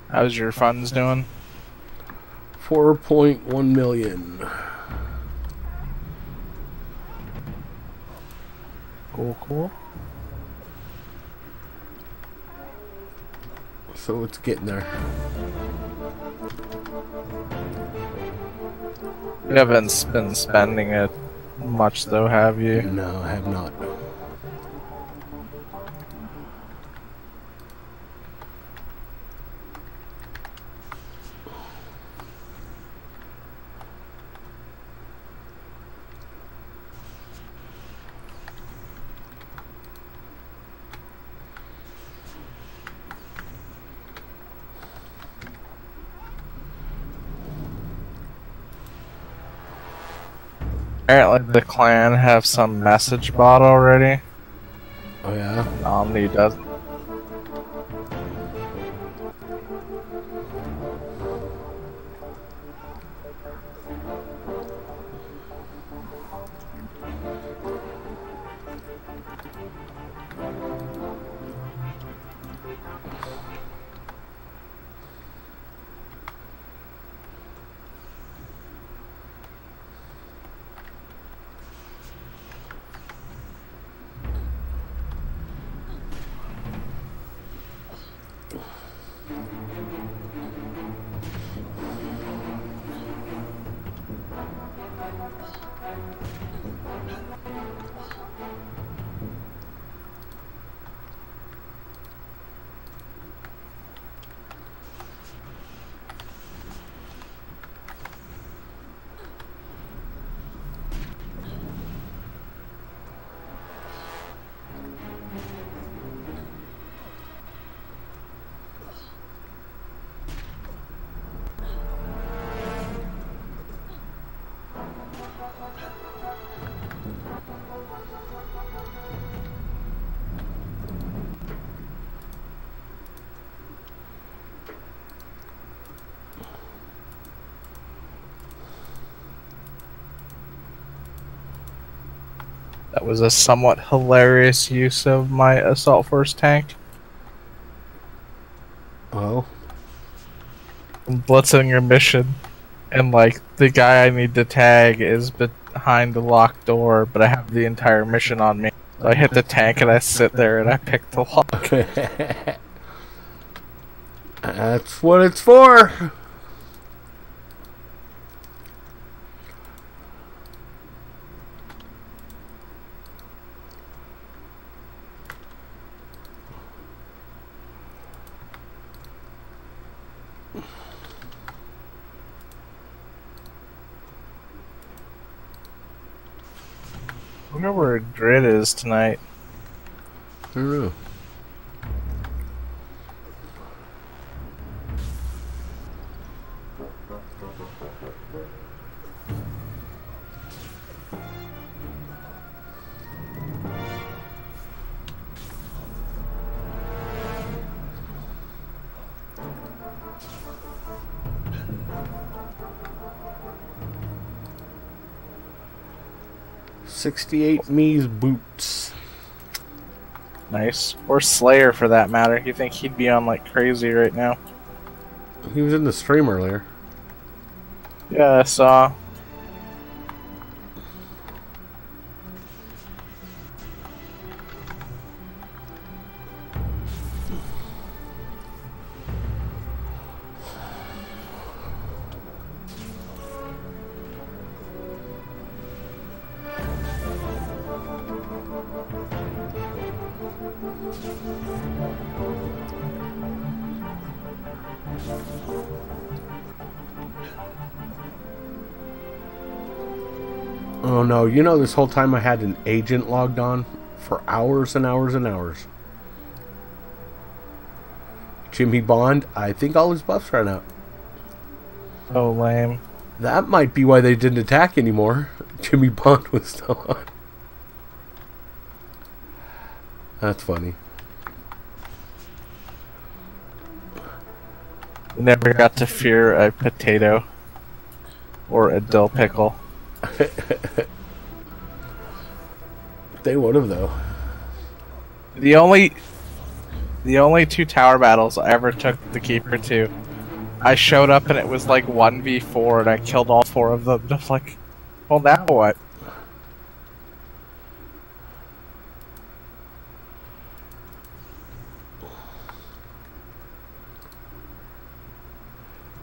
How's your funds doing? 4.1 million. Cool, cool. so it's getting there. You haven't been spending it much though, have you? No, I have not. Apparently the clan have some message bot already. Oh yeah? Omni doesn't. That was a somewhat hilarious use of my assault force tank. Oh. I'm blitzing your mission, and like the guy I need to tag is behind the locked door, but I have the entire mission on me. So I hit the tank and I sit there and I pick the lock. That's what it's for. I wonder where Grid is tonight. I don't know. $68 Me's boots. Nice. Or Slayer for that matter. You think he'd be on like crazy right now? He was in the stream earlier. Yeah, I saw. Oh no, you know this whole time I had an agent logged on for hours and hours and hours. Jimmy Bond, I think all his buffs ran out. Oh, lame. That might be why they didn't attack anymore. Jimmy Bond was still on. That's funny. Never got to fear a potato or a dill pickle. They would have though. The only two tower battles I ever took the keeper to, I showed up and it was like 1v4 and I killed all 4 of them. Just like, well, now what?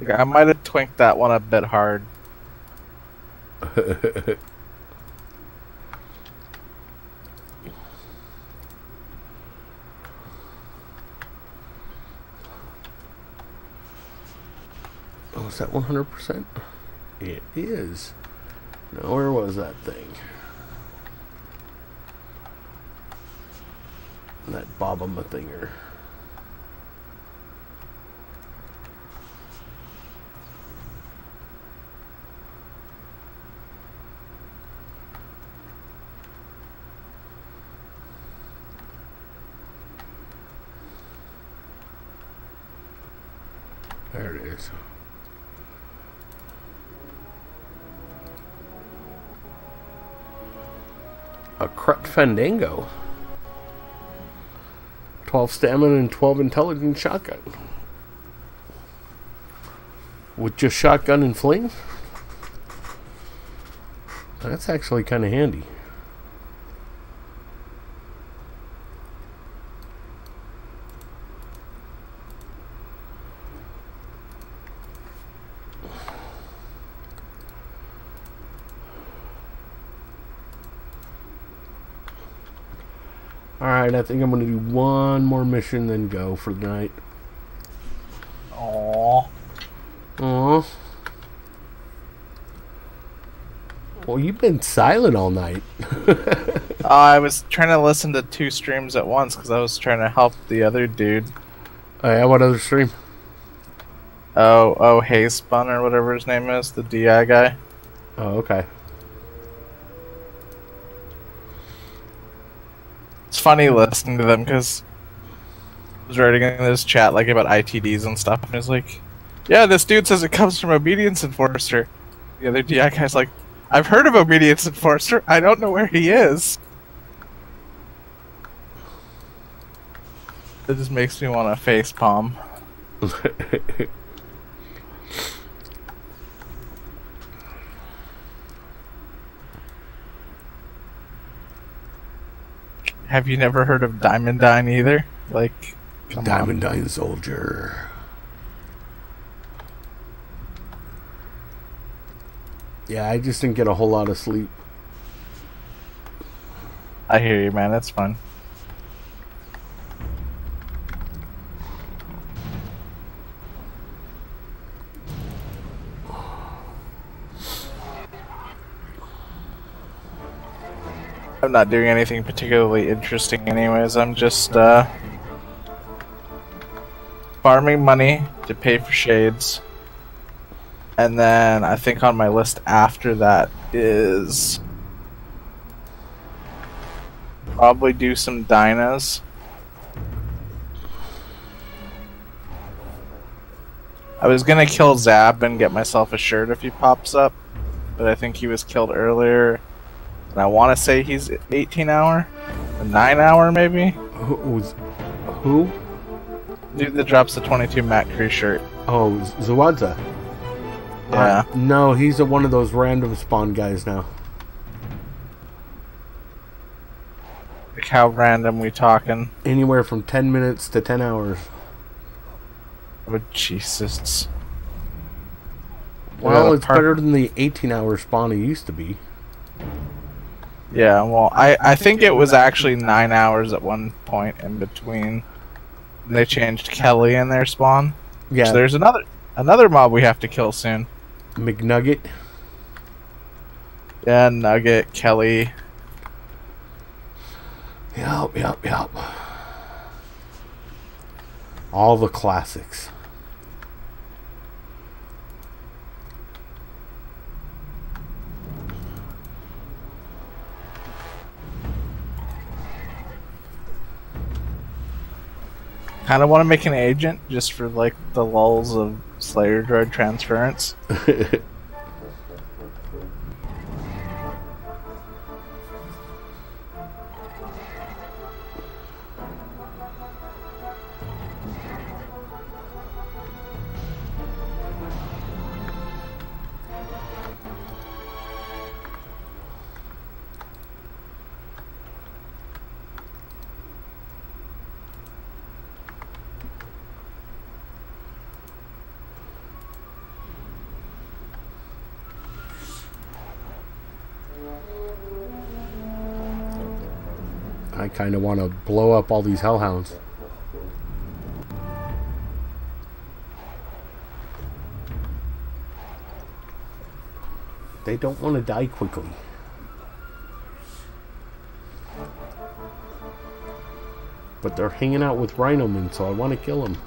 Like, I might have twinked that one a bit hard. Oh, is that 100%? It is. Now, where was that thing? That Bobama thinger. There it is. A Crut Fandango. 12 stamina and 12 intelligence shotgun. With just shotgun and fling? That's actually kind of handy. Alright, I think I'm going to do one more mission, then go for the night. Aww. Aww. Well, you've been silent all night. I was trying to listen to 2 streams at once because I was trying to help the other dude. Oh yeah, what other stream? Oh, Hayspun or whatever his name is, the DI guy. Oh, okay. It's funny listening to them because I was writing in this chat like about ITDs and stuff, and he's like, "Yeah, this dude says it comes from Obedience Enforcer." The other DI guy's like, "I've heard of Obedience Enforcer. I don't know where he is." It just makes me want to face palm. Have you never heard of Diamondine either? Like, come on. Diamondine Soldier. Yeah, I just didn't get a whole lot of sleep. I hear you, man. That's fun. I'm not doing anything particularly interesting anyways. I'm just farming money to pay for shades. And then I think on my list after that is probably do some dynas. I was gonna kill Zab and get myself a shirt if he pops up, but I think he was killed earlier. And I want to say he's 18 hour? A 9 hour maybe? Who? Dude that drops the 22 Matt Cree shirt. Oh, Zawadza. Yeah. No, he's one of those random spawn guys now. Like how random we talking? Anywhere from 10 minutes to 10 hours. Oh, Jesus. Well, Yeah, it's better than the 18-hour spawn it used to be. Yeah, well, I think it was actually 9 hours at one point in between. They changed Kelly in their spawn. Yeah. So there's another mob we have to kill soon. McNugget. Yeah, Nugget, Kelly. Yep. All the classics. Kind of want to make an agent just for like the lulls of Slayer Droid transference. I kind of want to blow up all these hellhounds. They don't want to die quickly. But they're hanging out with Rhinomen, so I want to kill them.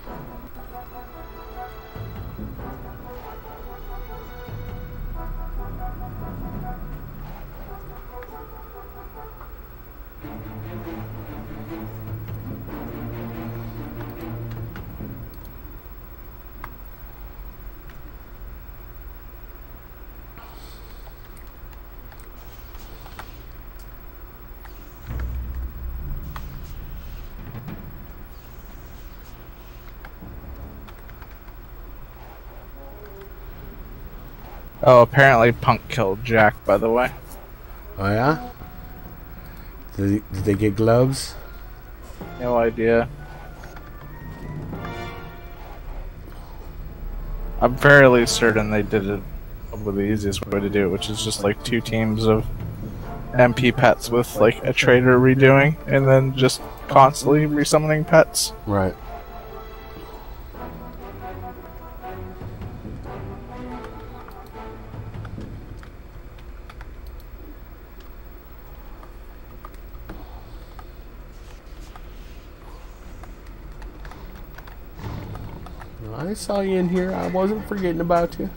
Oh, apparently Punk killed Jack, by the way. Oh yeah? Did they get gloves? No idea. I'm fairly certain they did it with the easiest way to do it, which is just like 2 teams of MP pets with like a trader redoing, and then just constantly resummoning pets. Right. I saw you in here. I wasn't forgetting about you.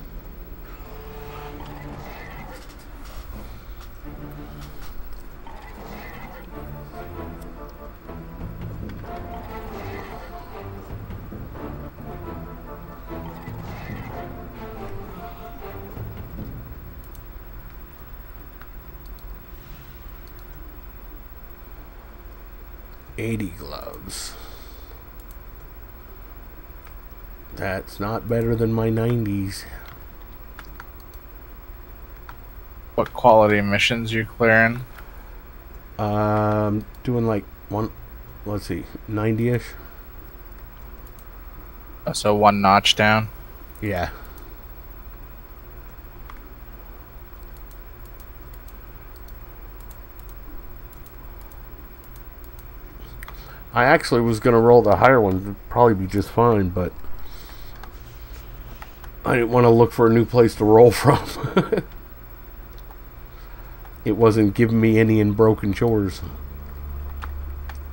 $80 gloves. That's not better than my 90s. What quality missions you clearing? Doing like let's see, 90-ish. So 1 notch down. Yeah. I actually was going to roll the higher one. It'd probably be just fine, but I didn't want to look for a new place to roll from. It wasn't giving me any in Broken Shores.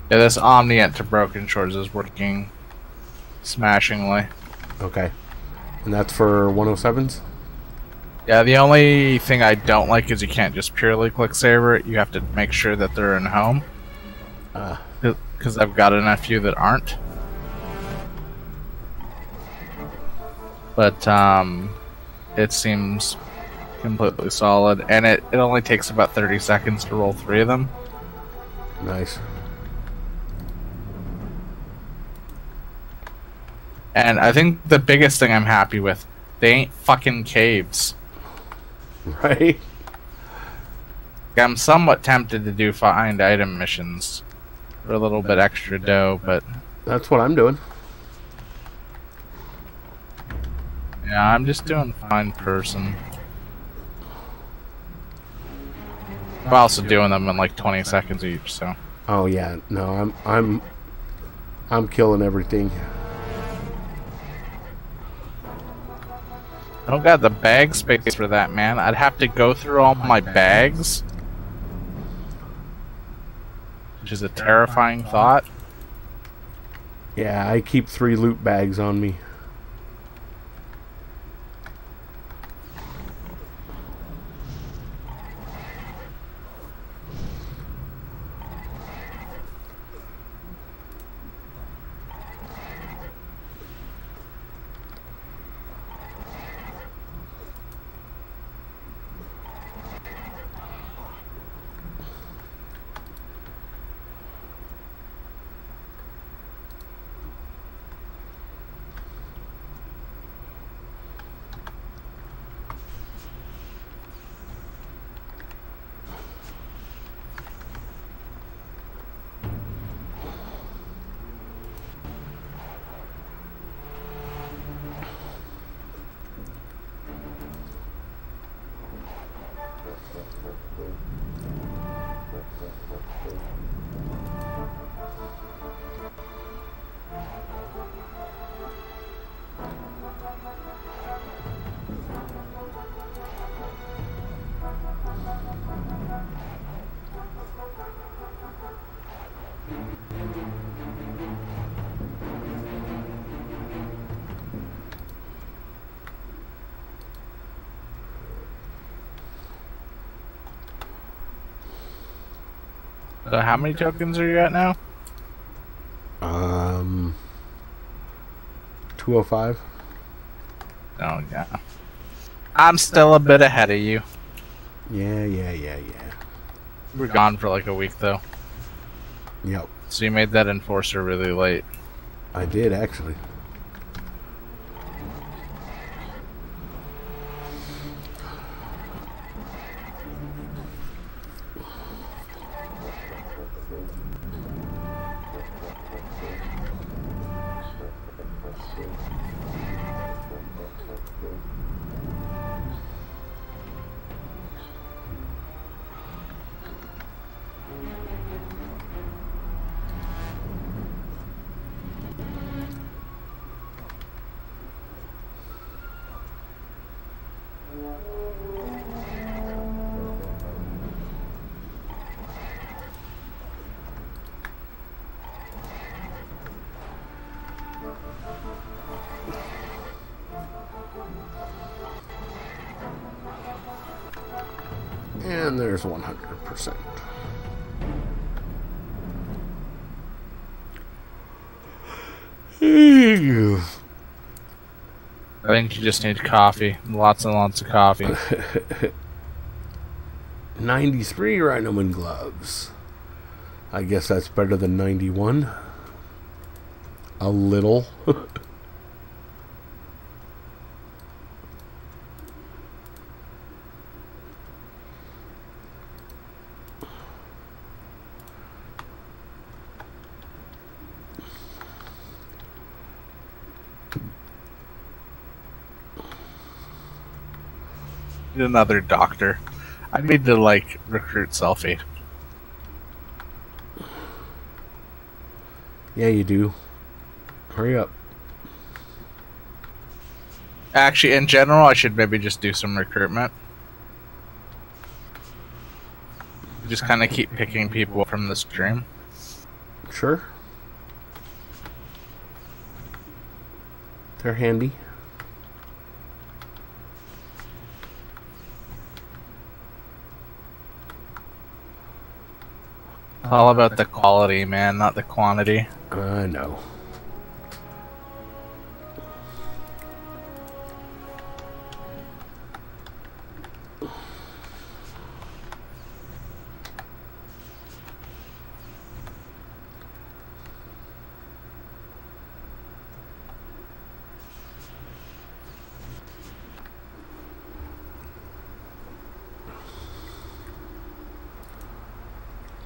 Yeah, this Omniant to Broken Shores is working smashingly. Okay. And that's for 107s? Yeah, the only thing I don't like is you can't just purely click saver it. You have to make sure that they're in home. Because I've got a few that aren't. But it seems completely solid, and it only takes about 30 seconds to roll 3 of them. Nice. And I think the biggest thing I'm happy with, they ain't fucking caves. Right? I'm somewhat tempted to do find item missions for a little bit extra dough, but That's what I'm doing. yeah, I'm just doing find person. I'm also doing them in like 20 seconds each, so. Oh yeah, no, I'm killing everything. I don't got the bag space for that, man. I'd have to go through all my bags, which is a terrifying thought. Yeah, I keep 3 loot bags on me. So how many tokens are you at now? 205. Oh, yeah. I'm still a bit ahead of you. Yeah. We're gone for like a week, though. Yep, So you made that enforcer really late. I did actually. And there's 100%. I think you just need coffee. Lots and lots of coffee. 93 Rhinoman gloves. I guess that's better than 91. A little. Need another doctor. I need to, like, recruit Selfie. Yeah, you do. Hurry up. Actually, in general, I should maybe just do some recruitment. Just kind of keep picking people from the stream. Sure. They're handy. All about the quality, man, not the quantity. I know.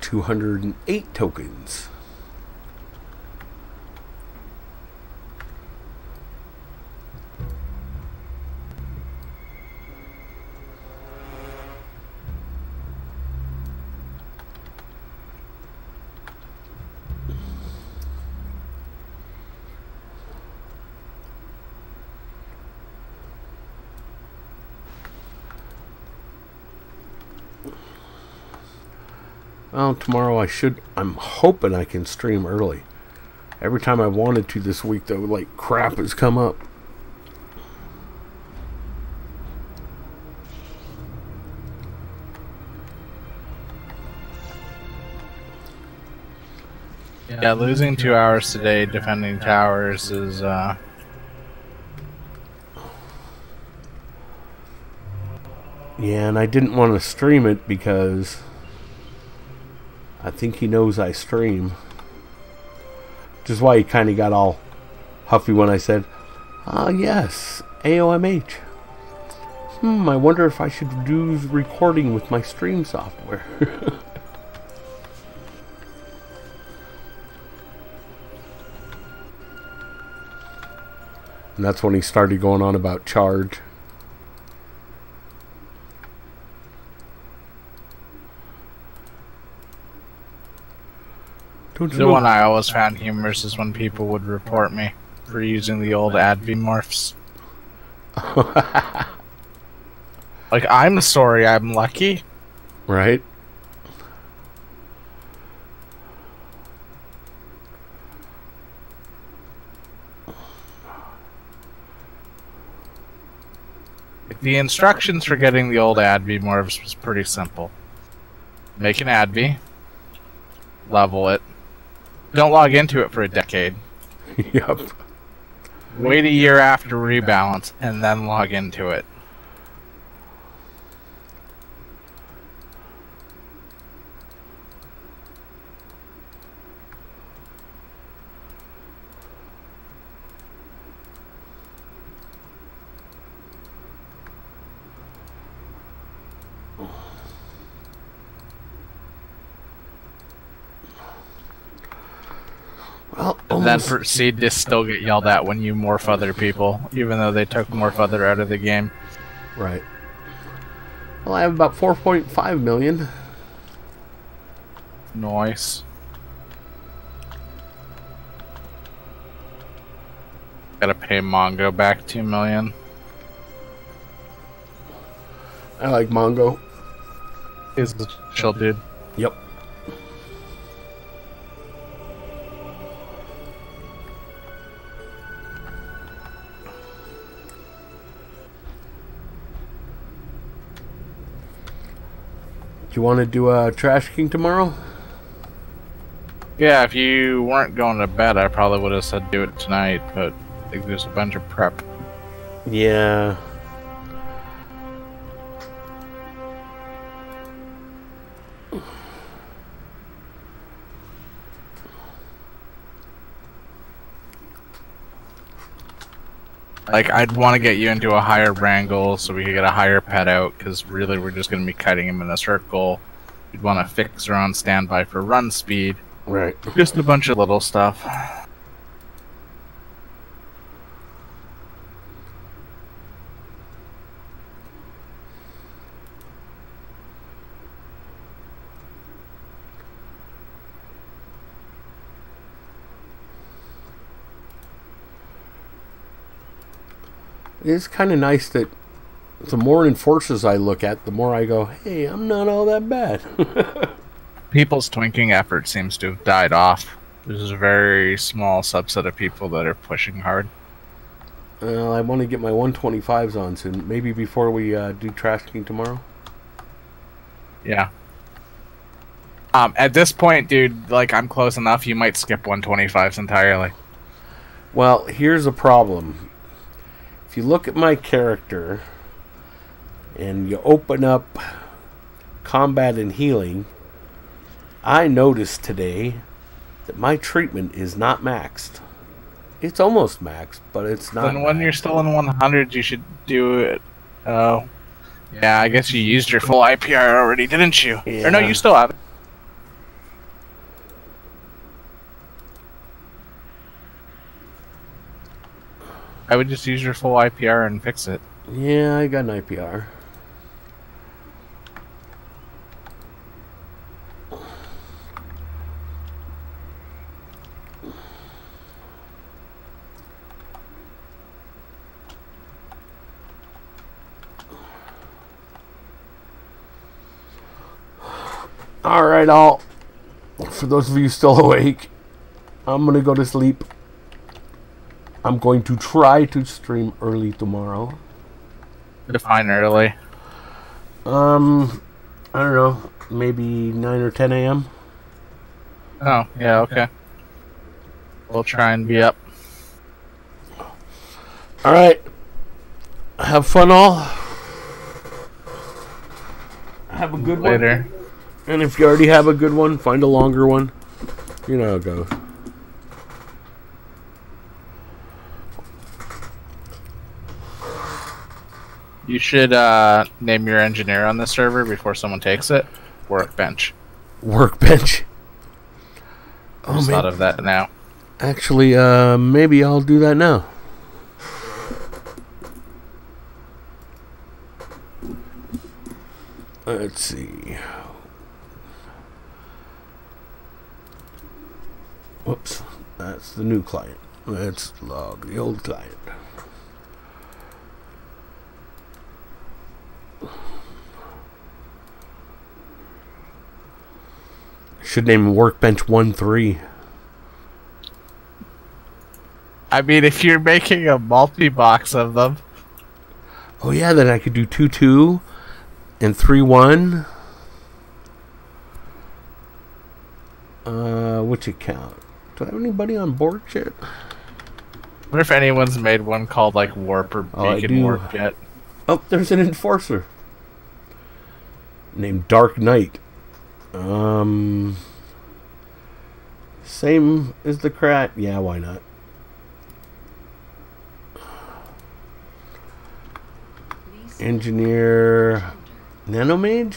$208 tokens. Well, tomorrow I'm hoping I can stream early. Every time I wanted to this week, though, like, crap has come up. Yeah, losing 2 hours today defending towers is, Yeah, and I didn't want to stream it because I think he knows I stream. Which is why he kind of got all huffy when I said, yes, AOMH. I wonder if I should do recording with my stream software. And that's when he started going on about charge. the one I always found humorous is when people would report me for using the old adv morphs. Like, I'm sorry, I'm lucky. Right? The instructions for getting the old adv morphs was pretty simple. Make an adv, level it. Don't log into it for a decade. Yep. Wait a year after rebalance, and then log into it. Well, And then proceed to still get yelled at when you morph other people, even though they took morph other out of the game. Right. Well, I have about 4.5 million. Nice. Gotta pay Mongo back 2 million. I like Mongo. He's the chill dude. Yep. Do you want to do a Trash King tomorrow? Yeah, if you weren't going to bed, I probably would have said do it tonight, but I think there's a bunch of prep. Yeah. Like, I'd want to get you into a higher wrangle so we could get a higher pet out, because really we're just going to be kiting him in a circle. You'd want to fix her on standby for run speed. Right. Just a bunch of little stuff. It's kind of nice that the more enforcers I look at, the more I go, hey, I'm not all that bad. People's twinking effort seems to have died off. There's a very small subset of people that are pushing hard. Well, I want to get my 125s on soon. Maybe before we do Trash King tomorrow. Yeah. At this point, dude, like, I'm close enough, you might skip 125s entirely. Well, here's a problem. If you look at my character and you open up combat and healing, I noticed today that my treatment is not maxed. It's almost maxed, but it's not. Then when maxed. you're still in 100, you should do it. Oh. Yeah, I guess you used your full IPR already, didn't you? Yeah. Or no, you still have it. I would just use your full IPR and fix it. Yeah, I got an IPR. Alright, all. For those of you still awake, I'm going to go to sleep. I'm going to try to stream early tomorrow. Define early. I don't know, maybe 9 or 10 a.m. Oh, yeah, okay. We'll try and be up. Alright. Have fun, all. Have a good one. Later. And if you already have a good one, find a longer one. You know how it goes. You should name your engineer on this server before someone takes it. Workbench. Workbench. Oh, Just man. thought of that now. Actually, maybe I'll do that now. Let's see. Whoops. That's the new client. Let's log the old client. Should name Workbench 1-3. I mean, if you're making a multi-box of them. Oh yeah, then I could do 2-2 and 3-1. Which account? Do I have anybody on board yet? I wonder if anyone's made one called like Warp or Oh, I Beacon do. Warp yet. Oh, there's an enforcer named Dark Knight. Same as the Krat. Yeah, why not? Engineer Nanomage?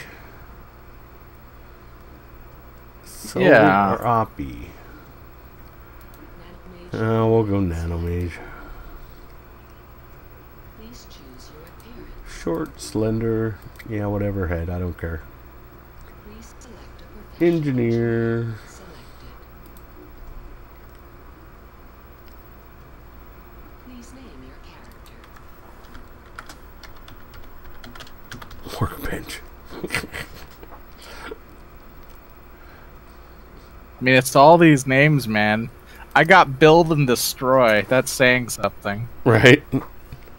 Solar Yeah. or Oppie? We'll go Nanomage. Please choose your appearance. Short, slender, yeah, whatever head, I don't care. Please select a professional. Engineer. Selected. Please name your character. Workbench. I mean, it's all these names, man. I got Build and Destroy. That's saying something. Right?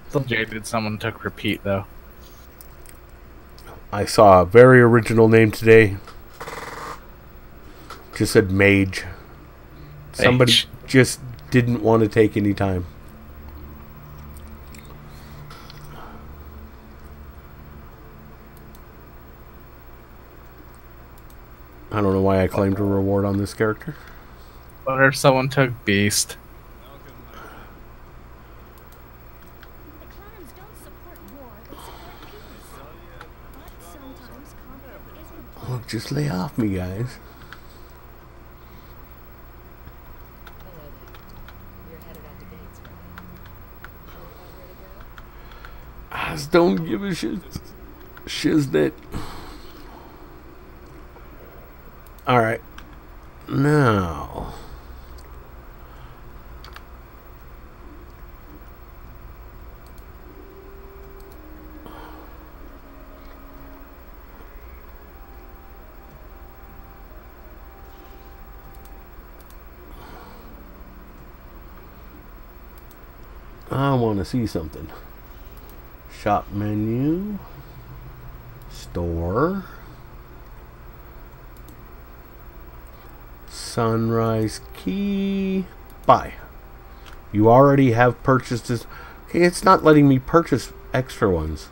Still jaded someone took repeat, though. I saw a very original name today. Just said Mage. Somebody Mage. just didn't want to take any time. I don't know why I claimed a reward on this character. What if someone took Beast? The clans don't support war, they support peace. But sometimes conflict is required. Oh, just lay off me, guys. Hello there. You're headed out to Gates, right? Where to go? I just don't give a shit. Shiznit. Alright. Now. I want to see something. Shop menu. Store. Sunrise key. Buy. You already have purchased this. Okay, it's not letting me purchase extra ones.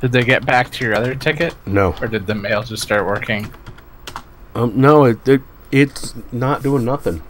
Did they get back to your other ticket? No. Or did the mail just start working? No, it's not doing nothing.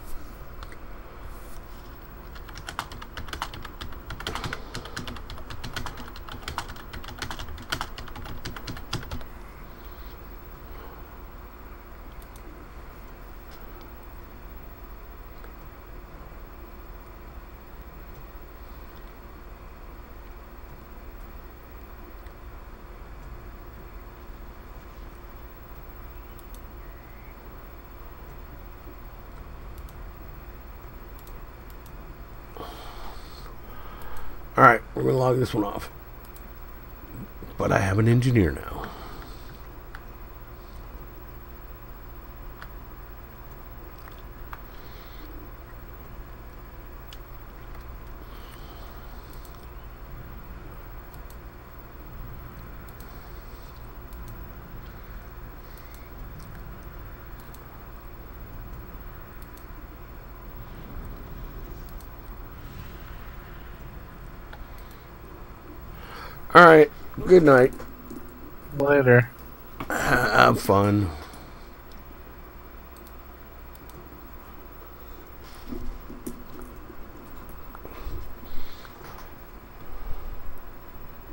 Alright, we're going to log this one off. But I have an engineer now. Alright, good night. Later. Have fun.